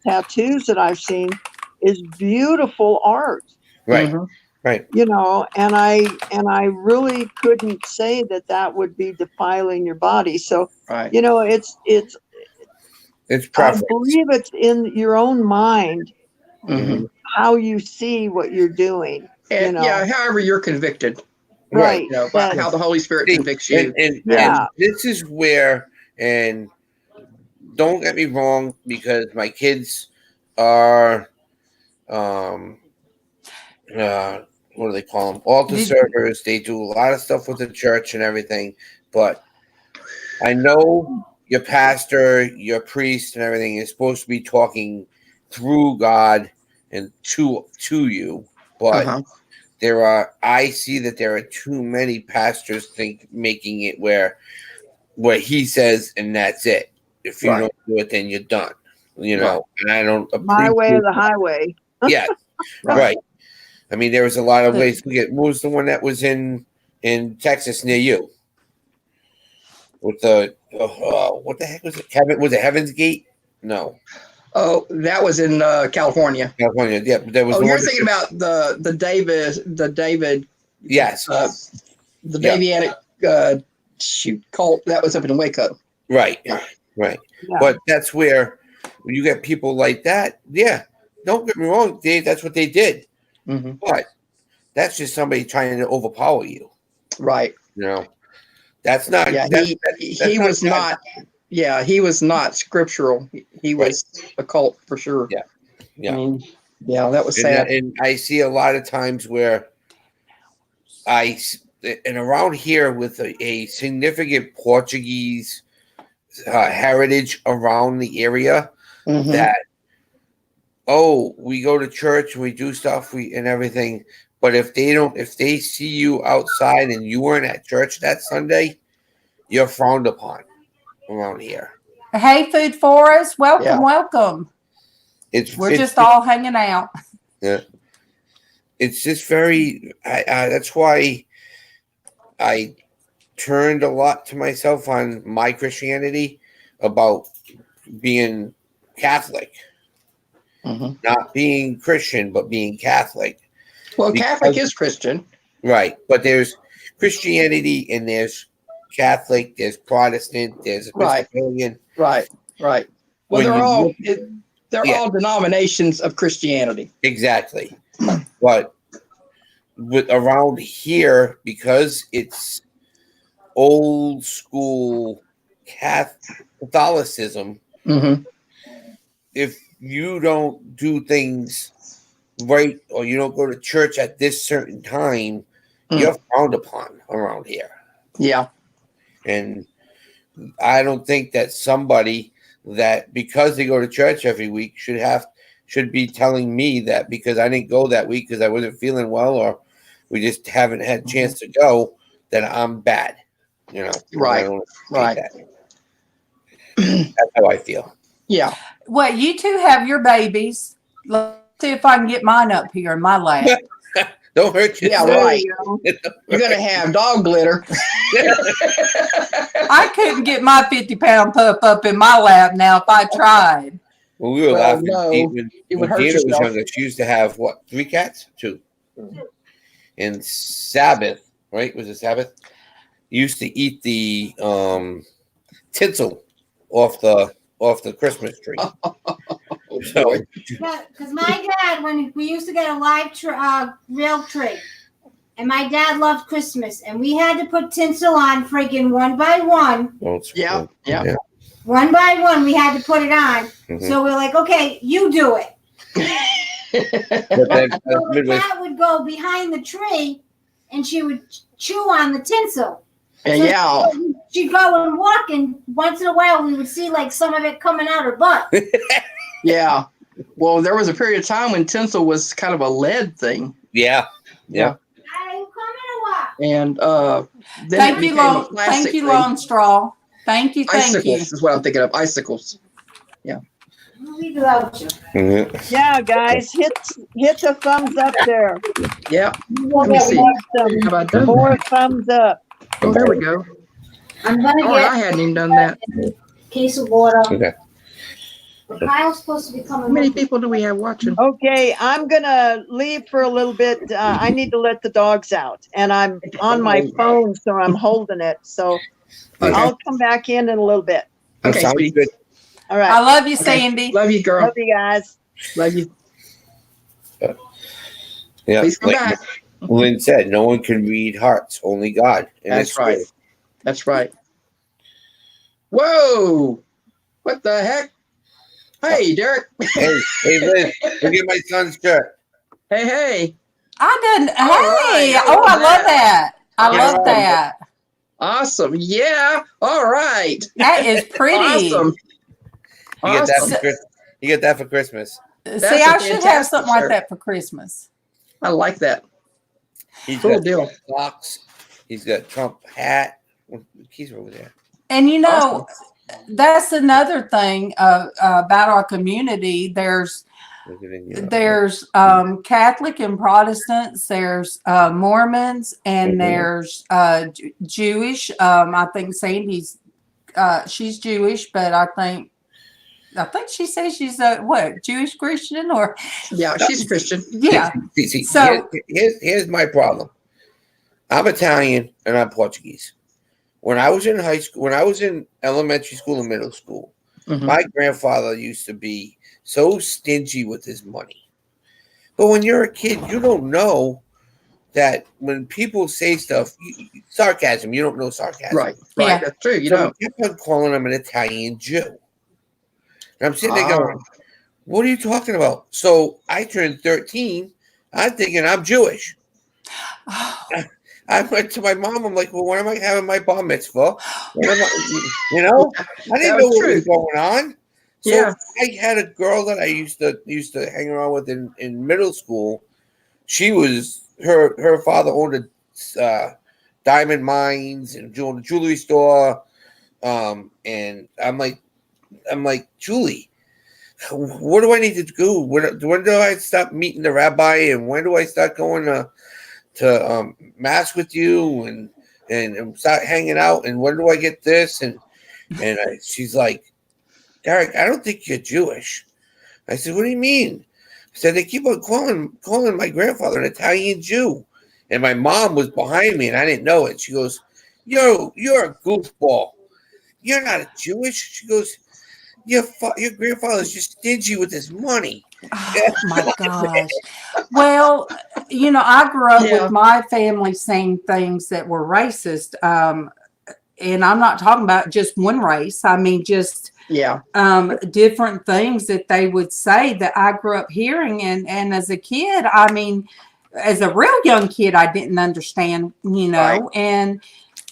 tattoos that I've seen is beautiful art. Right. Right. You know, and I really couldn't say that would be defiling your body. So, you know, it's preference. I believe it's in your own mind. How you see what you're doing, and, you know. however you're convicted, right? You know, by how the Holy Spirit convicts you. And this is where, and don't get me wrong, because my kids are, what do they call them? Altar servers. They do a lot of stuff with the church and everything, but I know your pastor, your priest, and everything is supposed to be talking through God and to you, but I see that there are too many pastors making it where what he says and that's it. If you don't do it, then you're done. You know, and I don't appreciate my way or the highway. Yeah, right. I mean, there was a lot of ways to get. What was the one that was in Texas near you? With the what the heck was it? Was it Heaven's Gate? No. Oh, that was in California. California, yeah. There was. Oh, you're thinking about the David. Yes. The Davidic cult that was up in Waco. Right. Right. Yeah. But that's where when you get people like that, don't get me wrong, Dave, that's what they did. But that's just somebody trying to overpower you. Right. You know, that's not. Yeah, he was not. Yeah, he was not scriptural. He was a cult for sure. Yeah. Yeah. I mean, that was sad. And I see a lot of times where and around here with a significant Portuguese heritage around the area that, we go to church and we do stuff and everything. But if they see you outside and you weren't at church that Sunday, you're frowned upon around here. Hey, Food Forest, welcome. We're just all hanging out. Yeah. It's just very, that's why I turned a lot to myself on my Christianity about being Catholic. not being Christian, but being Catholic. Well, Catholic is Christian. Right. But there's Christianity and there's Catholic, there's Protestant, there's Episcopalian. Right. Well, they're all denominations of Christianity. Exactly. But around here, because it's old school Catholicism, if you don't do things right or you don't go to church at this certain time, you're frowned upon around here. Yeah. And I don't think that somebody that because they go to church every week should be telling me that because I didn't go that week because I wasn't feeling well or we just haven't had a chance to go, that I'm bad. You know. Right. That's how I feel. Yeah. Well, you two have your babies. Let's see if I can get mine up here in my lap. Don't hurt yourself. Yeah, right. You're going to have dog glitter. I couldn't get my 50-pound pup up in my lap now if I tried. Well, we were laughing. No, when hurt Dana was yourself. younger, she used to have, 3 cats? 2. And Sabbath, right? Was it Sabbath? Used to eat the tinsel off the Christmas tree. So, Because my dad, when we used to get a live real tree, and my dad loved Christmas, and we had to put tinsel on freaking one by one. Yeah. One by one, we had to put it on. So we're like, okay, you do it. but then, So the cat would go behind the tree, and she would chew on the tinsel. Yeah. She'd go and walk, and once in a while, we would see like some of it coming out her butt. Yeah. Well, there was a period of time when tinsel was kind of a lead thing. Yeah. Are you coming or what? And then Thank it you, became a Long. plastic Thank you, thing. Long Straw. Thank you. Icicles is what I'm thinking of. Icicles. We'll leave it out you. Yeah, guys, hit the thumbs up there. Yeah. Let me see. Some Have I done more that? thumbs up. Oh, there we go. I'm gonna Oh, I get hadn't even done that. a case of water. Okay. Kyle's supposed to be coming. How many with me. people do we have watching? Okay, I'm gonna leave for a little bit. I need to let the dogs out, and I'm on my phone, so I'm holding it. So Okay. I'll come back in a little bit. Okay, Sounds sweetie. good. All I right. love you, Okay. Sandy. Love you, girl. Love you guys. Love you. Yeah. Please come Like back. Lynn said, no one can read hearts, only God. And That's it's right. true. That's right. Whoa! What the heck? Hey, Derek. Hey, Liz, look at my son's shirt. Hey. I done. All Hey, right, oh, I love that. that. I Yeah. love that. Awesome. Yeah. All right. That is pretty. Awesome. You get that Awesome. for Christmas. You get that for Christmas. See, a I should have fantastic something like shirt. that for Christmas. I like that. He's Cool got deal. socks. He's got Trump hat. The keys are over there. And you know, Awesome. that's another thing about our community. There's Look at it, you know. there's Catholic and Protestants. There's Mormons, and there's Jewish. I think Sandy's she's Jewish, but I think she says she's what, Jewish Christian or Yeah, she's Christian. yeah. See, So- here's my problem. I'm Italian and I'm Portuguese. When I was in high school, when I was in elementary school and middle school, Mhm. my grandfather used to be so stingy with his money. But when you're a kid, you don't know that when people say stuff, sarcasm, you don't know sarcasm. Right. Yeah. That's true. You So know. we kept on calling him an Italian Jew. And I'm sitting there going, what are you talking about? So I turned 13. I'm thinking I'm Jewish. I went to my mom. I'm like, well, when am I having my bar mitzvah? When am I, you know, I didn't know what was going on. So Yeah. I had a girl that I used to hang around with in middle school. She was her father owned a diamond mines and jewelry store. And I'm like, Julie, what do I need to do? When do I stop meeting the rabbi, and when do I start going to mass with you and start hanging out, and when do I get this? And she's like, Derek, I don't think you're Jewish. I said, what do you mean? I said, they keep on calling my grandfather an Italian Jew. And my mom was behind me, and I didn't know it. She goes, yo, you're a goofball. You're not a Jewish. She goes, your grandfather's just stingy with his money. Oh my gosh. Well, I grew up Yeah. with my family saying things that were racist. And I'm not talking about just one race. I mean, just Yeah. different things that they would say that I grew up hearing. And as a kid, I mean, as a real young kid, I didn't understand, Right. And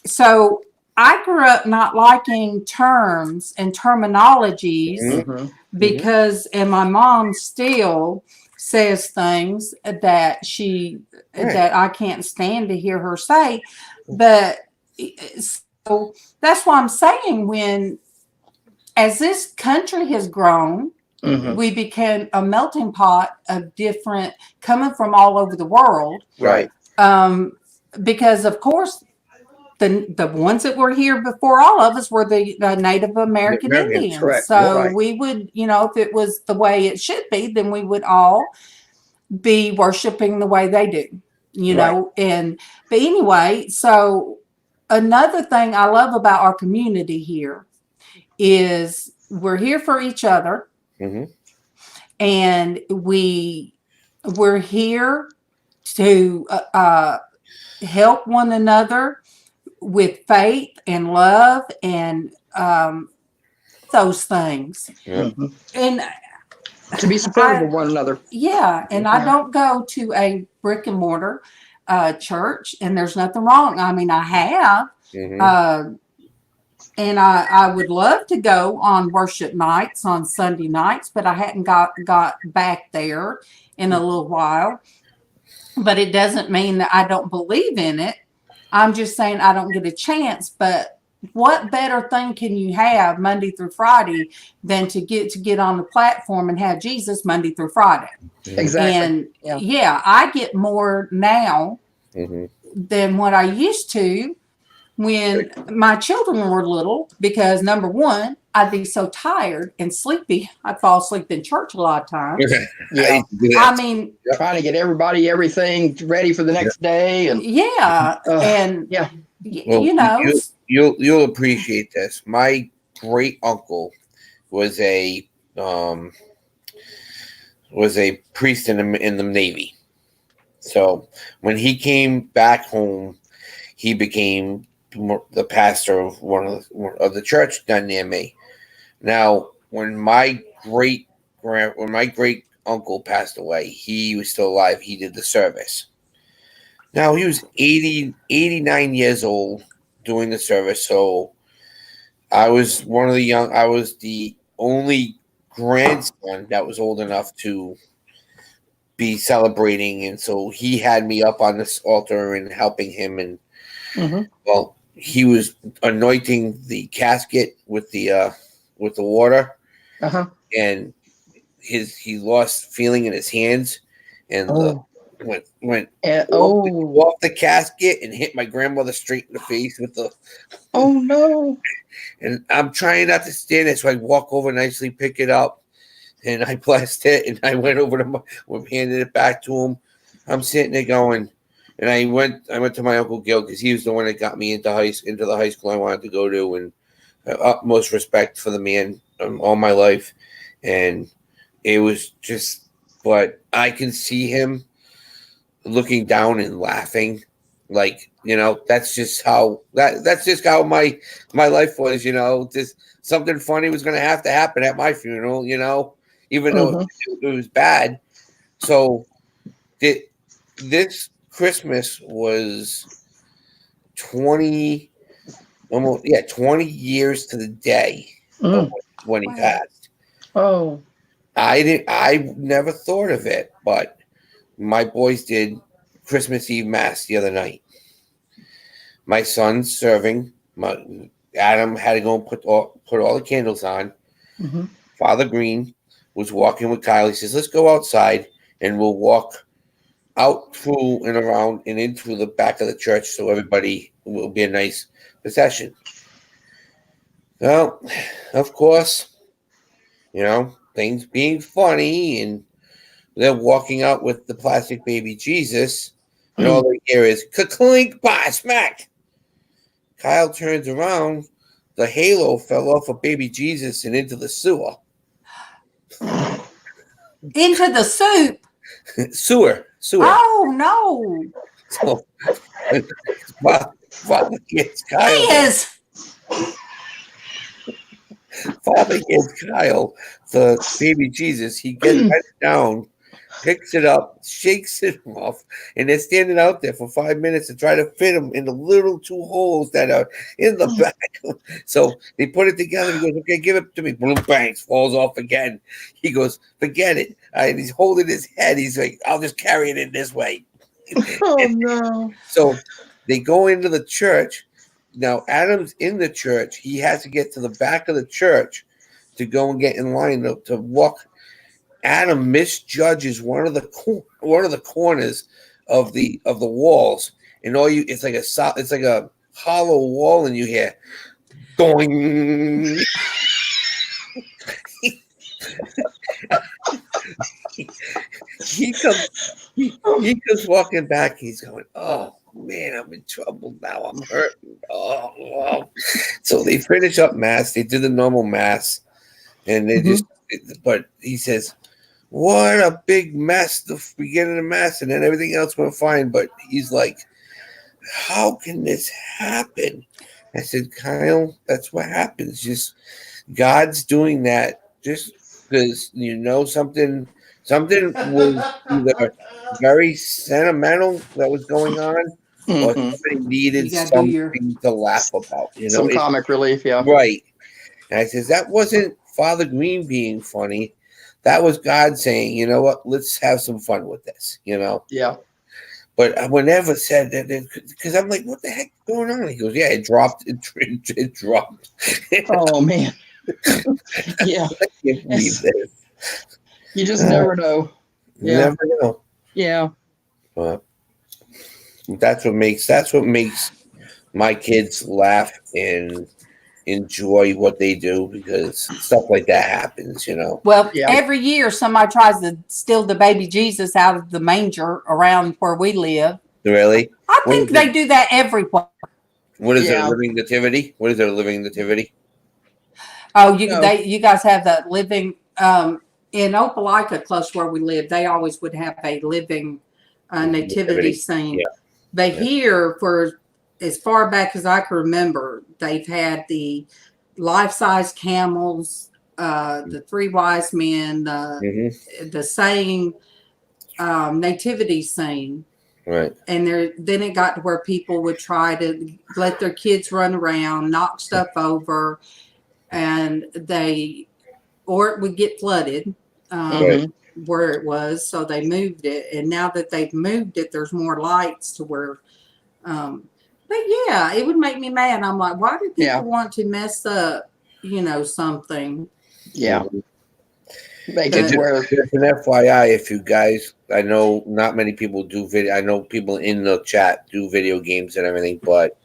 so I grew up not liking terms and terminologies Mhm. because, and my mom still says things that Right. that I can't stand to hear her say. But so that's why I'm saying, as this country has grown, Mhm. we became a melting pot of different, coming from all over the world. Right. Because of course, the ones that were here before all of us were the Native American Americans, Indians. correct. So Right. we would, if it was the way it should be, then we would all be worshiping the way they do, but anyway, so another thing I love about our community here is we're here for each other, Mhm. and we're here to help one another with faith and love and those things. Yeah. Mhm. And To be supportive of one another. yeah, and I Yeah. don't go to a brick and mortar church, and there's nothing wrong. I mean, I have, Mhm. and I would love to go on worship nights on Sunday nights, but I hadn't got back there in a little while. But it doesn't mean that I don't believe in it. I'm just saying I don't get a chance. But what better thing can you have Monday through Friday than to get on the platform and have Jesus Monday through Friday? Exactly. And Yeah. I get more now Mhm. than what I used to when my children were little, because number one, I'd be so tired and sleepy, I'd fall asleep in church a lot of times. Yeah. I mean, Trying to get everybody everything ready for the next day, and and yeah. Well, you'll appreciate this. My great uncle was a priest in the Navy. So when he came back home, he became the pastor of one of the church down near me. Now, when my great uncle passed away, he was still alive. He did the service. Now he was 89 years old doing the service. So I was I was the only grandson that was old enough to be celebrating, and so he had me up on this altar and helping him. And well, he was anointing the casket with the water, and he lost feeling in his hands, and went off the casket and hit my grandmother straight in the face with the. Oh no! And I'm trying not to stand it, so I walk over nicely, pick it up, and I blessed it, and I went over to handed it back to him. I'm sitting there going, and I went to my Uncle Gil because he was the one that got me into the high school I wanted to go to, and utmost respect for the man all my life, and it was just, but I can see him looking down and laughing, like, that's just how my life was, just something funny was going to have to happen at my funeral, even though it was bad. So this Christmas was 20 years to the day of when he passed. Oh, I never thought of it, but my boys did Christmas Eve Mass the other night. My son's serving. Adam had to go and put all the candles on. Father Green was walking with Kyle. He says, let's go outside and we'll walk out through and around and in through the back of the church so everybody will be a nice procession. Well, of course, the things being funny, and they're walking out with the plastic baby Jesus, and all they hear is ka-clink, bah, smack. Kyle turns around. The halo fell off of baby Jesus and into the sewer. Into the soup. Sewer. Oh no. So, Father gets Kyle. He is. Father gives Kyle the baby Jesus. He gets it down, picks it up, shakes it off, and they're standing out there for 5 minutes to try to fit him in the little 2 holes that are in the back. So they put it together. He goes, okay, give it to me. Boom, bangs, falls off again. He goes, forget it. And he's holding his head. He's like, I'll just carry it in this way. Oh no. So they go into the church. Now, Adam's in the church. He has to get to the back of the church to go and get in line to walk. Adam misjudges one of the corners of the walls, and it's like a hollow wall, and you hear going. He comes walking back. He's going, oh man, I'm in trouble now. I'm hurting. Oh. So they finish up mass. They do the normal mass, and they but he says, what a big mess, the beginning of mass, and then everything else went fine. But he's like, how can this happen? I said, Kyle, that's what happens. Just God's doing that just because, something was either very sentimental that was going on, or somebody needed something to laugh about. Some comic relief, yeah. Right. And I says, that wasn't Father Green being funny. That was God saying, you know what, let's have some fun with this, Yeah. But I would never said that, because I'm like, what the heck is going on? He goes, yeah, it dropped. It dropped. Oh, man. Yeah. I can't believe this. You just never know. You Yeah. never know. Yeah. But that's what makes my kids laugh and enjoy what they do, because stuff like that happens, Well, Yeah. every year somebody tries to steal the baby Jesus out of the manger around where we live. Really? I think they do that everywhere. What is Yeah. it, a living nativity? What is it, a living nativity? Oh, No. you guys have that living in Opelika, close where we live. They always would have a living nativity scene. Yeah. But Yeah. here, for as far back as I can remember, they've had the life-size camels, the 3 wise men, the saying nativity scene. Right. And then it got to where people would try to let their kids run around, knock stuff over, and or it would get flooded where it was, so they moved it. And now that they've moved it, there's more lights to where. But yeah, it would make me mad. I'm like, why do people want to mess up, something? Yeah. Make Just it where. Just an FYI, if you guys, I know not many people do video. I know people in the chat do video games and everything, but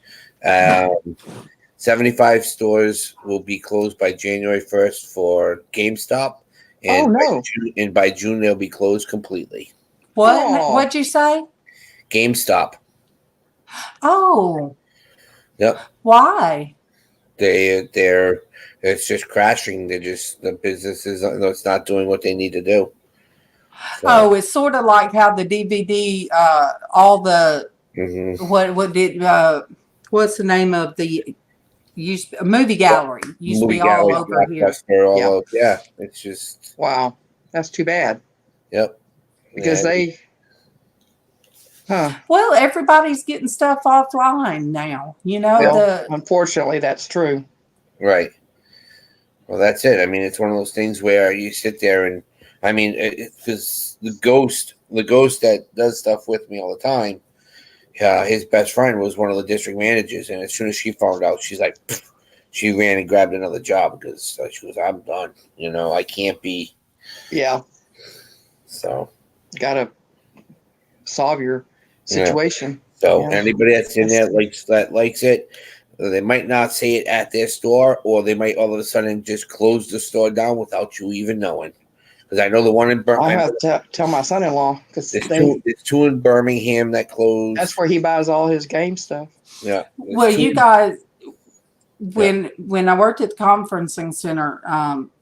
75 stores will be closed by January 1st for GameStop. And by June, they'll be closed completely. What? Oh. What'd you say? GameStop. Oh. Yep. Why? It's just crashing. The businesses, it's not doing what they need to do. So, Oh, it's sort of like how the DVD, all the what's the name of the movie gallery used to be all over here. Yeah, it's just Wow. That's too bad. Yep. Because they. Huh. Well, everybody's getting stuff offline now. Unfortunately, that's true. Right. Well, that's it. I mean, it's one of those things where you sit there and, I mean, because the ghost that does stuff with me all the time, his best friend was one of the district managers, and as soon as she found out, she's like, she ran and grabbed another job because she was, I'm done. I can't be. Yeah. So. Gotta solve your situation. So anybody that's in there likes it, they might not say it at their store, or they might all of a sudden just close the store down without you even knowing. Because I know the one in I'll Birmingham. have to tell my son-in-law because It's two in Birmingham that closed. that's where he buys all his game stuff. Yeah. Well, you guys, when I worked at the conferencing center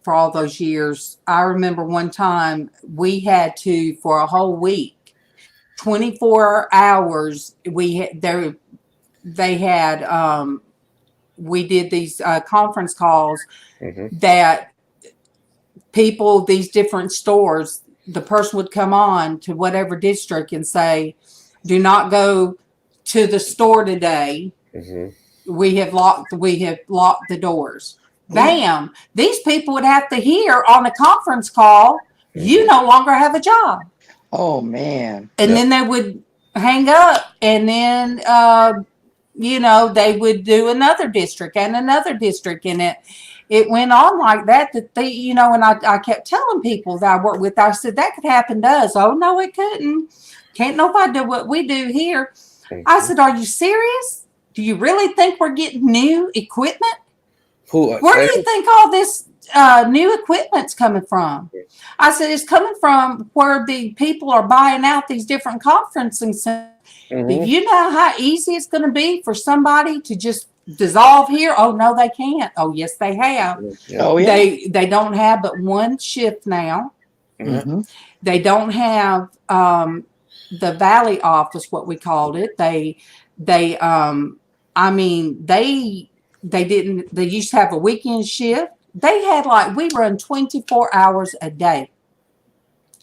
for all those years, I remember one time we had to, for a whole week, 24 hours, we did these conference calls that people, these different stores, the person would come on to whatever district and say, do not go to the store today. We have locked the doors. Bam. These people would have to hear on a conference call, you no longer have a job. Oh man. And then they would hang up, and then they would do another district and another district, and it went on like that they, and I kept telling people that I worked with, I said, that could happen to us. Oh no, it couldn't. Can't nobody do what we do here. I said, are you serious? Do you really think we're getting new equipment? Where do you think all this new equipment's coming from? I said, it's coming from where the people are buying out these different conferencing centers. Do you know how easy it's going to be for somebody to just dissolve here? Oh, no, they can't. Oh, yes, they have. Oh, yeah. They don't have but one shift now. They don't have the Valley office, what we called it. They used to have a weekend shift. They had we run 24 hours a day.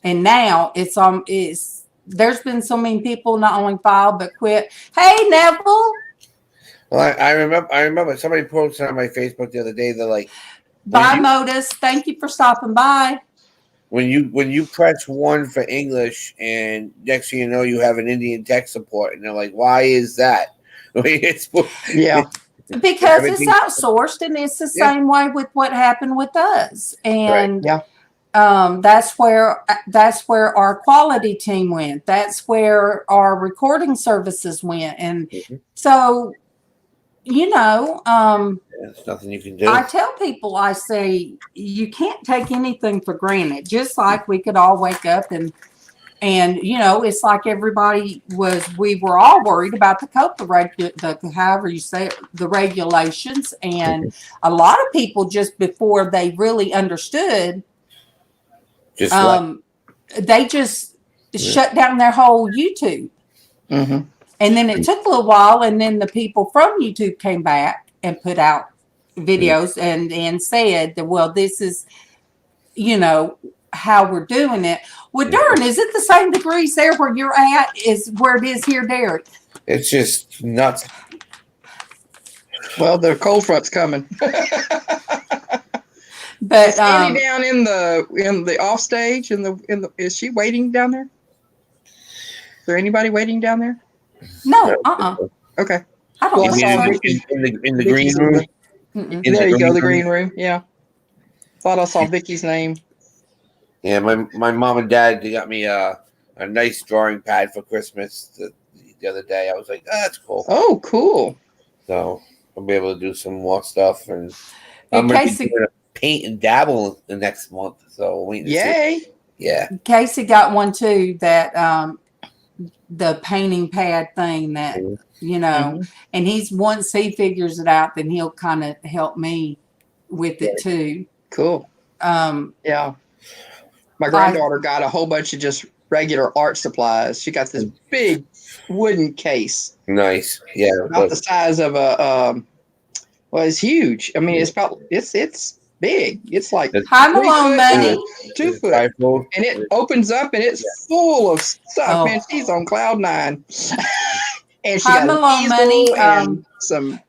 And now there's been so many people not only filed but quit. Hey, Neville. Well, I remember somebody posted on my Facebook the other day. They're like, bye, Modus. Thank you for stopping by. When you press 1 for English, and next thing you know, you have an Indian tech support, and they're like, why is that? Because it's outsourced, and it's the same way with what happened with us. And that's where our quality team went. That's where our recording services went. And so, there's nothing you can do. I tell people, I say, you can't take anything for granted. Just like we could all wake up and it's like we were all worried about however you say it, the regulations. And a lot of people, just before they really understood, they just shut down their whole YouTube. And then it took a little while, and then the people from YouTube came back and put out videos and said that, well, this is, how we're doing it. Well, darn, is it the same degrees there where you're at is where it is here, Derek? It's just nuts. Well, the cold front's coming. But is Annie down in the off stage is she waiting down there? Is there anybody waiting down there? No, Okay. I don't know. In the green room. There you go, the green room. Yeah. Thought I saw Vicky's name. Yeah, my mom and dad, they got me a nice drawing pad for Christmas the other day. I was like, that's cool. Oh, cool. So I'll be able to do some more stuff, and I'm going to be doing a paint and dabble the next month. So wait to see. Yeah. Casey got one too, that the painting pad thing that and once he figures it out, then he'll kind of help me with it too. Cool. Yeah. My granddaughter got a whole bunch of just regular art supplies. She got this big wooden case. Nice. Yeah. About the size of it's huge. I mean, it's big. It's like hi, Malone Money. 2 foot. And it opens up and it's full of stuff. Man, she's on cloud 9. And she got Malone Money, and some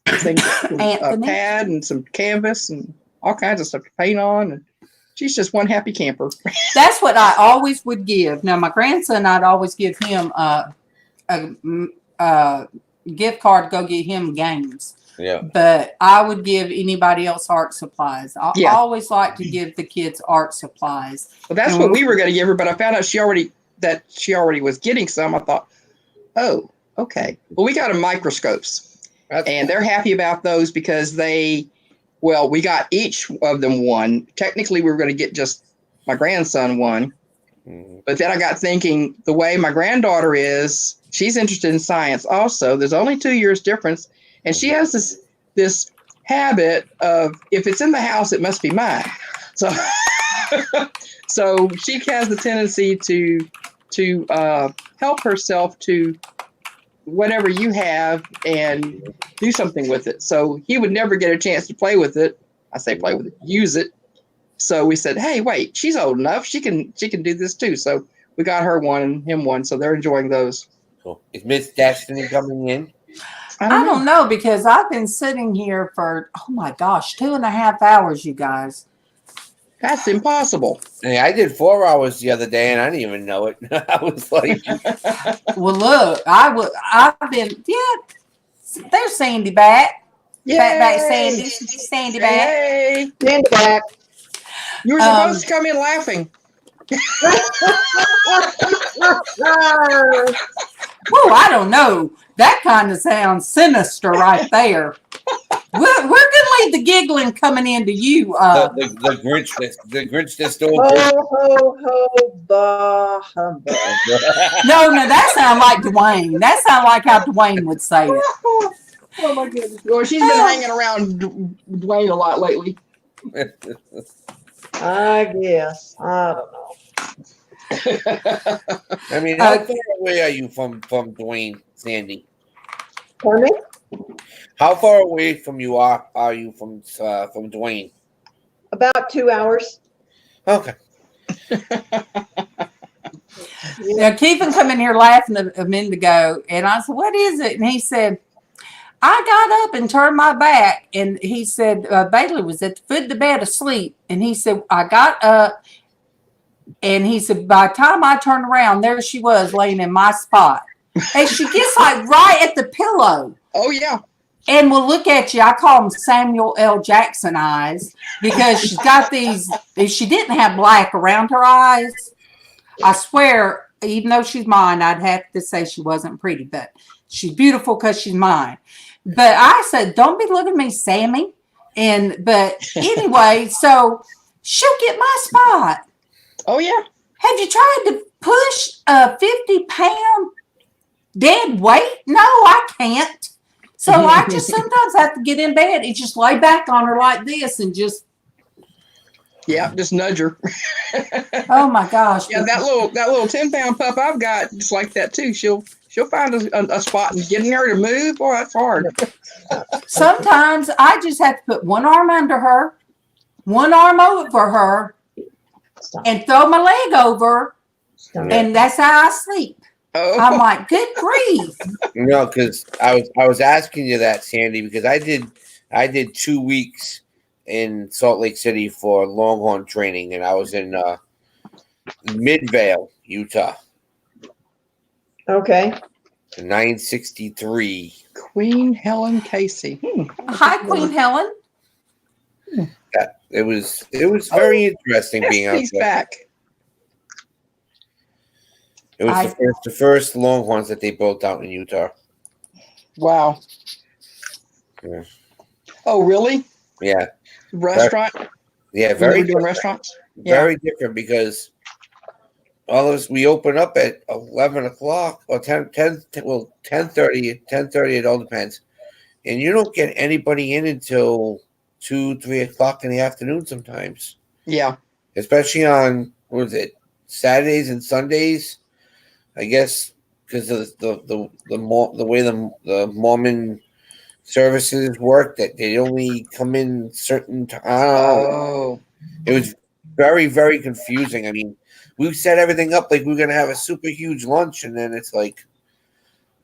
things, a pad and some canvas and all kinds of stuff to paint on. And she's just one happy camper. That's what I always would give. Now, my grandson, I'd always give him a gift card to go get him games. Yeah. But I would give anybody else art supplies. I always like to give the kids art supplies. Well, that's what we were going to give her, but I found out she already was getting some. I thought, oh, okay. Well, we got them microscopes, and they're happy about those because we got each of them one. Technically, we were going to get just my grandson one. Mhm. But then I got thinking, the way my granddaughter is, she's interested in science also. There's only 2 years difference. And she has this habit of, if it's in the house, it must be mine. So so she has the tendency to help herself to whatever you have and do something with it. So he would never get a chance to play with it. I say play with it, use it. So we said, hey, wait, she's old enough. She can do this too. So we got her one and him one. So they're enjoying those. Cool. Is Miss Destiny coming in? I don't know, because I've been sitting here for, oh my gosh, 2.5 hours, you guys. That's impossible. Hey, I did 4 hours the other day, and I didn't even know it. I was like, Well, look, I've been, yeah, there's Sandy back. Back, Sandy back. Hey, Stand back. you were supposed to come in laughing. Oh, I don't know. That kind of sounds sinister right there. We're going to leave the giggling coming into you. the Grinch that stole. Ho, ho, ho, bah, humbug. No, that sounds like Dwayne. That sounds like how Dwayne would say it. Oh my goodness. Well, she's been hanging around Dwayne a lot lately. I guess. I don't know. I mean, how far away are you from Dwayne, Sandy? Pardon me? How far away from you are you from Dwayne? About 2 hours. Okay. Now, Keithan come in here laughing a minute ago, and I said, what is it? And he said, I got up and turned my back, and he said, Bailey was at the foot of the bed asleep, and he said, I got up, and he said, by the time I turned around, there she was laying in my spot. And she gets like right at the pillow. Oh, yeah. And will look at you. I call them Samuel L. Jackson eyes, because she's got these, if she didn't have black around her eyes, I swear, even though she's mine, I'd have to say she wasn't pretty, but she's beautiful because she's mine. But I said, don't be looking at me, Sammy. But anyway, so she'll get my spot. Oh, yeah. Have you tried to push a 50-pound dead weight? No, I can't. So I just sometimes have to get in bed and just lay back on her like this and just. Yeah, just nudge her. Oh my gosh. Yeah, that little 10-pound pup I've got, just like that too. She'll find a spot, and getting her to move, boy, that's hard. Sometimes I just have to put one arm under her, one arm over her, and throw my leg over, and that's how I sleep. Oh. I'm like, good grief. No, because I was asking you that, Sandy, because I did 2 weeks in Salt Lake City for Longhorn training, and I was in Midvale, Utah. Okay. 963. Queen Helen Casey. Hi, Queen Helen. It was very interesting being out He's there. back. It was the first Longhorns that they built out in Utah. Wow. Yeah. Oh, really? Yeah. Restaurant? Yeah, Very very doing different. restaurants? Very different, because all of us, we open up at 11 o'clock or 10:30. 10:30, it all depends. And you don't get anybody in until 2-3 o'clock in the afternoon sometimes. Yeah. Especially on, what is it, Saturdays and Sundays, I guess, because of the way the Mormon services work, that they only come in certain times. Oh. It was very, very confusing. I mean, we set everything up like we were going to have a super huge lunch, and then it's like,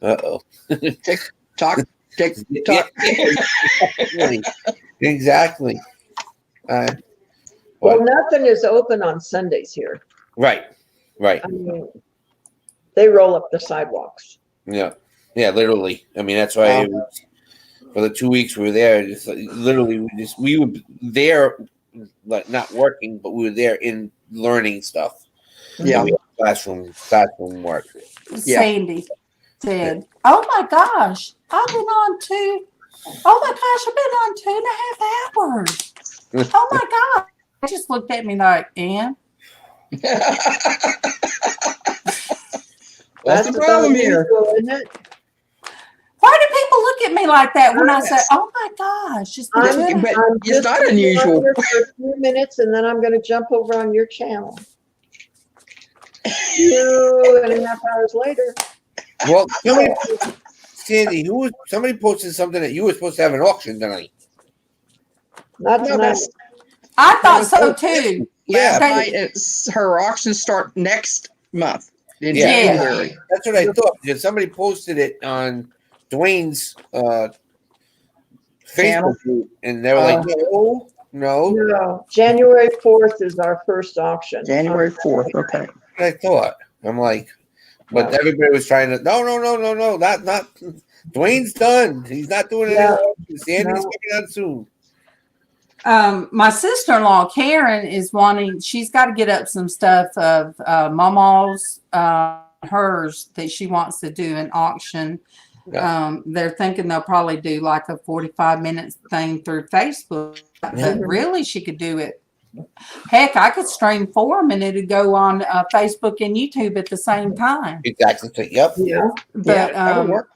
uh-oh. Tick tock. Yeah, exactly. Well, nothing is open on Sundays here. Right. I mean, they roll up the sidewalks. Yeah, literally. I mean, that's why it was, for the 2 weeks we were there, just literally we were there, like not working, but we were there in learning stuff. Yeah, classroom work. Sandy said, "Oh my gosh, I've been on 2.5 hours. Oh my God." She just looked at me like, and That's the problem here. unusual, isn't it? Why do people look at me like that when I say, "Oh my gosh, it's the I'm, two-and-a-half"? But I'm it's just not gonna be on unusual. here for a few minutes, and then I'm going to jump over on your channel. 2.5 hours later. Well, Sandy, somebody posted something that you were supposed to have an auction tonight. Not No, tonight. that's I thought so too. Yeah, last night. It's her auctions start next month in Yeah. January. that's what I thought. Because somebody posted it on Dwayne's Channel. Facebook group, and they were like, "No, no." No, January 4th is our first auction. January 4th. Okay. I thought. I'm like, but everybody was trying to. No, not. Dwayne's done. He's not doing it Yeah. anymore. Sandy's No. coming out soon. My sister-in-law Karen is wanting. She's got to get up some stuff of MawMaw's, hers that she wants to do an auction. Yeah. They're thinking they'll probably do like a 45-minute thing through Facebook, but really she could do it. Heck, I could stream for them and it'd go on Facebook and YouTube at the same time. Exactly. Yep. Yeah. But that would work.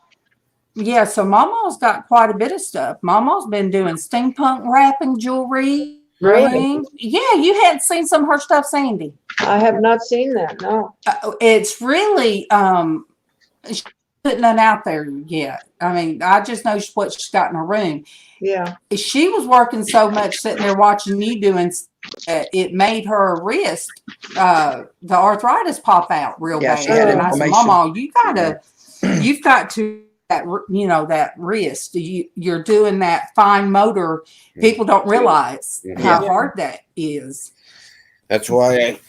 yeah, so MawMaw's got quite a bit of stuff. MawMaw's been doing steampunk wrapping jewelry. Really? Rings. Yeah, you hadn't seen some of her stuff, Sandy. I have not seen that. No. It's really she's putting that out there yet. I mean, I just know what she's got in her room. Yeah. She was working so much sitting there watching you doing it made her wrist the arthritis pop out real Yeah, bad. she had And I said, inflammation. "Mama, you've got to that that wrist. You're doing that fine motor. People don't realize how hard that is." That's why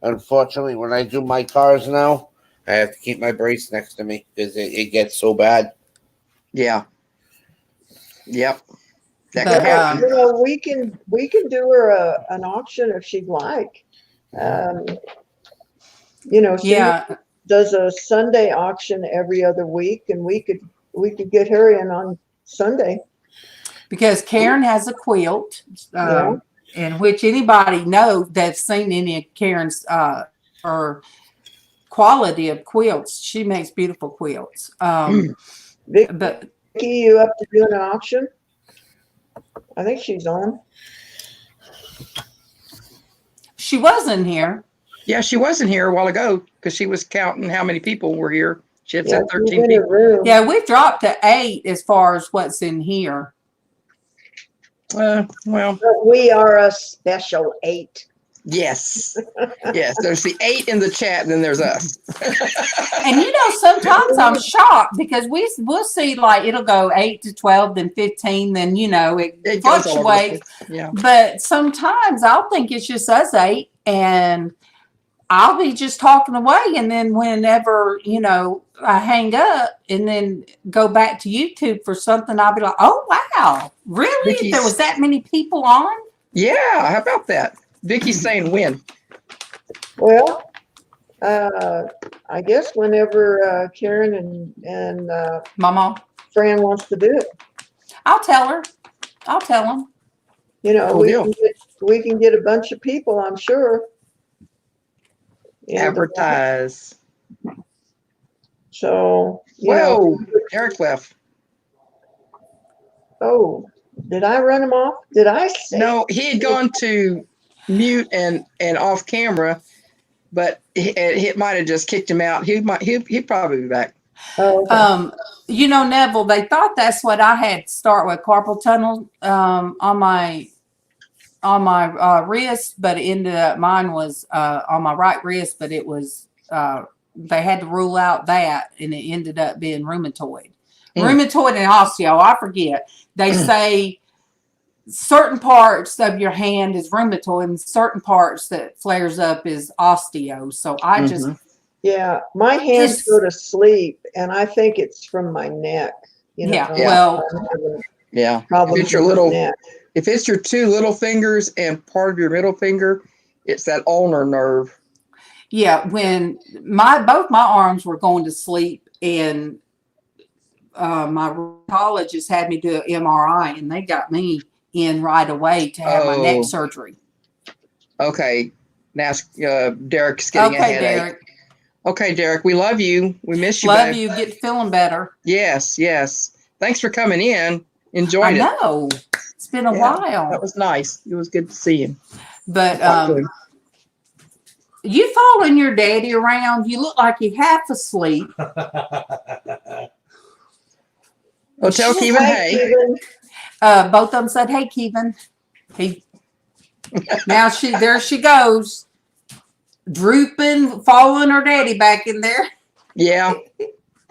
unfortunately, when I do my cars now, I have to keep my brace next to me because it gets so bad. Yeah. Yep. That But, could happen. We can do her an auction if she'd like. She does a Sunday auction every other week, and we could get her in on Sunday. Because Karen has a quilt, in which anybody that's seen any of Karen's her quality of quilts. She makes beautiful quilts. Vicky, But you up to doing an auction? I think she's on. she was in here. Yeah, she wasn't here a while ago because she was counting how many people were here. She had said 13 she's in people. her room. Yeah, we've dropped to 8 as far as what's in here. Well, But we are a special 8. yes. Yes, there's the 8 in the chat, and then there's us. And sometimes I'm shocked because we'll see like it'll go 8 to 12, then 15, then it goes all over the fluctuates. place. Yeah. But sometimes I'll think it's just us 8 and I'll be just talking away, and then whenever I hang up and then go back to YouTube for something, I'll be like, "Oh wow, really? Vicky's- There was that many people on?" Yeah, how about that? Vicky's saying when. Well, I guess whenever Karen and Mama, Fran wants to do it. I'll tell her. I'll tell them. Cool deal. We can get a bunch of people, I'm sure. And, Advertise. So, Whoa, Eric left. Oh, did I run him off? Did I say? No, he had gone to mute and off camera, but it might have just kicked him out. He'd probably be back. Oh, okay. Neville, they thought that's what I had to start with, carpal tunnel on my wrist, but it ended up mine was on my right wrist, but it was they had to rule out that, and it ended up being rheumatoid. Rheumatoid and osteo, I forget. They say certain parts of your hand is rheumatoid and certain parts that flares up is osteo. So I just Yeah, my hands go to sleep, and I think it's from my neck. Well, Yeah. Problems If it's your with my little, neck. if it's your 2 little fingers and part of your middle finger, it's that ulnar nerve. yeah, when both my arms were going to sleep, and my rheumatologist had me do an MRI, and they got me in right away to have my neck surgery. Okay. Now Derek's getting a Okay, headache. Derek. Okay, Derek, we love you. We miss you. Love babe. you. Get feeling better. Yes, yes. Thanks for coming in. Enjoyed I it. know. It's been a while. That was nice. It was good to see him. But you following your daddy around. You look like you're half asleep. Well, tell Kevin, hey. Both of them said, "Hey, Kevin." Now there she goes, drooping, following her daddy back in there. Yeah.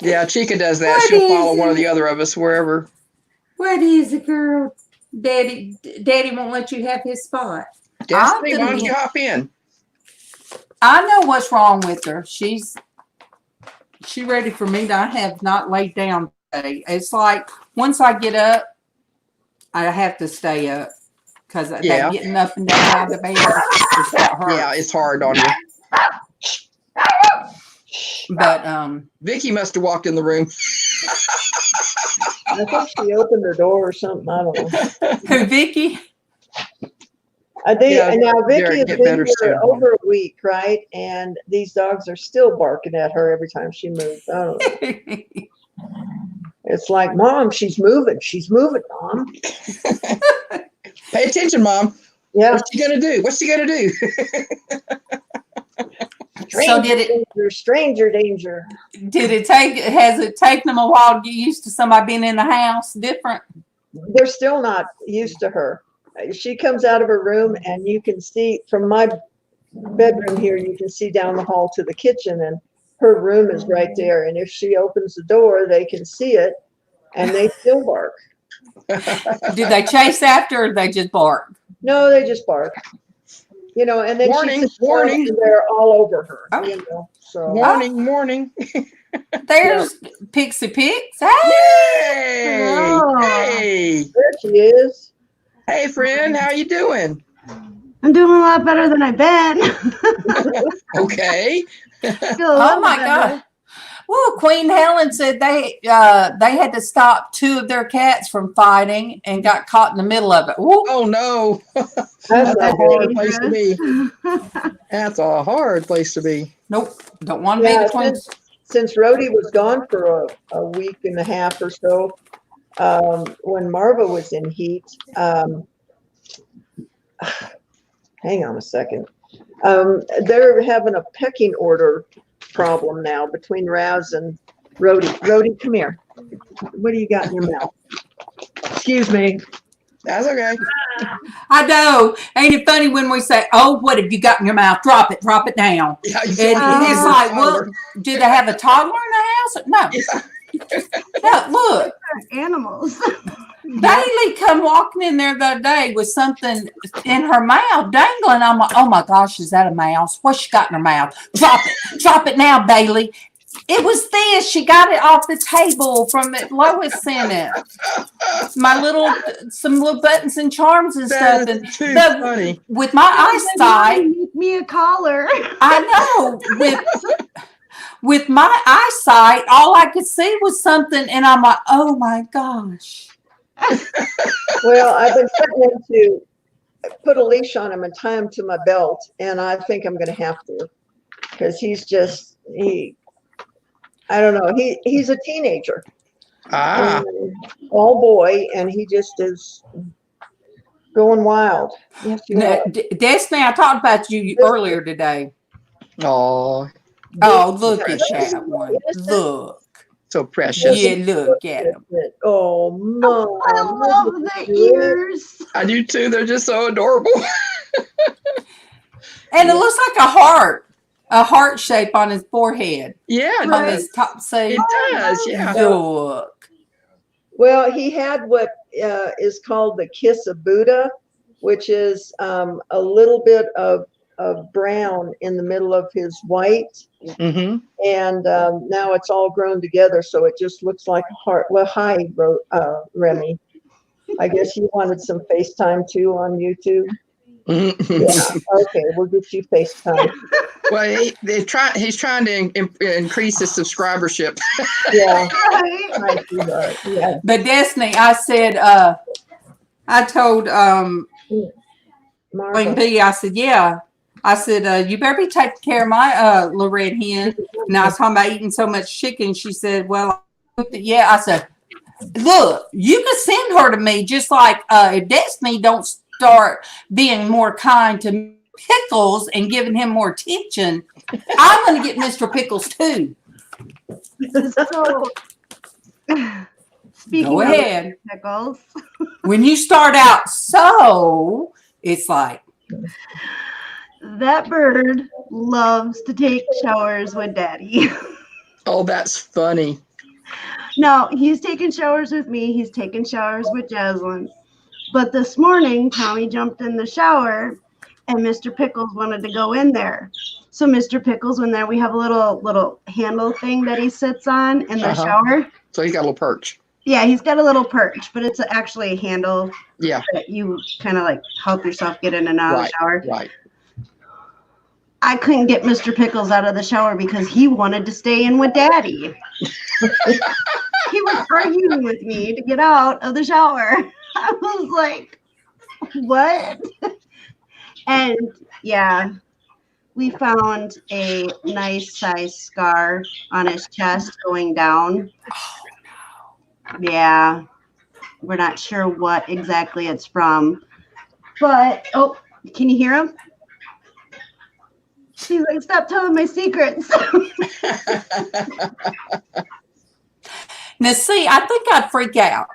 Yeah, Chica does that. What She'll is follow one it? of the other of us wherever. What is it, girl? Daddy won't let you have his spot. Destiny, why don't you hop in? I know what's wrong with her. She's ready for me. I have not laid down today. It's like once I get up, I have to stay up because that getting up and down out of the bed is hard. Yeah, it's hard on you. But Vicky must have walked in the room. I think she opened her door or something. I don't know. Who, Vicky? Now Vicky Derek, has get been better here soon. over a week, right? And these dogs are still barking at her every time she moves. I don't know. It's like, Mom, she's moving. She's moving, Mom. Pay attention, Mom. Yeah. What's she gonna do? What's she gonna do? So did it? Stranger danger. Has it taken them a while to get used to somebody being in the house? Different. They're still not used to her. She comes out of her room, and you can see from my bedroom here. You can see down the hall to the kitchen, and her room is right there. And if she opens the door, they can see it, and they still bark. Did they chase after, or they just bark? No, they just bark. You know, and then Warning, she sits down warning. and they're all over her. Oh. You know, so Morning. There's Pixie Pix. Hey! Hey! Hello. Hey! there she is. Hey, friend, how you doing? I'm doing a lot better than I've been. Okay. Oh my God. Well, Queen Helen said they had to stop 2 of their cats from fighting and got caught in the middle of it. Woo. Oh no. That's That's a not hard good. place to be. That's a hard place to be. Nope. Don't want to Yeah, be between. since Rhodey was gone for a week and a half or so, when Marva was in heat, hang on a second. They're having a pecking order problem now between Raz and Rhodey. Rhodey, come here. What do you got in your mouth? Excuse me. That's okay. I know. Ain't it funny when we say, "Oh, what have you got in your mouth? Drop it down." Yeah, And it's like, well, did they have a toddler in the house? No. No, look. Animals. Bailey come walking in there the other day with something in her mouth dangling. I'm like, oh my gosh, is that a mouse? What's she got in her mouth? Drop it now, Bailey. It was this. She got it off the table from it. Lois sent it. Some little buttons and charms and stuff. That And is too funny. with my eyesight, Make me a collar. I know. With my eyesight, all I could see was something, and I'm like, oh my gosh. Well, I've been threatening to put a leash on him and tie him to my belt, and I think I'm going to have to, because I don't know. He's a teenager, all boy, and he just is going wild. Yes, you are. Destiny, I talked about you earlier today. Oh, Oh, look at that one. Look. so precious. Yeah, look at him. Oh, Mom. I love the ears. I do too. They're just so adorable. And it looks like a heart shape on his forehead. Yeah, it On does. his top side. It does, yeah. Look. Well, he had what is called the kiss of Buddha, which is a little bit of brown in the middle of his white. Mm-hmm. And now it's all grown together, so it just looks like a heart. Well, hi, Remy. I guess you wanted some FaceTime too on YouTube. Yeah. Okay, we'll get you FaceTime. Well, he's trying to increase his subscribership. Yeah. Right. Yeah. But Destiny, I said, I told Queen Marva. B, I said, yeah, I said, you better be taking care of my little red hen. Now I was talking about eating so much chicken. She said, well, yeah. I said, look, you can send her to me just like if Destiny don't start being more kind to Pickles and giving him more attention, I'm going to get Mr. Pickles too. So, speaking Go ahead. of Pickles, When you start out so, it's like, that bird loves to take showers with Daddy. Oh, that's funny. No, he's taking showers with me. He's taking showers with Jaslyn. But this morning, Tommy jumped in the shower, and Mr. Pickles wanted to go in there. So Mr. Pickles went there. We have a little handle thing that he sits on in the shower. So he's got a little perch. Yeah, he's got a little perch, but it's actually a handle. Yeah. That you kind of like help yourself get in and out of the shower. Right. I couldn't get Mr. Pickles out of the shower because he wanted to stay in with Daddy. He was arguing with me to get out of the shower. I was like, what? And yeah, we found a nice size scar on his chest going down. Yeah, we're not sure what exactly it's from. But, oh, can you hear him? He's like, stop telling my secrets. now see, I think I'd freak out.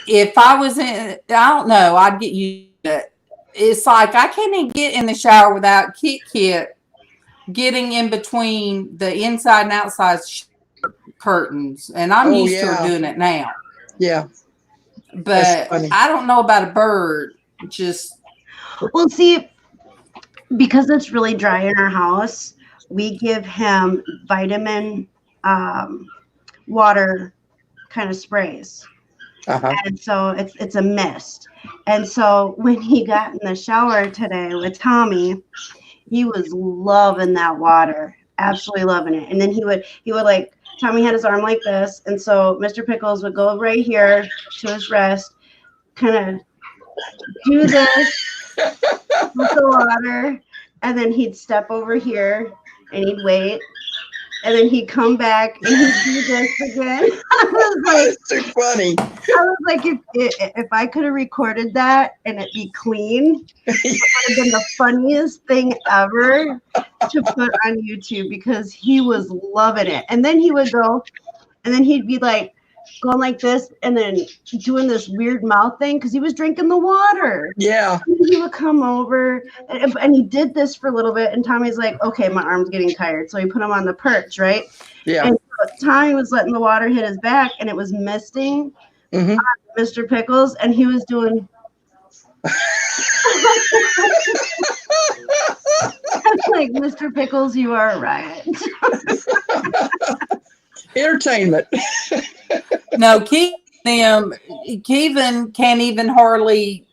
If I was in, I don't know, I'd get used to it. It's like I can't even get in the shower without Kit getting in between the inside and outside curtains. And I'm used to her doing it now. Yeah. But I don't know about a bird. Just. Well, see, because it's really dry in our house, we give him vitamin water kind of sprays. And so it's a mist. And so when he got in the shower today with Tommy, he was loving that water, absolutely loving it. And then he would like, Tommy had his arm like this. And so Mr. Pickles would go right here to his wrist, kind of do this with the water. And then he'd step over here and he'd wait. And then he'd come back and he'd do this again. I was like, that's too funny. I was like, if I could have recorded that and it be clean, it would have been the funniest thing ever to put on YouTube because he was loving it. And then he would go, and then he'd be like going like this and then doing this weird mouth thing because he was drinking the water. Yeah. And he would come over and he did this for a little bit. And Tommy's like, okay, my arm's getting tired. So he put him on the perch, right? Yeah. And so Tommy was letting the water hit his back and it was misting on Mr. Pickles. And he was doing. I'm like, Mr. Pickles, you are a riot. Entertainment. No, Kevin can't even hardly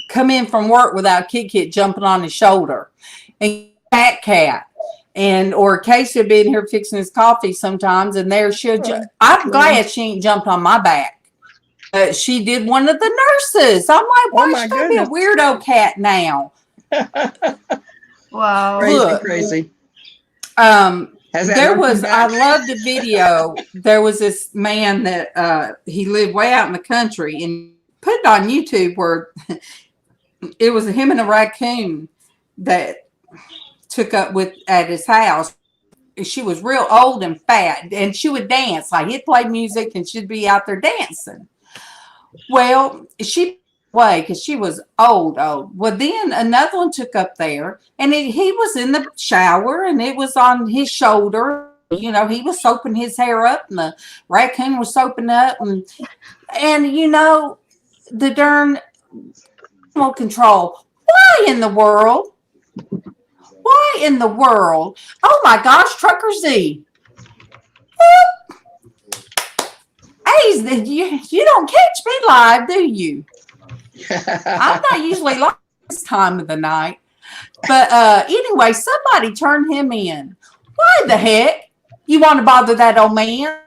come in from work without Kit jumping on his shoulder. And Cat. And or Casey would be in here fixing his coffee sometimes, and there she'll I'm glad she ain't jumped on my back. She did one of the nurses. I'm like, why should I be a weirdo cat now? Wow. Crazy. There was, I loved the video. There was this man that he lived way out in the country and put it on YouTube where it was him and a raccoon that took up with at his house. She was real old and fat and she would dance. Like he'd play music and she'd be out there dancing. Well, she away because she was old. Well, then another one took up there and he was in the shower and it was on his shoulder. You know, he was soaping his hair up and the raccoon was soaping up and you know, the darn animal control. Why in the world? Why in the world? Oh my gosh, Trucker Z. Hey, you don't catch me live, do you? I'm not usually live this time of the night. But anyway, somebody turned him in. Why the heck you want to bother that old man?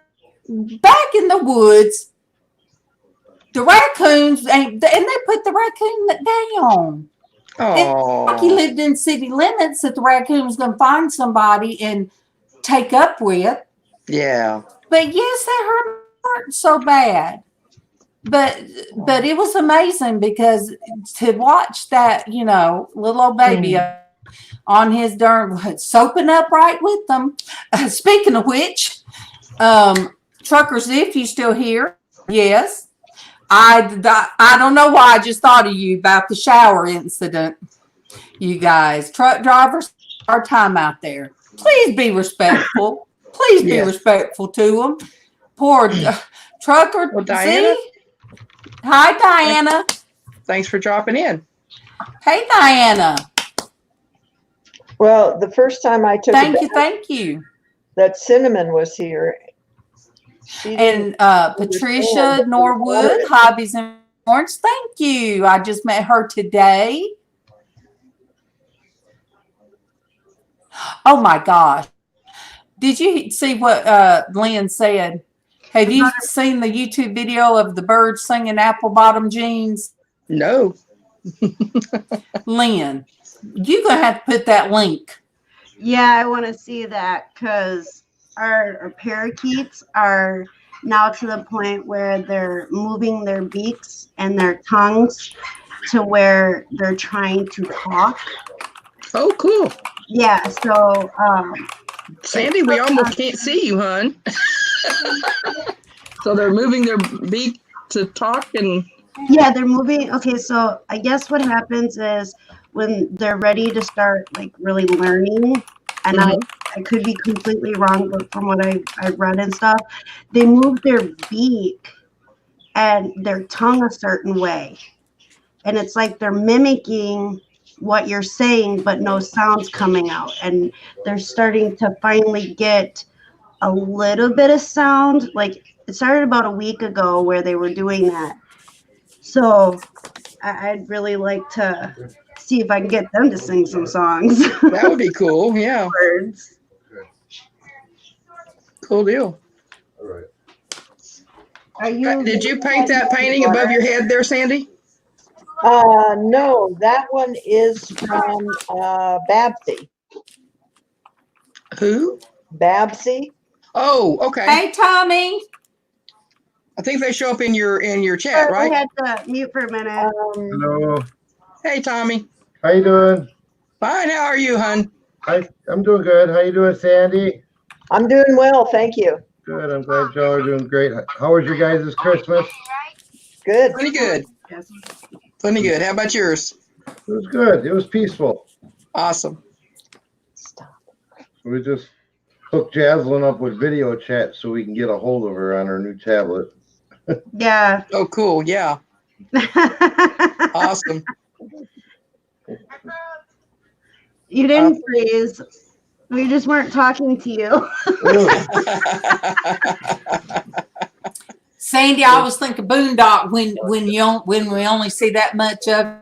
Back in the woods, the raccoons, and they put the raccoon down. Like he lived in city limits that the raccoon was going to find somebody and take up with. Yeah. But yes, that hurt so bad. But it was amazing because to watch that, little old baby on his darn soaping up right with them. Speaking of which, Truckers, if you still here, yes. I don't know why I just thought of you about the shower incident. You guys, truck drivers, our time out there. Please be respectful. Please be respectful to them. Poor trucker. Well, Diana. See? Hi, Diana. Thanks for dropping in. Hey, Diana. Well, the first time I took thank you. That Cinnamon was here. And Patricia Norwood, Hobbies and Orange. Thank you. I just met her today. Oh my gosh. Did you see what Lynn said? Have you seen the YouTube video of the birds singing Apple Bottom Jeans? No. Lynn, you're going to have to put that link. Yeah, I want to see that because our parakeets are now to the point where they're moving their beaks and their tongues to where they're trying to talk. Oh, cool. Yeah, so Sandy, we almost can't see you, hon. So they're moving their beak to talk and... Yeah, they're moving. Okay, so I guess what happens is when they're ready to start like really learning, and I could be completely wrong, but from what I've read and stuff, they move their beak and their tongue a certain way. And it's like they're mimicking what you're saying, but no sounds coming out. And they're starting to finally get a little bit of sound. Like it started about a week ago where they were doing that. So I'd really like to see if I can get them to sing some songs. That would be cool. Yeah. Words. Cool deal. All right. Did you paint that painting above your head there, Sandy? No, that one is from Babsy. Who? Babsy. Oh, okay. Hey, Tommy. I think they show up in your chat, right? I had to mute for a minute. Hello. Hey, Tommy. How you doing? Fine. How are you, hon? I'm doing good. How you doing, Sandy? I'm doing well, thank you. Good. I'm glad y'all are doing great. How was your guys' Christmas? Good. Pretty good. Plenty good. How about yours? It was good. It was peaceful. Awesome. We just hooked Jaslyn up with video chat so we can get a hold of her on her new tablet. Yeah. Oh, cool. Yeah. Awesome. You didn't freeze. We just weren't talking to you. Sandy, I always think of Boondock when we only see that much of.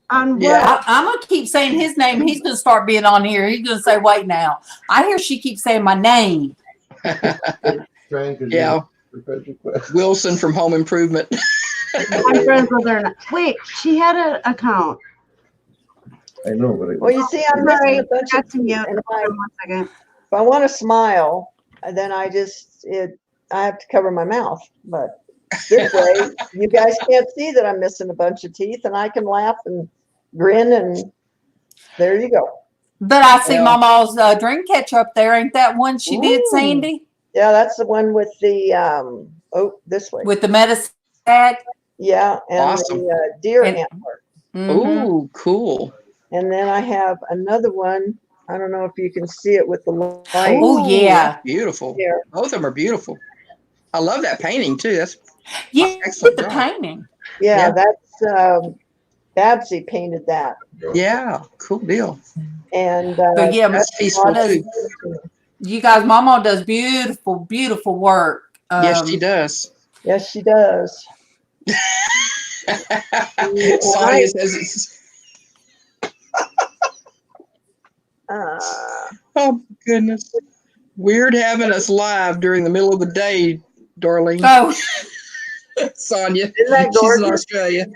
I'm gonna keep saying his name. He's gonna start being on here. He's gonna say, "Wait now." I hear she keeps saying my name. Yeah. Wilson from Home Improvement. I'm friends with her. Wait, she had an account. I know, but Well, you see, I'm missing a bunch of you. and If I want to smile, then I have to cover my mouth. But this way, you guys can't see that I'm missing a bunch of teeth, and I can laugh and grin, and there you go. But I see MawMaw's dream catcher up there. Ain't that one she did, Sandy? Yeah, that's the one with the this way with the medicine bag. Yeah, and awesome. The deer antler. Oh, cool. And then I have another one. I don't know if you can see it with the light. Oh, yeah. Beautiful. Yeah. Both of them are beautiful. I love that painting, too. That's excellent. The painting. Yeah, that's Babsy painted that. Yeah, cool deal. And yeah, that's peaceful, too. You guys, MawMaw does beautiful, beautiful work. Yes, she does. Yes, she does. Sonia says it's... Oh, goodness. Weird having us live during the middle of the day, Darlene. Oh. Sonia. Isn't that She's gorgeous? in Australia.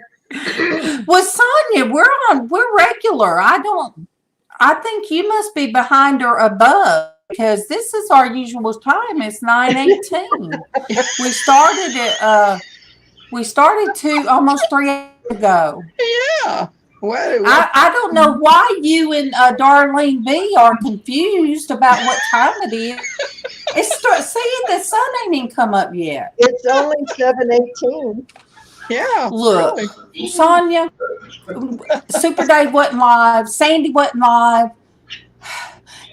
Well, Sonia, we're regular. I think you must be behind or above because this is our usual time. It's 9:18. We started almost 3 hours ago. Yeah. I don't know why you and Darlene B are confused about what time it is. See, the sun ain't even come up yet. It's only 7:18. Yeah. Look, really. Sonia, Super Dave wasn't live. Sandy wasn't live.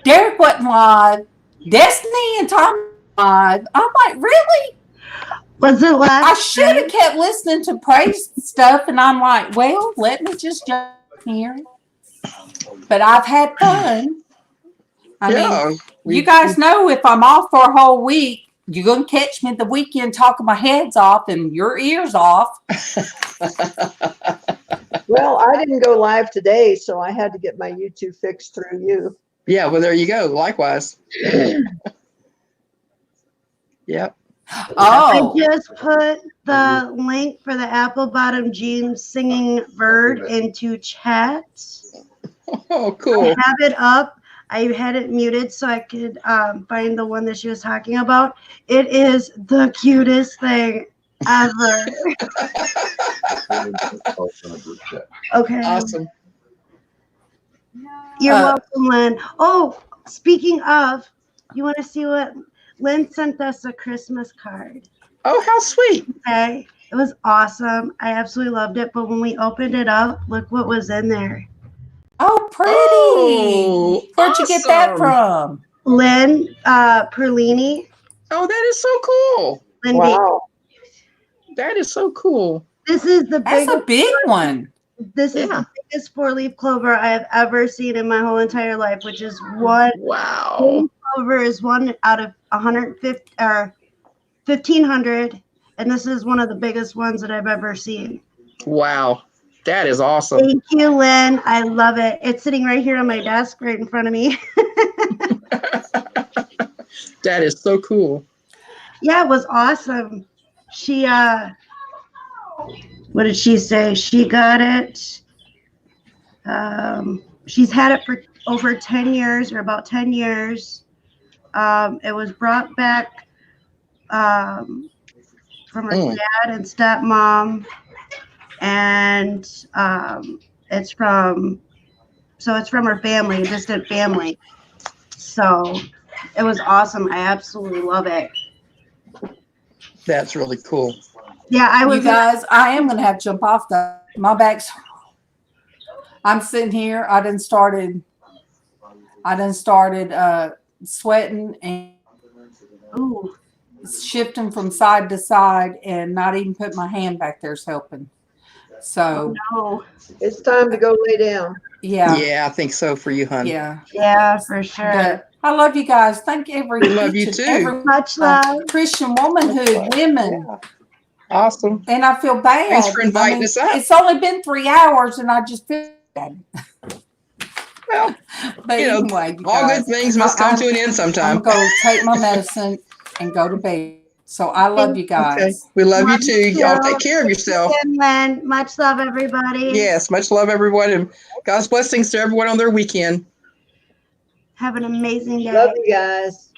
Derek wasn't live. Destiny and Tom live. I'm like, really? Was it last? I should have kept listening to praise stuff, and I'm like, well, let me just jump here. But I've had fun. I mean, you guys know if I'm off for a whole week, you're going to catch me the weekend talking my heads off and your ears off. Well, I didn't go live today, so I had to get my YouTube fixed through you. Yeah, well, there you go. Likewise. Yep. Oh. I just put the link for the apple bottom jeans singing bird into chat. Oh, cool. I have it up. I had it muted so I could find the one that she was talking about. It is the cutest thing ever. Okay. Awesome. You're welcome, Lynn. Oh, speaking of, you want to see what Lynn sent us a Christmas card. Oh, how sweet. Okay. It was awesome. I absolutely loved it. But when we opened it up, look what was in there. Oh, pretty. Oh, where'd you get that from? Lynn Perlini. Oh, that is so cool. Lynn Wow. That is so cool. This is the That's a big one. This is the biggest 4-leaf clover I have ever seen in my whole entire life, which is one. Wow. 4-leaf clover is one out of 150 or 1,500, and this is one of the biggest ones that I've ever seen. Wow. That is awesome. Thank you, Lynn. I love it. It's sitting right here on my desk, right in front of me. That is so cool. Yeah, it was awesome. She, what did she say? She got it. She's had it for over 10 years or about 10 years. It was brought back from her dad and stepmom. And it's from her family, distant family. So it was awesome. I absolutely love it. That's really cool. Yeah, You guys, I am going to have to jump off my back's. I'm sitting here. I done started sweating and shifting from side to side and not even put my hand back there's helping. So it's time to go lay down. Yeah. Yeah, I think so for you, hon. Yeah. Yeah, for sure. But I love you guys. Thank We love you too. Much love. Christian womanhood, women. Yeah. Awesome. And I feel bad. Thanks for inviting us up. It's only been 3 hours and I just feel bad. Well, but anyway, all good things must come to an end sometime. I'm going to take my medicine and go to bed. So I love you guys. Okay. We love you too. Y'all take care of yourself. Lynn. Much love, everybody. Yes, much love, everyone. And God's blessings to everyone on their weekend. Have an amazing day. Love you guys.